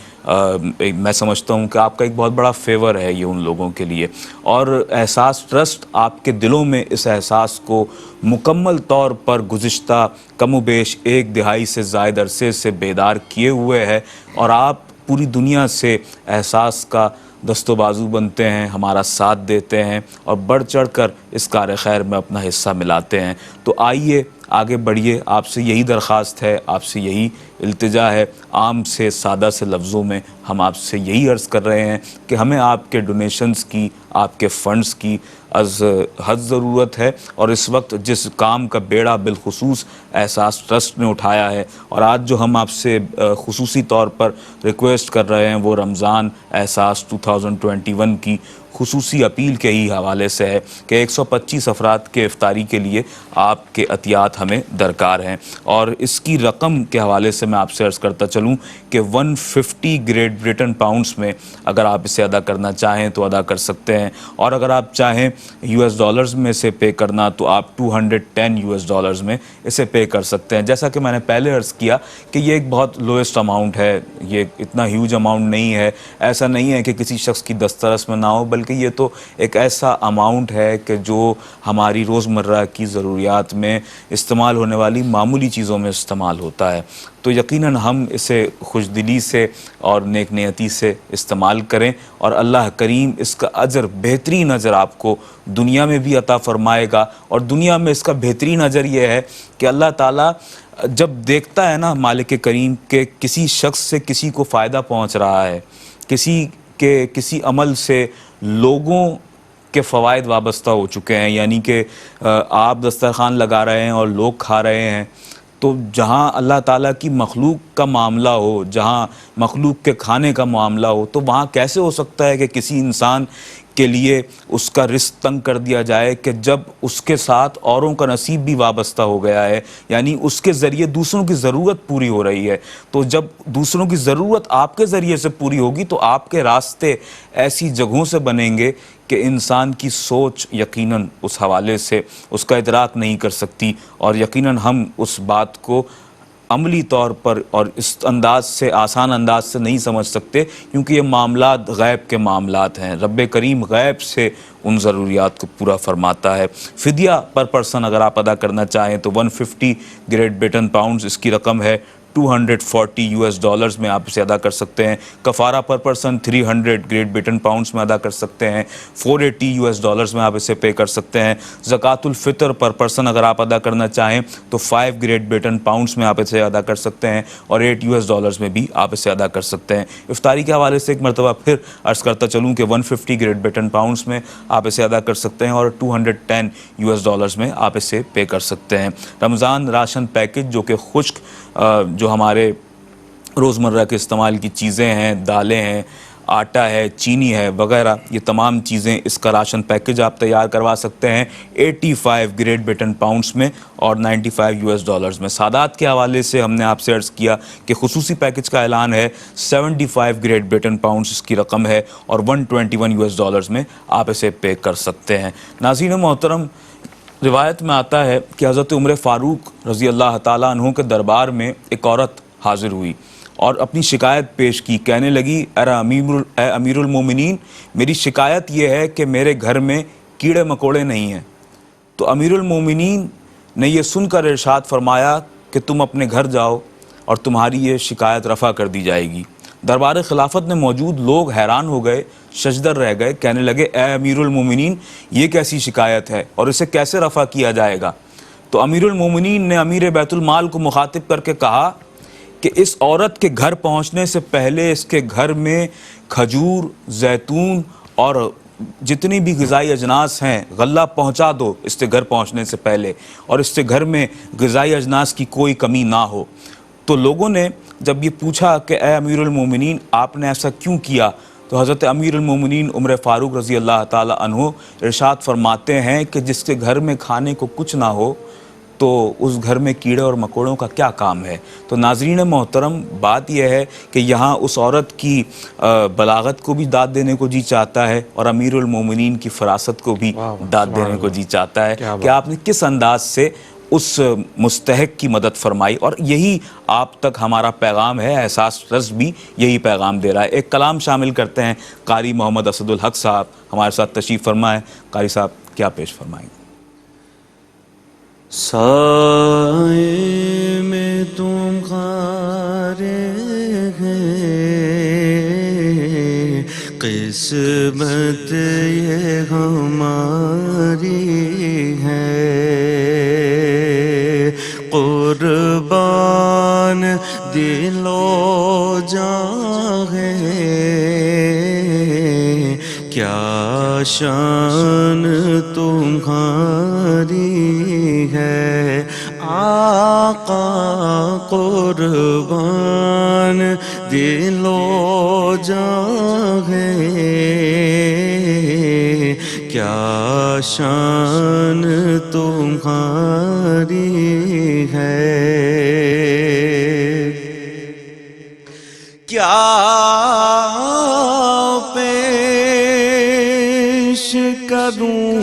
میں سمجھتا ہوں کہ آپ کا ایک بہت بڑا فیور ہے یہ ان لوگوں کے لیے، اور احساس ٹرسٹ آپ کے دلوں میں اس احساس کو مکمل طور پر گزشتہ کم و بیش 1 دہائی سے زائد عرصے سے بیدار کیے ہوئے ہے، اور آپ پوری دنیا سے احساس کا دست و بازو بنتے ہیں، ہمارا ساتھ دیتے ہیں، اور بڑھ چڑھ کر اس کار خیر میں اپنا حصہ ملاتے ہیں۔ تو آئیے آگے بڑھیے، آپ سے یہی درخواست ہے، آپ سے یہی التجا ہے، عام سے سادہ سے لفظوں میں ہم آپ سے یہی عرض کر رہے ہیں کہ ہمیں آپ کے ڈونیشنز کی، آپ کے فنڈز کی از حد ضرورت ہے، اور اس وقت جس کام کا بیڑا بالخصوص احساس ٹرسٹ نے اٹھایا ہے، اور آج جو ہم آپ سے خصوصی طور پر ریکویسٹ کر رہے ہیں وہ رمضان احساس 2021 کی خصوصی اپیل کے ہی حوالے سے ہے کہ 125 افراد کے افطاری کے لیے آپ کے عطیات ہمیں درکار ہیں، اور اس کی رقم کے حوالے سے میں آپ سے عرض کرتا چلوں کہ 150 گریٹ برٹن پاؤنڈز میں اگر آپ اسے ادا کرنا چاہیں تو ادا کر سکتے ہیں، اور اگر آپ چاہیں US ڈالرز میں سے پے کرنا تو آپ 210 US ڈالرز میں اسے پے کر سکتے ہیں۔ جیسا کہ میں نے پہلے عرض کیا کہ یہ ایک بہت لوئسٹ اماؤنٹ ہے، یہ اتنا ہیوج اماؤنٹ نہیں ہے، ایسا نہیں ہے کہ کسی شخص کی دسترس میں نہ ہو، بلکہ یہ تو ایک ایسا اماؤنٹ ہے کہ جو ہماری روزمرہ کی ضروریات میں استعمال ہونے والی معمولی چیزوں میں استعمال ہوتا ہے، تو یقیناً ہم اسے خوش دلی سے اور نیک نیتی سے استعمال کریں، اور اللہ کریم اس کا اجر، بہترین اجر آپ کو دنیا میں بھی عطا فرمائے گا، اور دنیا میں اس کا بہترین اجر یہ ہے کہ اللہ تعالیٰ جب دیکھتا ہے نا مالک کریم کہ کسی شخص سے کسی کو فائدہ پہنچ رہا ہے، کسی عمل سے لوگوں کے فوائد وابستہ ہو چکے ہیں، یعنی کہ آپ دسترخوان لگا رہے ہیں اور لوگ کھا رہے ہیں، تو جہاں اللہ تعالیٰ کی مخلوق کا معاملہ ہو، جہاں مخلوق کے کھانے کا معاملہ ہو، تو وہاں کیسے ہو سکتا ہے کہ کسی انسان کے لیے اس کا رزق تنگ کر دیا جائے کہ جب اس کے ساتھ اوروں کا نصیب بھی وابستہ ہو گیا ہے، یعنی اس کے ذریعے دوسروں کی ضرورت پوری ہو رہی ہے، تو جب دوسروں کی ضرورت آپ کے ذریعے سے پوری ہوگی تو آپ کے راستے ایسی جگہوں سے بنیں گے کہ انسان کی سوچ یقیناً اس حوالے سے اس کا ادراک نہیں کر سکتی، اور یقیناً ہم اس بات کو عملی طور پر اور اس انداز سے، آسان انداز سے نہیں سمجھ سکتے، کیونکہ یہ معاملات غیب کے معاملات ہیں، رب کریم غیب سے ان ضروریات کو پورا فرماتا ہے۔ فدیہ پر پرسن اگر آپ ادا کرنا چاہیں تو 150 گریٹ برٹن پاؤنڈز اس کی رقم ہے، $240 میں آپ اسے ادا کر سکتے ہیں. کفارہ پر پرسن 300 گریٹ بریٹن پاؤنڈس میں ادا کر سکتے ہیں. $480 میں آپ اسے پے کر سکتے ہیں. زکوٰۃ الفطر پر پرسن اگر آپ ادا کرنا چاہیں تو 5 گریٹ بریٹن پاؤنڈس میں آپ اسے ادا کر سکتے ہیں اور $8 میں بھی آپ اسے ادا کر سکتے ہیں. افطاری کے حوالے سے ایک مرتبہ پھر عرض کرتا چلوں کہ 150 گریٹ بریٹن پاؤنڈس میں آپ اسے ادا کر سکتے ہیں اور $210 میں آپ اسے پے کر سکتے ہیں. رمضان راشن پیکج جو کہ خشک جو ہمارے روزمرہ کے استعمال کی چیزیں ہیں، دالیں ہیں، آٹا ہے، چینی ہے وغیرہ، یہ تمام چیزیں اس کا راشن پیکج آپ تیار کروا سکتے ہیں 85 گریٹ بریٹن پاؤنڈس میں اور $95 میں. سادات کے حوالے سے ہم نے آپ سے عرض کیا کہ خصوصی پیکج کا اعلان ہے. 75 گریٹ بریٹن پاؤنڈس اس کی رقم ہے اور $121 میں آپ اسے پے کر سکتے ہیں. ناظرین محترم، روایت میں آتا ہے کہ حضرت عمر فاروق رضی اللہ تعالیٰ عنہ کے دربار میں ایک عورت حاضر ہوئی اور اپنی شکایت پیش کی. کہنے لگی، اے امیر المومنین، میری شکایت یہ ہے کہ میرے گھر میں کیڑے مکوڑے نہیں ہیں. تو امیر المومنین نے یہ سن کر ارشاد فرمایا کہ تم اپنے گھر جاؤ اور تمہاری یہ شکایت رفع کر دی جائے گی. دربار خلافت میں موجود لوگ حیران ہو گئے، ششدر رہ گئے. کہنے لگے، اے امیر المومنین، یہ کیسی شکایت ہے اور اسے کیسے رفع کیا جائے گا؟ تو امیر المومنین نے امیر بیت المال کو مخاطب کر کے کہا کہ اس عورت کے گھر پہنچنے سے پہلے اس کے گھر میں کھجور، زیتون اور جتنی بھی غذائی اجناس ہیں غلہ پہنچا دو اس کے گھر پہنچنے سے پہلے، اور اس کے گھر میں غذائی اجناس کی کوئی کمی نہ ہو. تو لوگوں نے جب یہ پوچھا کہ اے امیر المومنین، آپ نے ایسا کیوں کیا؟ تو حضرت امیر المومنین عمر فاروق رضی اللہ تعالی عنہ ارشاد فرماتے ہیں کہ جس کے گھر میں کھانے کو کچھ نہ ہو تو اس گھر میں کیڑے اور مکوڑوں کا کیا کام ہے؟ تو ناظرین محترم، بات یہ ہے کہ یہاں اس عورت کی بلاغت کو بھی داد دینے کو جی چاہتا ہے اور امیر المومنین کی فراست کو بھی داد دینے کو جی چاہتا ہے کہ آپ نے کس انداز سے اس مستحق کی مدد فرمائی. اور یہی آپ تک ہمارا پیغام ہے. احساس رز بھی یہی پیغام دے رہا ہے. ایک کلام شامل کرتے ہیں. قاری محمد اسد الحق صاحب ہمارے ساتھ تشریف فرمائیں. قاری صاحب کیا پیش فرمائیں گے؟ سائے میں تم غارے ہیں، قسمت یہ ہماری ہے. قربان دل و جاں ہے، کیا شان تمہاری ہے. آقا قربان دل و جاں ہے، کیا شان تمہاری ہے. کیا پیش کروں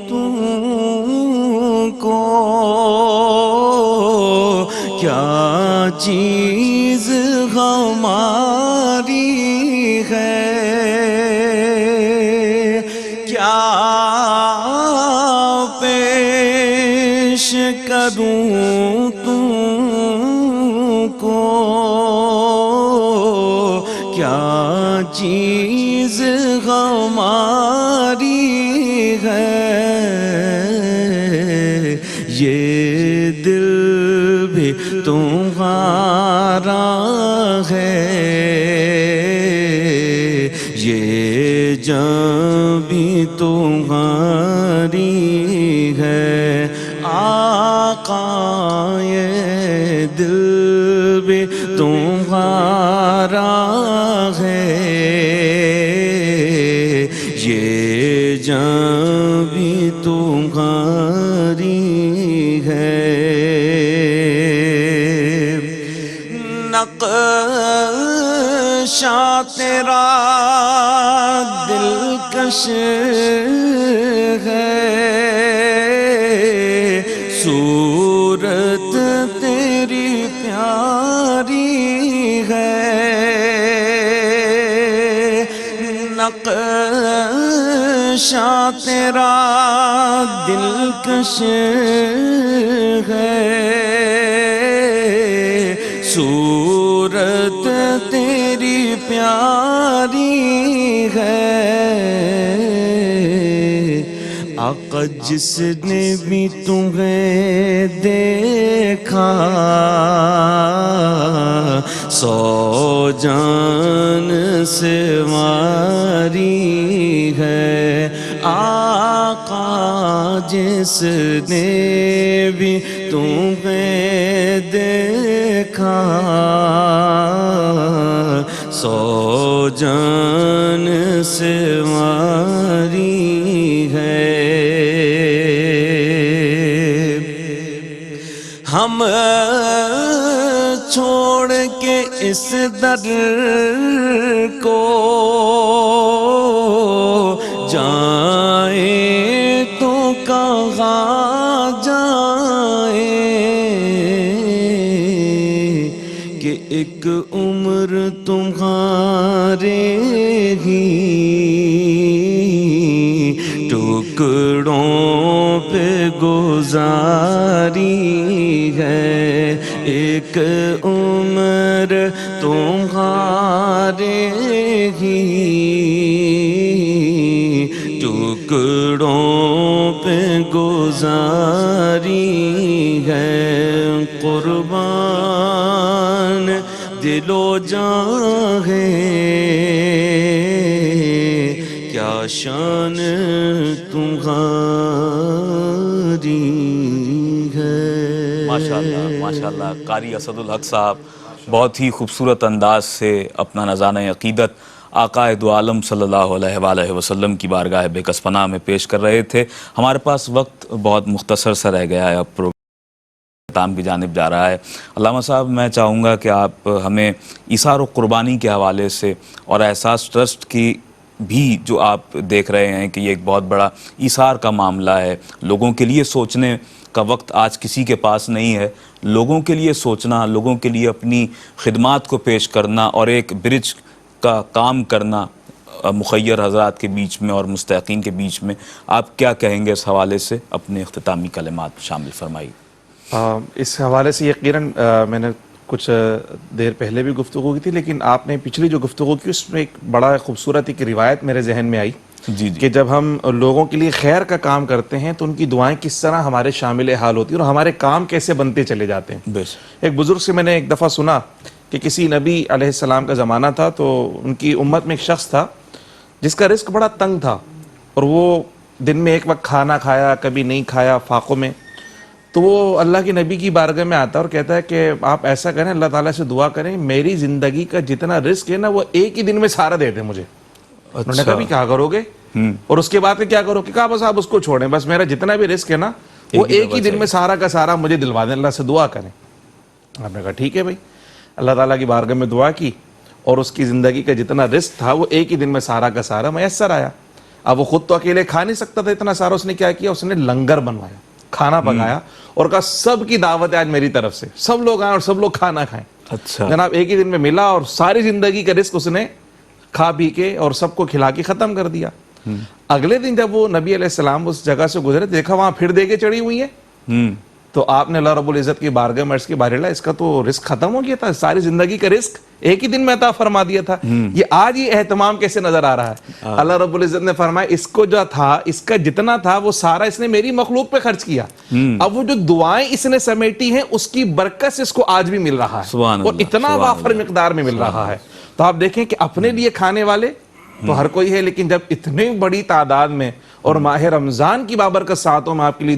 تم کو، کیا چیز ہماری ہے. کیا پیش کروں تم کو، کیا چیز ہماری ہے. یہ دل بھی تمہارا ہے، یہ جان بھی تمہاری ہے. آقا یہ دل بھی تمہارا ہے، یہ جان بھی تمہاری ہے. نقشہ تیرا دلکش ہے، صورت تیری پیاری ہے. نقشہ تیرا دلکش ہے، صورت تیری پیاری ہے آقا جس نے بھی تمہیں دیکھا سو جان سے ماری ہے آقا جس نے بھی تمہیں دیکھا سو جان سے ماری ہے ہم چھوڑ کے اس در کو جائیں تو کہاں جائیں کہ ایک عمر تمہارے ہی ٹکڑوں پہ گزاری ہے ایک عمر تمہارے ہی ٹکڑوں پہ گزاری ہے قربان دل و جاں ہے کیا شان تمہاری ہے ماشاءاللہ قاری اسد الحق صاحب بہت ہی خوبصورت انداز سے اپنا نذرانہ عقیدت آقا دو عالم صلی اللہ علیہ وآلہ وسلم کی بارگاہ بے کس پناہ میں پیش کر رہے تھے. ہمارے پاس وقت بہت مختصر سا رہ گیا ہے، اب پروگرام کی جانب جا رہا ہے. علامہ صاحب میں چاہوں گا کہ آپ ہمیں ایثار و قربانی کے حوالے سے اور احساس ٹرسٹ کی بھی جو آپ دیکھ رہے ہیں کہ یہ ایک بہت بڑا ایثار کا معاملہ ہے، لوگوں کے لیے سوچنے کا وقت آج کسی کے پاس نہیں ہے، لوگوں کے لیے سوچنا، لوگوں کے لیے اپنی خدمات کو پیش کرنا اور ایک برج کا کام کرنا مخیر حضرات کے بیچ میں اور مستحقین کے بیچ میں، آپ کیا کہیں گے اس حوالے سے؟ اپنے اختتامی کلمات شامل فرمائیے. اس حوالے سے یقیناً میں نے کچھ دیر پہلے بھی گفتگو کی تھی، لیکن آپ نے پچھلی جو گفتگو کی اس میں ایک بڑا خوبصورت ایک روایت میرے ذہن میں آئی کہ جب ہم لوگوں کے لیے خیر کا کام کرتے ہیں تو ان کی دعائیں کس طرح ہمارے شامل حال ہوتی ہیں اور ہمارے کام کیسے بنتے چلے جاتے ہیں. ایک بزرگ سے میں نے ایک دفعہ سنا کہ کسی نبی علیہ السلام کا زمانہ تھا، تو ان کی امت میں ایک شخص تھا جس کا رزق بڑا تنگ تھا اور وہ دن میں ایک وقت کھانا کھایا، کبھی نہیں کھایا، فاقوں میں. تو وہ اللہ کے نبی کی بارگاہ میں آتا ہے اور کہتا ہے کہ آپ ایسا کریں، اللہ تعالیٰ سے دعا کریں میری زندگی کا جتنا رزق ہے نا وہ ایک ہی دن میں سارا دے دیں مجھے. انہوں نے کہا بھی کیا کرو گے اور اس کے بعد کیا کرو کہ کہا بس آپ اس کو چھوڑیں، بس میرا جتنا بھی رزق ہے نا وہ ایک ہی دن میں سارا کا سارا مجھے دلوا دیں، اللہ سے دعا کریں. آپ نے کہا ٹھیک ہے بھائی. اللہ تعالیٰ کی بارگاہ میں دعا کی اور اس کی زندگی کا جتنا رزق تھا وہ ایک ہی دن میں سارا کا سارا میسر آیا. اب وہ خود تو اکیلے کھا نہیں سکتا تھا اتنا سارا، اس نے کیا کیا، اس نے لنگر بنوایا، کھانا پکایا اور کہا سب کی دعوت ہے آج میری طرف سے، سب لوگ آئیں اور سب لوگ کھانا کھائیں. اچھا جناب ایک ہی دن میں ملا اور ساری زندگی کا رزق اس نے کھا پی کے اور سب کو کھلا کے ختم کر دیا. اگلے دن جب وہ نبی علیہ السلام اس جگہ سے گزرے دیکھا وہاں پھر دیگیں چڑھی ہوئی ہیں. تو آپ نے اللہ رب العزت کی بارگاہ میں عرض کی بار اللہ اس کا تو رزق ختم ہو گیا تھا، ساری زندگی کا رزق ایک ہی دن میں عطا فرما دیا تھا، یہ آج یہ اہتمام کیسے نظر آ رہا ہے؟ اللہ رب العزت نے فرمایا اس کو جو تھا اس کا جتنا تھا وہ سارا اس نے میری مخلوق پہ خرچ کیا. اب وہ جو دعائیں اس نے سمیٹی ہیں اس کی برکت سے اس کو آج بھی مل رہا ہے اور اتنا وافر مقدار میں مل رہا ہے. تو آپ دیکھیں کہ اپنے لیے کھانے والے تو ہر کوئی ہے، لیکن جب اتنی بڑی تعداد میں اور ماہ رمضان کی بابرکت ساعتوں میں آپ کے لیے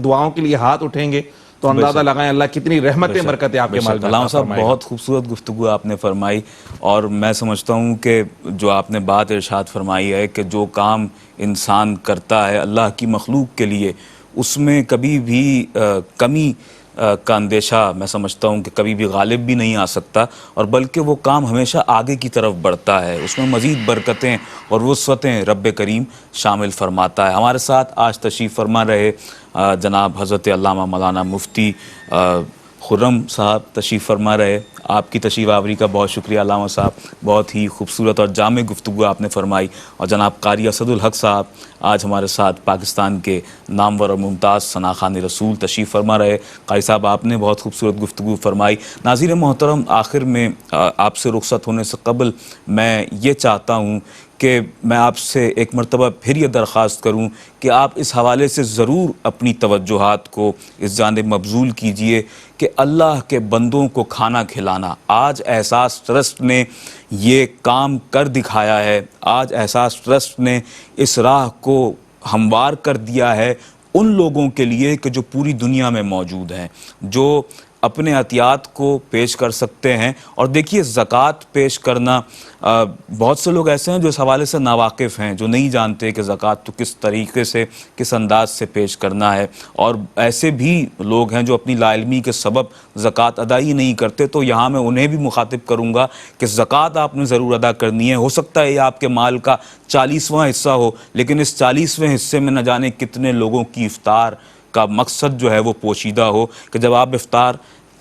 دعاؤں کے لیے ہاتھ اٹھیں گے تو اندازہ لگائیں اللہ کتنی رحمتیں برکتیں آپ کے مال میں علامہ صاحب بہت خوبصورت گفتگو آپ نے فرمائی، اور میں سمجھتا ہوں کہ جو آپ نے بات ارشاد فرمائی ہے کہ جو کام انسان کرتا ہے اللہ کی مخلوق کے لیے اس میں کبھی بھی کمی کا اندیشہ میں سمجھتا ہوں کہ کبھی بھی غالب بھی نہیں آ سکتا، اور بلکہ وہ کام ہمیشہ آگے کی طرف بڑھتا ہے، اس میں مزید برکتیں اور وسعتیں رب کریم شامل فرماتا ہے. ہمارے ساتھ آج تشریف فرما رہے جناب حضرت علامہ مولانا مفتی خرم صاحب تشریف فرما رہے. آپ کی تشریف آوری کا بہت شکریہ علامہ صاحب, بہت ہی خوبصورت اور جامع گفتگو آپ نے فرمائی. اور جناب قاری اسد الحق صاحب آج ہمارے ساتھ پاکستان کے نامور اور ممتاز ثناخوان رسول تشریف فرما رہے. قاری صاحب آپ نے بہت خوبصورت گفتگو فرمائی. ناظرین محترم, آخر میں آپ سے رخصت ہونے سے قبل میں یہ چاہتا ہوں کہ میں آپ سے ایک مرتبہ پھر یہ درخواست کروں کہ آپ اس حوالے سے ضرور اپنی توجہات کو اس جانب مبذول کیجئے کہ اللہ کے بندوں کو کھانا کھلانا. آج احساس ٹرسٹ نے یہ کام کر دکھایا ہے, آج احساس ٹرسٹ نے اس راہ کو ہموار کر دیا ہے ان لوگوں کے لیے کہ جو پوری دنیا میں موجود ہیں, جو اپنے عطیات کو پیش کر سکتے ہیں. اور دیکھیے زکوٰۃ پیش کرنا, بہت سے لوگ ایسے ہیں جو اس حوالے سے ناواقف ہیں, جو نہیں جانتے کہ زکوٰۃ تو کس طریقے سے کس انداز سے پیش کرنا ہے, اور ایسے بھی لوگ ہیں جو اپنی لا علمی کے سبب زکوٰۃ ادا ہی نہیں کرتے. تو یہاں میں انہیں بھی مخاطب کروں گا کہ زکوٰۃ آپ نے ضرور ادا کرنی ہے. ہو سکتا ہے یہ آپ کے مال کا 40واں حصہ ہو, لیکن اس 40ویں حصے میں نہ جانے کتنے لوگوں کی افطار کا مقصد جو ہے وہ پوشیدہ ہو, کہ جب آپ افطار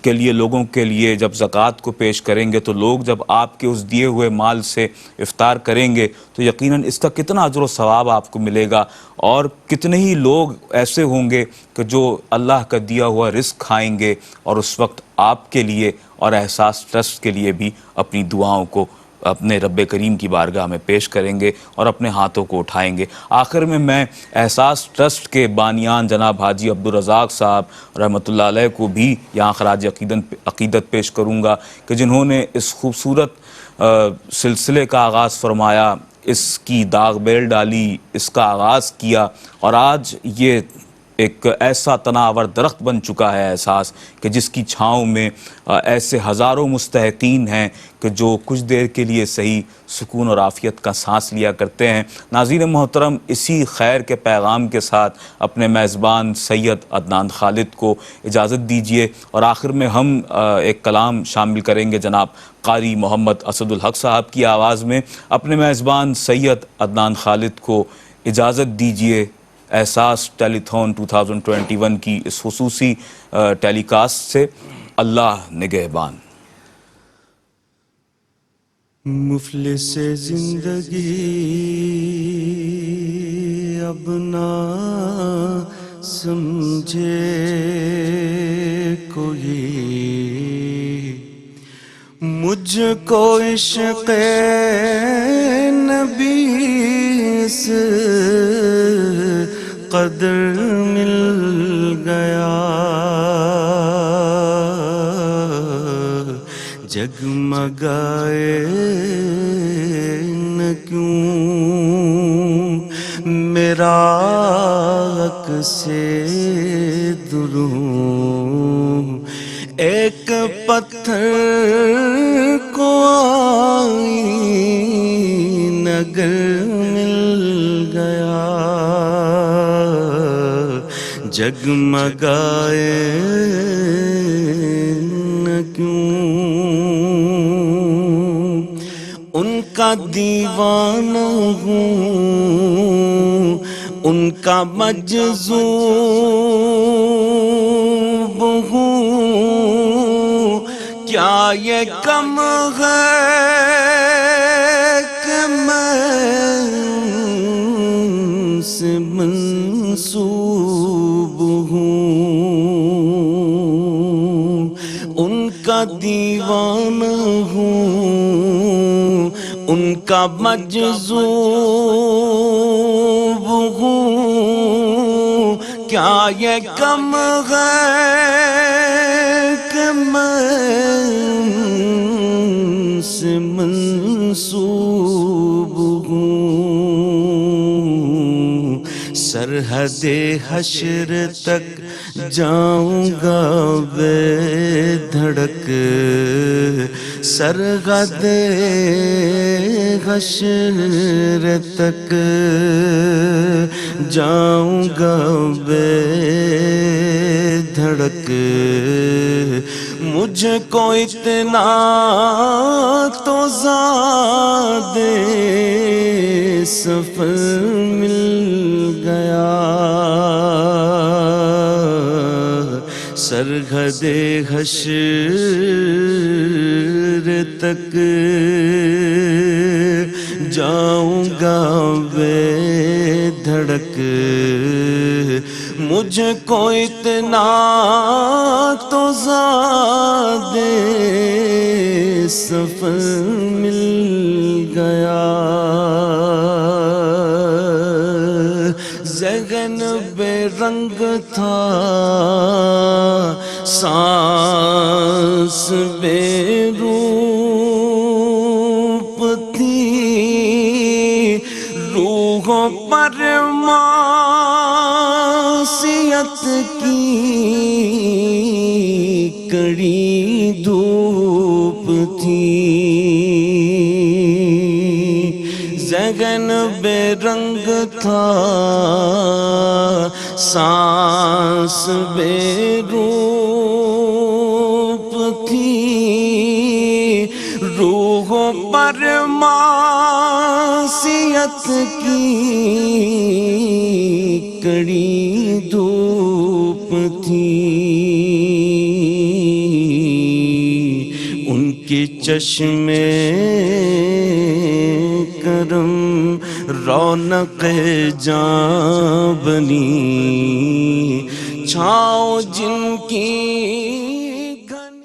کے لیے لوگوں کے لیے جب زکوٰۃ کو پیش کریں گے تو لوگ جب آپ کے اس دیے ہوئے مال سے افطار کریں گے تو یقیناً اس کا کتنا اجر و ثواب آپ کو ملے گا, اور کتنے ہی لوگ ایسے ہوں گے کہ جو اللہ کا دیا ہوا رزق کھائیں گے اور اس وقت آپ کے لیے اور احساس ٹرسٹ کے لیے بھی اپنی دعاؤں کو اپنے رب کریم کی بارگاہ میں پیش کریں گے اور اپنے ہاتھوں کو اٹھائیں گے. آخر میں احساس ٹرسٹ کے بانیان جناب حاجی عبدالرزاق صاحب رحمۃ اللہ علیہ کو بھی یہاں خراج عقیدت پیش کروں گا کہ جنہوں نے اس خوبصورت سلسلے کا آغاز فرمایا, اس کی داغ بیل ڈالی, اس کا آغاز کیا, اور آج یہ ایک ایسا تناور درخت بن چکا ہے احساس کہ جس کی چھاؤں میں ایسے ہزاروں مستحقین ہیں کہ جو کچھ دیر کے لیے صحیح سکون اور عافیت کا سانس لیا کرتے ہیں. ناظرین محترم, اسی خیر کے پیغام کے ساتھ اپنے میزبان سید عدنان خالد کو اجازت دیجیے, اور آخر میں ہم ایک کلام شامل کریں گے جناب قاری محمد اسد الحق صاحب کی آواز میں. اپنے میزبان سید عدنان خالد کو اجازت دیجیے احساس ٹیلی تھون 2021 کی اس خصوصی ٹیلی کاسٹ سے. اللہ نگہبان. مفلس زندگی اب نہ سمجھے کوئی, مجھ کو عشق نبی سے قدر مل گیا, جگمگائے نہ کیوں میرا عکسِ دروں, ایک پتھر کو آئینہ اگر مل گیا, جگمگائے نہ کیوں. ان کا دیوانہ ہوں, ان کا مجذوب ہوں, کیا یہ کم ہے کہ میں ان سے منسوب ہوں. ان کا دیوانہ ہوں, ان کا مجذوب ہوں, کیا یہ کم ہے کہ میں ان سے منسوب ہوں. سرحد حشر تک جاؤں گا بے دھڑک, سرحد حشر تک جاؤں گا بے دھڑک. مجھ کو اتنا تو زیادہ سفر مل گیا, سرحد حشر تک جاؤں گا بے دھڑک، مجھ کو اتنا تو زاد سفر مل گیا، ذہن بے رنگ تھا سانس بے روپ تھی، روحوں پر معصیت کی کڑی دھوپ تھی، ذہن بے رنگ تھا سانس بے روپ تھی، روحوں پر معصیت کی کڑی دھوپ تھی، ان کے چشمے کرم رونق جاں بنی، چھاؤں جن کی